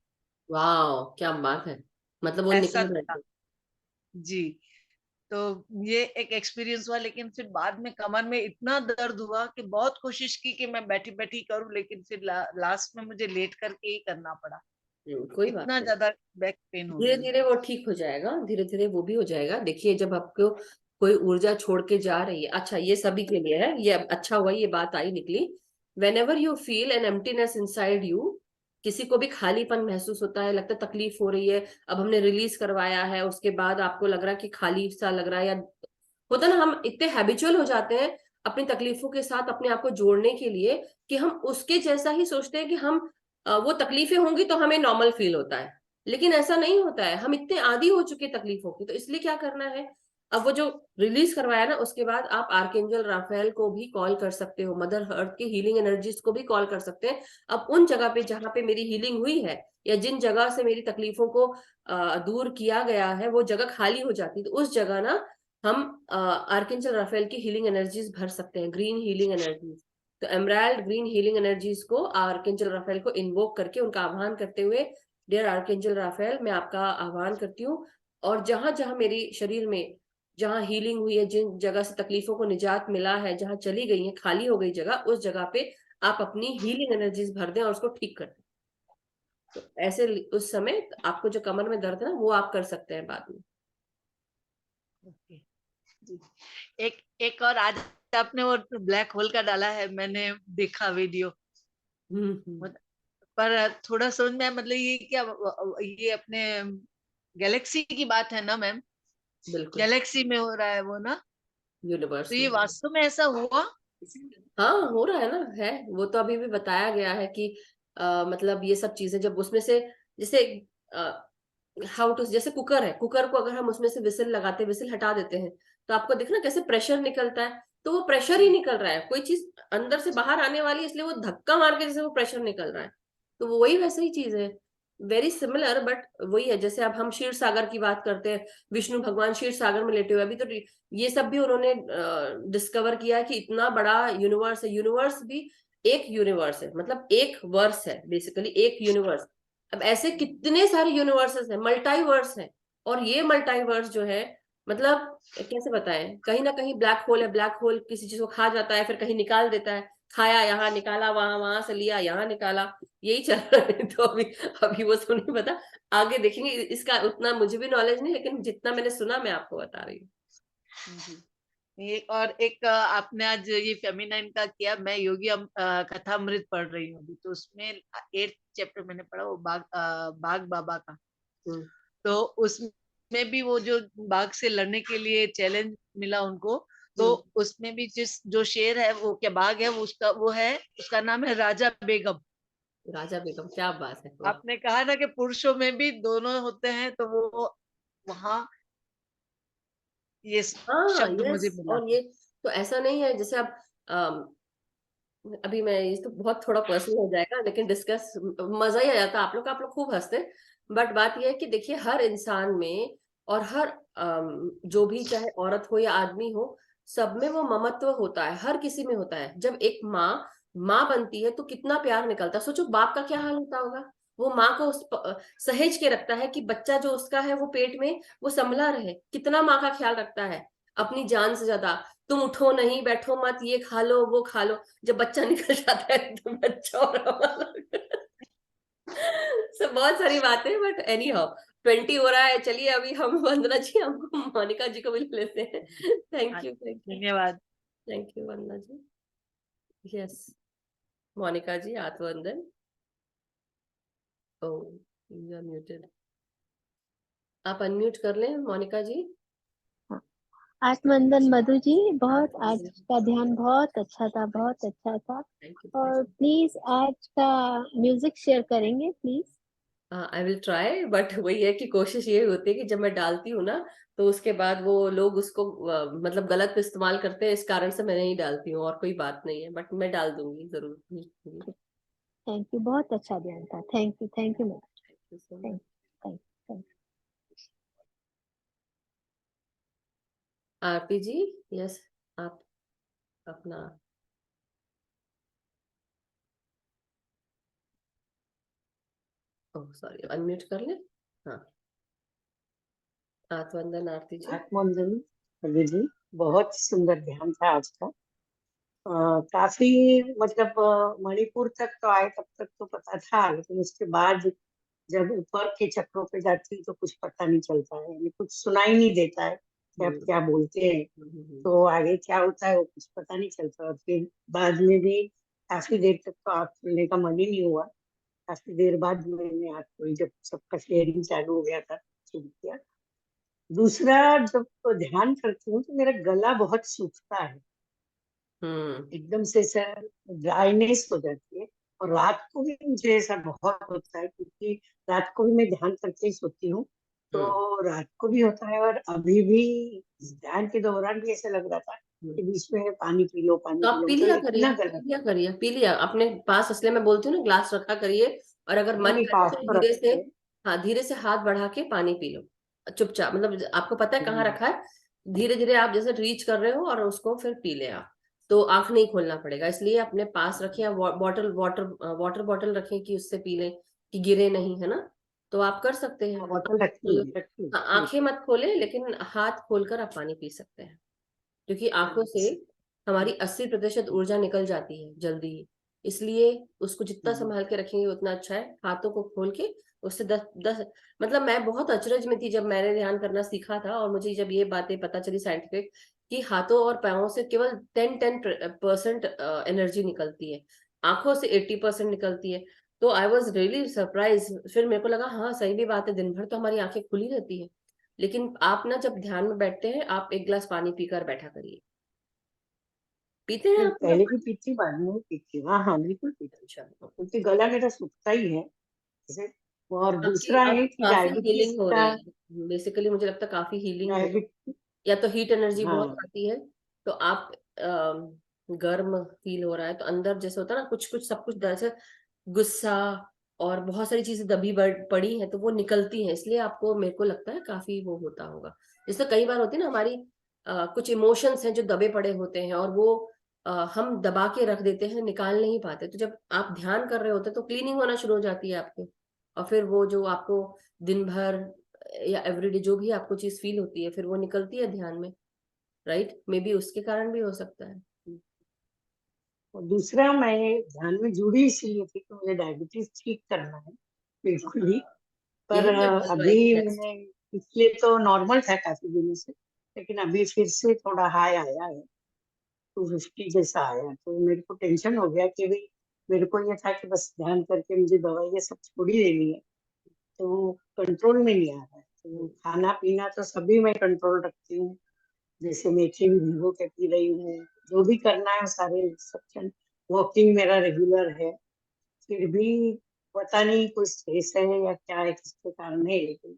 वाह क्या बात है, मतलब वो ऐसा निकल रहे था। थे। जी। तो ये एक एक्सपीरियंस हुआ, लेकिन फिर बाद में कमर में इतना दर्द हुआ कि बहुत कोशिश की कि मैं बैठी बैठी करूं, लेकिन फिर लास्ट में मुझे लेट करके ही करना पड़ा। कोई बात इतना नहीं, ज्यादा बैक पेन हो धीरे रही है। धीरे वो ठीक हो जाएगा, धीरे धीरे वो भी हो जाएगा। देखिए जब आपको कोई ऊर्जा छोड़ के जा रही है, अच्छा ये सभी के लिए है, ये अच्छा हुआ ये बात आई निकली। Whenever you feel an emptiness inside you, किसी को भी खालीपन महसूस होता है, लगता है तकलीफ हो रही है, अब हमने रिलीज करवाया है, उसके बाद आपको लग रहा है कि खाली सा लग रहा है, या होता है ना, हम इतने हैबिचुअल हो जाते हैं अपनी तकलीफों के साथ अपने आप को जोड़ने के लिए कि हम उसके जैसा ही सोचते हैं कि हम वो तकलीफें होंगी तो हमें नॉर्मल फील होता है, लेकिन ऐसा नहीं होता है। हम इतने आदी हो चुके हैं तकलीफों की, तो इसलिए क्या करना है, अब वो जो रिलीज करवाया ना, उसके बाद आप आर्कएंजल राफेल को भी कॉल कर सकते हो, मदर अर्थ की हीलिंग एनर्जीज को भी कॉल कर सकते हैं। अब उन जगह पे जहाँ पे मेरी हीलिंग हुई है, या जिन जगह से मेरी तकलीफों को दूर किया गया है, वो जगह खाली हो जाती है, तो उस जगह ना हम आर्कएंजल राफेल की हीलिंग एनर्जीज भर सकते हैं, ग्रीन हीलिंग एनर्जीज। तो एमराल्ड ग्रीन हीलिंग एनर्जीज को आर्कएंजल राफेल को इन्वोक करके उनका आह्वान करते हुए, डियर आर्कएंजल राफेल मैं आपका आह्वान करती हूँ, और जहां जहां मेरी शरीर में जहां हीलिंग हुई है, जिन जगह से तकलीफों को निजात मिला है, जहां चली गई है, खाली हो गई जगह, उस जगह पे आप अपनी हीलिंग एनर्जीज भर दें और उसको ठीक कर दें। तो ऐसे उस समय आपको जो कमर में दर्द है ना, वो आप कर सकते हैं बाद में। ओके जी। एक एक और आज आपने वो ब्लैक होल का डाला है, मैंने देखा वीडियो। हम्म। पर थोड़ा समझ में आया, मतलब ये क्या, ये अपने गैलेक्सी की बात है ना मैम? बिल्कुल। गैलेक्सी में हो रहा है वो ना? तो यूनिवर्स ये में। वास्तव में ऐसा हुआ? हाँ हो रहा है ना, है वो तो अभी भी बताया गया है कि मतलब ये सब चीजें जब उसमें से, जैसे हाउ टू, जैसे कुकर है, कुकर को अगर हम उसमें से विसिल लगाते, विसिल हटा देते हैं, तो आपको देखना कैसे प्रेशर निकलता है, तो वो प्रेशर ही निकल रहा है, कोई चीज अंदर से बाहर आने वाली है, इसलिए वो धक्का मार के जैसे वो प्रेशर निकल रहा है। तो वो वही वैसे ही चीज है, वेरी सिमिलर, बट वही है। जैसे अब हम क्षीर सागर की बात करते हैं, विष्णु भगवान क्षीर सागर में लेटे हुए, अभी तो ये सब भी उन्होंने डिस्कवर किया है कि इतना बड़ा यूनिवर्स है, यूनिवर्स भी एक यूनिवर्स है, मतलब एक वर्स है, बेसिकली एक यूनिवर्स। अब ऐसे कितने सारे यूनिवर्सेस हैं, मल्टीवर्स हैं, और ये मल्टीवर्स जो है, मतलब कैसे बताएं, कहीं ना कहीं ब्लैक होल है, ब्लैक होल किसी चीज को खा जाता है, फिर कहीं निकाल देता है, खाया यहाँ निकाला वहां, वहां से लिया यहाँ निकाला, यही चल रहा है। तो अभी अभी वो सब नहीं पता, आगे देखेंगे, इसका उतना मुझे भी नॉलेज नहीं, लेकिन जितना मैंने सुना मैं आपको बता रही हूँ। एक और एक आपने आज ये फेमिनाइन का किया, मैं योगी कथामृत पढ़ रही हूँ अभी, तो उसमें 8th चैप्टर मैंने पढ़ा, वो बाघ बाबा का। हम्म। तो उसमें भी वो जो बाघ से लड़ने के लिए चैलेंज मिला उनको, तो हम्म। उसमें भी जिस जो शेर है, वो क्या बाघ है, वो उसका वो है, उसका नाम है राजा बेगम। राजा बेगम, क्या बात है, वाह। आपने कहा ना कि पुरुषों में भी दोनों होते हैं, तो वो वहाँ ये हाँ शब्द मुझे यस, मिला और था। ये तो ऐसा नहीं है, जैसे अब अभी मैं, ये तो बहुत थोड़ा पर्सनल हो जाएगा, लेकिन डिस्कस मजा ही आ जाता है, आप लोग खूब हंसते हैं। बट बात यह है कि देखिए हर इंसान में, और हर जो भी, चाहे औरत हो या आदमी हो, सब में वो ममत्व होता है, हर किसी में होता है। जब एक माँ माँ बनती है तो कितना प्यार निकलता है, सोचो बाप का क्या हाल होता होगा। वो माँ को सहेज के रखता है कि बच्चा जो उसका है वो पेट में वो संभला रहे, कितना माँ का ख्याल रखता है, अपनी जान से ज्यादा। तुम उठो नहीं, बैठो मत, ये खा लो वो खा लो, जब बच्चा निकल जाता है तो बच्चा और हमारा सब बहुत सारी बातें, बट एनी हाउ 20 हो रहा है, चलिए अभी हम वंदना जी, हमको मोनिका जी को भी ले लेते हैं। थैंक यू, थैंक यू, धन्यवाद। Thank you Vandana ji. Yes, Monika ji आत्मवंदन। ओ, यू आर म्यूटेड, आप अनम्यूट कर लें मोनिका जी। आत्मवंदन मधु जी, बहुत आज का ध्यान बहुत अच्छा था, बहुत अच्छा था। Thank you. और प्लीज आज का म्यूजिक शेयर करेंगे please? I will try, but वही है कि कोशिश ये होती है कि जब मैं डालती हूँ ना, तो उसके बाद वो लोग उसको मतलब गलत इस्तेमाल करते हैं, इस कारण से मैं नहीं डालती हूँ, और कोई बात नहीं है, बट मैं डाल दूंगी जरूर। थैंक यू, बहुत अच्छा ध्यान था। Thank you, thank you ma'am. Thank you so thank much. Thank thank. Aarti ji, yes, आप अपना, ओह सॉरी, अनम्यूट कर ले। हाँ। आत्मवंदन आरती जी। आत्मवंदन कबीर जी, बहुत सुंदर ध्यान था आज का। काफी मतलब मणिपुर तक तो आए तब तक तो पता था, लेकिन उसके बाद जब ऊपर के चक्रों पे जाती हूँ तो कुछ पता नहीं चलता है, यानी कुछ सुनाई नहीं देता है कि आप क्या बोलते हैं, तो आगे क्या होता है वो कुछ पता नहीं चलता। और फिर बाद में भी काफी देर तक तो आँख खोलने का मन ही नहीं हुआ। काफी देर बाद मैंने आँख खोली जब सबका शेयरिंग चालू हो गया था, शुरू किया। दूसरा, जब ध्यान करती हूँ तो मेरा गला बहुत सूखता है, एकदम से सर ड्राइनेस हो जाती है। और रात को भी मुझे ऐसा बहुत होता है, क्योंकि रात को भी मैं ध्यान करके ही सोती हूँ, तो रात को भी होता है। और अभी भी ध्यान के दौरान भी ऐसा लग रहा था कि बीच में पानी पी लो, पानी तो पी आप लो, पी मतलब लिया करिए, इतना पी गला। लिया करिए, पी लिया अपने पास, इसलिए मैं बोलती हूँ ना ग्लास रखा करिए, और अगर नहीं मन नहीं, करे पास तो तो धीरे से, रखते हैं। हाँ धीरे से हाथ बढ़ा के पानी पी लो चुपचाप, मतलब आपको पता है कहाँ हम्म, रखा है, धीरे धीरे आप जैसे रीच कर रहे हो और उसको फिर पी ले आप, तो आंख नहीं खोलना पड़ेगा, इसलिए अपने पास रखें, या बॉटल वाटर बॉटल रखें कि उससे पी लें, कि गिरे नहीं, है ना। तो आप कर सकते हैं, बोतल रखती हूँ, रखती हूँ। हाँ आंखें मत खोले, लेकिन हाथ खोलकर आप पानी पी सकते हैं, क्योंकि आंखों से हमारी 80% ऊर्जा निकल जाती है जल्दी ही, इसलिए उसको जितना संभाल के रखेंगे उतना अच्छा है। हाथों को खोल के उससे 10 मतलब मैं बहुत अचरज में थी जब मैंने ध्यान करना सीखा था, और मुझे जब ये बातें पता चली साइंटिफिक, कि हाथों और पैरों से केवल 10% एनर्जी निकलती है, आंखों से 80% निकलती है। तो आई वॉज रियली सरप्राइज, फिर मेरे को लगा हाँ सही भी बात है, दिन भर तो हमारी आंखें खुली रहती है, लेकिन आप ना जब ध्यान में बैठते हैं, आप एक गिलास पानी पीकर बैठा करिए। पीते हैं नहीं, आप पहले मतलब? भी पीती, बाद में भी पीती। हाँ हाँ, बिल्कुल पीती, अच्छा, क्योंकि गला मेरा सूखता ही है जैसे। और आपकी दूसरा है आपकी कि काफी डायबिटीज हीलिंग हो का। रही है, बेसिकली मुझे लगता है काफी हीलिंग हो, डायबिटीज, या तो हीट एनर्जी बहुत हाँ। आती है, तो आप गर्म फील हो रहा है, तो अंदर जैसे होता है ना, कुछ कुछ सब कुछ दरअसल गुस्सा और बहुत सारी चीजें दबी पड़ी हैं, तो वो निकलती हैं, इसलिए आपको, मेरे को लगता है काफी वो होता होगा। जैसे कई बार होती है ना हमारी कुछ इमोशंस हैं जो दबे पड़े होते हैं, और वो हम दबा के रख देते हैं, निकाल नहीं पाते, तो जब आप ध्यान कर रहे होते हैं तो क्लीनिंग होना शुरू हो जाती है आपकी, और फिर वो जो आपको दिन भर या एवरीडे जो भी आपको चीज फील होती है, फिर वो निकलती है ध्यान में, राइट, मे बी उसके कारण भी हो सकता है। और दूसरा, मैं ध्यान में जुड़ी इसलिए थी कि मुझे डायबिटीज ठीक करना है, बिल्कुल ही। पर यही मैं बोल रही थी अभी नेक्स्ट। मैंने, पिछले तो नॉर्मल था काफी दिनों से, लेकिन अभी फिर से थोड़ा हाई आया है, 250 जैसा आया। तो मेरे को टेंशन हो गया कि भाई, मेरे को ये था कि बस ध्यान करके मुझे दवाई ये सब छोड़ ही देनी है, तो कंट्रोल में नहीं आ रहा है। तो खाना पीना तो सभी मैं कंट्रोल रखती हूँ, जैसे मेथी भी भिगो के पी रही हूँ, जो भी करना है सारे इंस्ट्रक्शन। वॉकिंग मेरा रेगुलर है, फिर भी पता नहीं कुछ स्ट्रेस है या क्या है, किसके कारण है, लेकिन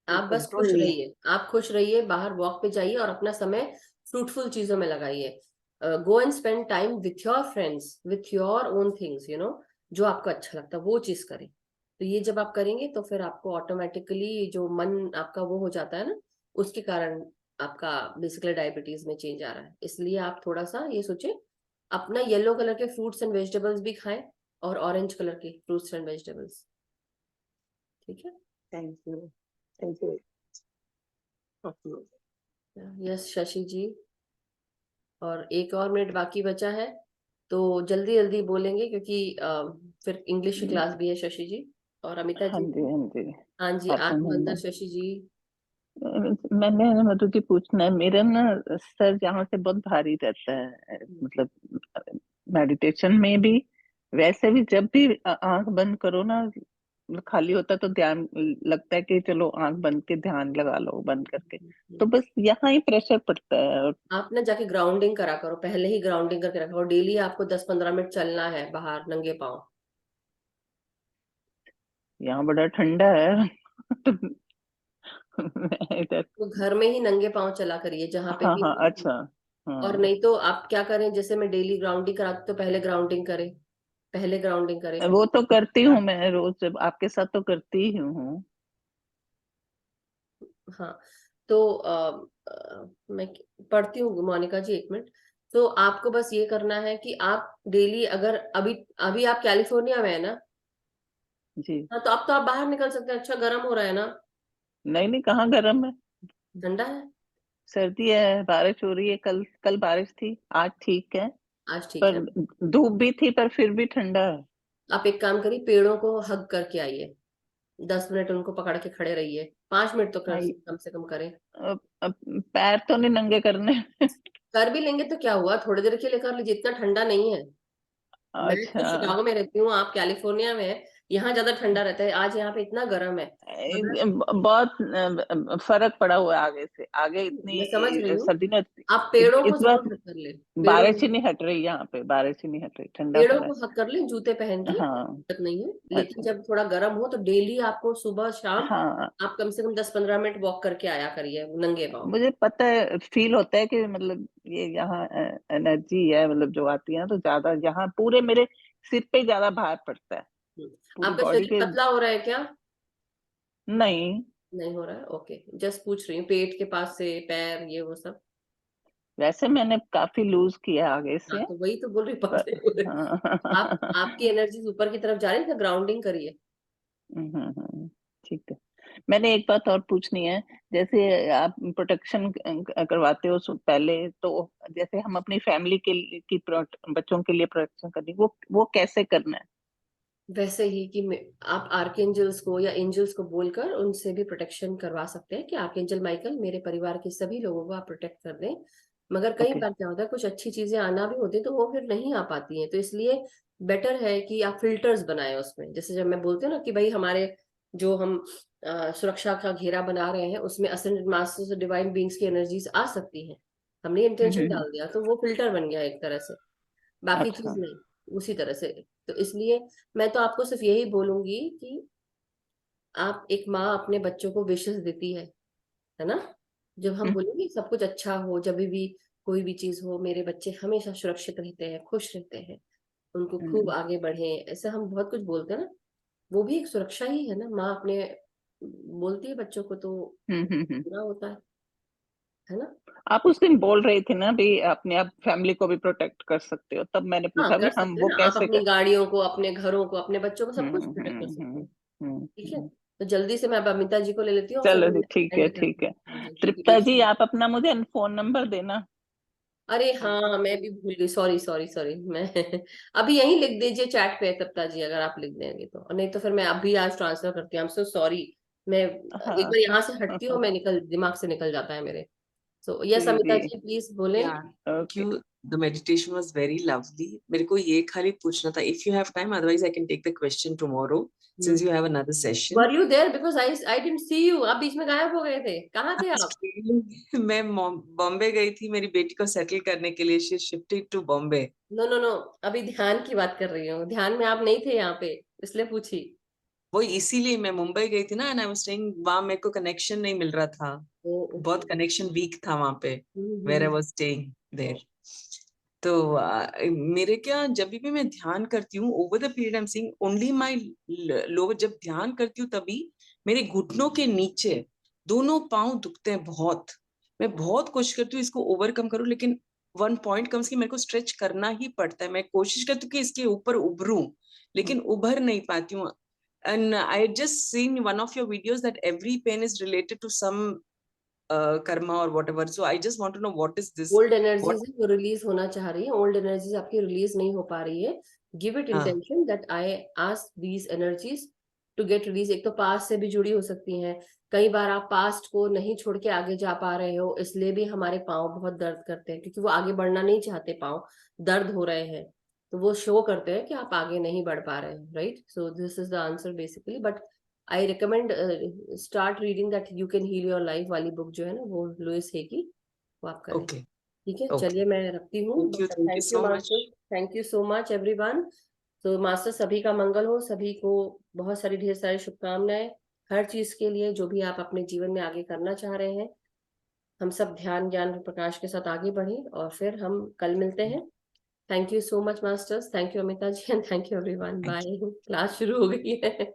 आप बस कंट्रोल खुश नहीं आ रहिए, आप खुश रहिए, बाहर वॉक पे जाइए और अपना समय फ्रूटफुल चीजों में लगाइए, go and spend time with your friends, with your own things, जो आपको अच्छा लगता है वो चीज करें। तो ये जब आप करेंगे तो फिर आपको ऑटोमेटिकली जो मन आपका वो हो जाता है ना, उसके कारण आपका बेसिकली डायबिटीज में चेंज आ रहा है, इसलिए आप थोड़ा सा ये सोचे, अपना येलो कलर के फ्रूट्स एंड वेजिटेबल्स भी खाएं, और ऑरेंज कलर के फ्रूट्स एंड वेजिटेबल्स, ठीक है। Thank you, thank you. Yes Shashi ji, और 1 और मिनट बाकी बचा है, तो जल्दी जल्दी बोलेंगे, क्योंकि फिर इंग्लिश की क्लास भी है शशि जी, और अमिता हाँ जी जी, भी। हाँ जी। हाँ जी, आत्मवंदन आत्मवंदन। शशि जी। मैंने ना मधु जी पूछना है, मेरा ना सर यहाँ से बहुत भारी रहता है, मतलब मेडिटेशन में भी, वैसे भी जब भी आंख बंद करो ना, खाली होता है तो ध्यान लगता है कि चलो आंख बंद के ध्यान लगा लो बंद करके, तो बस यहाँ ही प्रेशर पड़ता है। और आप ना जाके ग्राउंडिंग करा करो, पहले ही ग्राउंडिंग करके रखा, और डेली आपको 10-15 मिनट चलना है बाहर नंगे पाँव। यहाँ बड़ा ठंडा है मैं इधर। तो घर में ही नंगे पाँव चला करिए जहाँ पे हाँ भी। हाँ, अच्छा। और हाँ, नहीं तो आप क्या करें, जैसे मैं डेली ग्राउंडिंग कराती, तो पहले ग्राउंडिंग करें, पहले ग्राउंडिंग करें। वो तो करती हूँ मैं रोज, जब आपके साथ तो करती ही हूँ। हाँ, तो मैं पढ़ती हूँ मोनिका जी, 1 मिनट। तो आपको बस ये करना है कि आप डेली, अगर अभी अभी आप कैलिफोर्निया में है ना, जी। हाँ, तो अब तो आप बाहर निकल सकते हैं, अच्छा गर्म हो रहा है ना। नहीं नहीं, कहाँ गर्म है। ठंडा है? सर्दी है, बारिश हो रही है, कल बारिश थी, आज ठीक है, आज ठीक है। पर धूप भी थी पर फिर भी ठंडा है। आप एक काम करिए, पेड़ों को हग करके आइए, 10 मिनट उनको पकड़ के खड़े रहिए, 5 मिनट तो आई कम से कम करें। अब पैर तो नहीं नंगे करने। कर भी लेंगे तो क्या हुआ, थोड़ी देर के लिए कर लीजिए, इतना ठंडा नहीं है। मैं तो अच्छा, शिकागो में रहती हूँ, आप कैलिफोर्निया में है, यहाँ ज्यादा ठंडा रहता है, आज यहाँ पे इतना गर्म है। मगर बहुत फर्क पड़ा हुआ है आगे से, आगे मैं समझ रही इतनी हूँ, सर्दी में आप पेड़ों इस को बार जरूर हक कर ले, पेड़ों बारिश ही नहीं हट रही, यहाँ पे बारिश ही नहीं हट रही, ठंडा पेड़ों पड़ा को हक कर ले जूते पहन के, है। हाँ तक नहीं है। लेकिन अच्छा, जब थोड़ा गर्म हो तो डेली आपको सुबह शाम हाँ आप कम से कम 10-15 मिनट वॉक करके आया करिए नंगे पाँव। मुझे पता है, फील होता है कि मतलब ये यहाँ एनर्जी है, मतलब जो आती है ना, तो ज्यादा यहाँ पूरे मेरे सिर पे ज्यादा भार पड़ता है, पूरी आपका बॉडी शरीर पे पतला हो रहा है क्या? नहीं। नहीं हो रहा है, ओके, जस्ट पूछ रही हूँ, पेट के पास से पैर ये वो सब। वैसे मैंने काफी लूज किया आगे हाँ से, तो वही तो बोल रही, पर पतले हो रहे। आप हाँ। आपकी एनर्जी ऊपर की तरफ जा रही है, तो ग्राउंडिंग करिए। ठीक है। मैंने एक बात और पूछनी है, जैसे आप प्रोटेक्शन करवाते हो पहले, तो जैसे हम अपनी फैमिली के लिए बच्चों के लिए प्रोटेक्शन करनी, वो कैसे करना है? वैसे ही कि आप आर्कएंजल्स को या एंजल्स को बोलकर उनसे भी प्रोटेक्शन करवा सकते हैं कि आर्कएंजल माइकल मेरे परिवार के सभी लोगों को आप प्रोटेक्ट कर दें। मगर कई ओके। बार क्या होता है, कुछ अच्छी चीजें आना भी होती है तो वो फिर नहीं आ पाती हैं, तो इसलिए बेटर है कि आप फिल्टर्स बनाएं उसमें। जैसे जब मैं बोलती हूँ ना कि भाई हमारे जो हम सुरक्षा का घेरा बना रहे हैं उसमें असेंडेड मास्टर्स और डिवाइन बीइंग्स की एनर्जीज आ सकती हैं, हमने इंटेंशन हम्म। डाल दिया तो वो फिल्टर बन गया एक तरह से, बाकी चीज अच्छा। नहीं उसी तरह से। तो इसलिए मैं तो आपको सिर्फ यही बोलूंगी कि आप, एक माँ अपने बच्चों को विशेष देती है ना, जब हम हम्म बोलेंगे सब कुछ अच्छा हो, जब भी कोई भी चीज हो, मेरे बच्चे हमेशा सुरक्षित रहते हैं, खुश रहते हैं, उनको खूब हम्म आगे बढ़े, ऐसा हम बहुत कुछ बोलते हैं ना, वो भी एक सुरक्षा ही है ना, माँ अपने बोलती है बच्चों को तो हम्म। पूरा होता है ना। आप उस दिन बोल रहे थे ना भी अपने आप फैमिली को भी प्रोटेक्ट कर सकते हो, तब मैंने हाँ पूछा कर भी हम सकते हैं वो ना, आप कैसे अपनी कर। गाड़ियों को, अपने घरों को, अपने बच्चों को, सब कुछ प्रोटेक्ट कर सकते हैं। ठीक है, हम्म। तो जल्दी से मैं अब अमिता जी को ले लेती हूँ और फिर चलो हम जी, ठीक है एंड ठीक करते है। हैं। हाँ जी, क्योंकि तृप्ता जी, देखिए, आप अपना मुझे फोन नंबर देना। अरे हाँ मैं भी भूल गई, सॉरी सॉरी सॉरी, मैं अभी यहीं लिख दीजिए चैट पे तप्ता जी, अगर आप लिख देंगे तो, और नहीं तो फिर मैं अभी आज ट्रांसफर करती हूँ, आई एम सो सॉरी। मैं एक हाँ। बार यहाँ से हटती हूँ, मैं दिमाग से निकल जाता है मेरे। So yes ji Amita ji. जी प्लीज बोले। Yeah, thank okay. you. The meditation was very lovely. मेरे को ये खाली पूछना था, if you have time, otherwise I can take the question tomorrow, since you have another session. Were you there, because I didn't see you, आप बीच में गायब हो गए थे, कहाँ थे आप? मैं बॉम्बे गई थी मेरी बेटी को सेटल करने के लिए, she shifted to Bombay. No no no, अभी ध्यान की बात कर रही हूँ, ध्यान में आप नहीं थे यहाँ पे, इसलिए पूछी। वो इसीलिए मैं मुंबई गई थी ना, एंड आई वाज स्टेइंग वहां, मेरे को कनेक्शन नहीं मिल रहा था, बहुत ओके। कनेक्शन वीक था वहां पे, where I was staying there. तो मेरे क्या, जब भी मैं ध्यान करती हूँ over the period, I am seeing only my lower, जब ध्यान करती हूँ तभी मेरे घुटनों के नीचे दोनों पांव दुखते हैं बहुत। मैं बहुत कोशिश करती हूँ इसको ओवरकम करूँ, लेकिन वन पॉइंट कम्स कि मेरे को स्ट्रेच करना ही पड़ता है, मैं कोशिश करती हूँ कि इसके ऊपर उभरूं, लेकिन उभर नहीं पाती हूँ। And I had just seen one of your videos that every pain is related to some karma or whatever. So I just want to know what is this? Old What? Energies है वो release होना चाह रही है, old energies आपकी release नहीं हो पा रही है। गिव इट हाँ intention that I ask these energies to get release. एक तो पास्ट से भी जुड़ी हो सकती हैं, कई बार आप पास्ट को नहीं छोड़ के आगे जा पा रहे हो, इसलिए भी हमारे पाँव बहुत दर्द करते हैं, क्योंकि वो आगे बढ़ना नहीं चाहते, पाँव दर्द हो रहे हैं, तो वो शो करते हैं कि आप आगे नहीं बढ़ पा रहे हैं, right. So this is the answer basically, but I recommend start reading that you can heal your life वाली बुक जो है ना, वो लुइस है की, वो आप करें। okay, ठीक है, okay. चलिए मैं रखती हूँ, Thank you thank you so much. Master, thank you so much everyone. तो मास्टर सभी का मंगल हो, सभी को बहुत सारी ढेर सारी शुभकामनाएं, हर चीज के लिए जो भी आप अपने जीवन में आगे करना चाह रहे हैं, हम सब ध्यान ज्ञान और प्रकाश के साथ आगे बढ़े, और फिर हम कल मिलते हैं। Thank you so much masters, thank you Amita ji, and thank you everyone, Thank you. Bye, class शुरू हो गई है।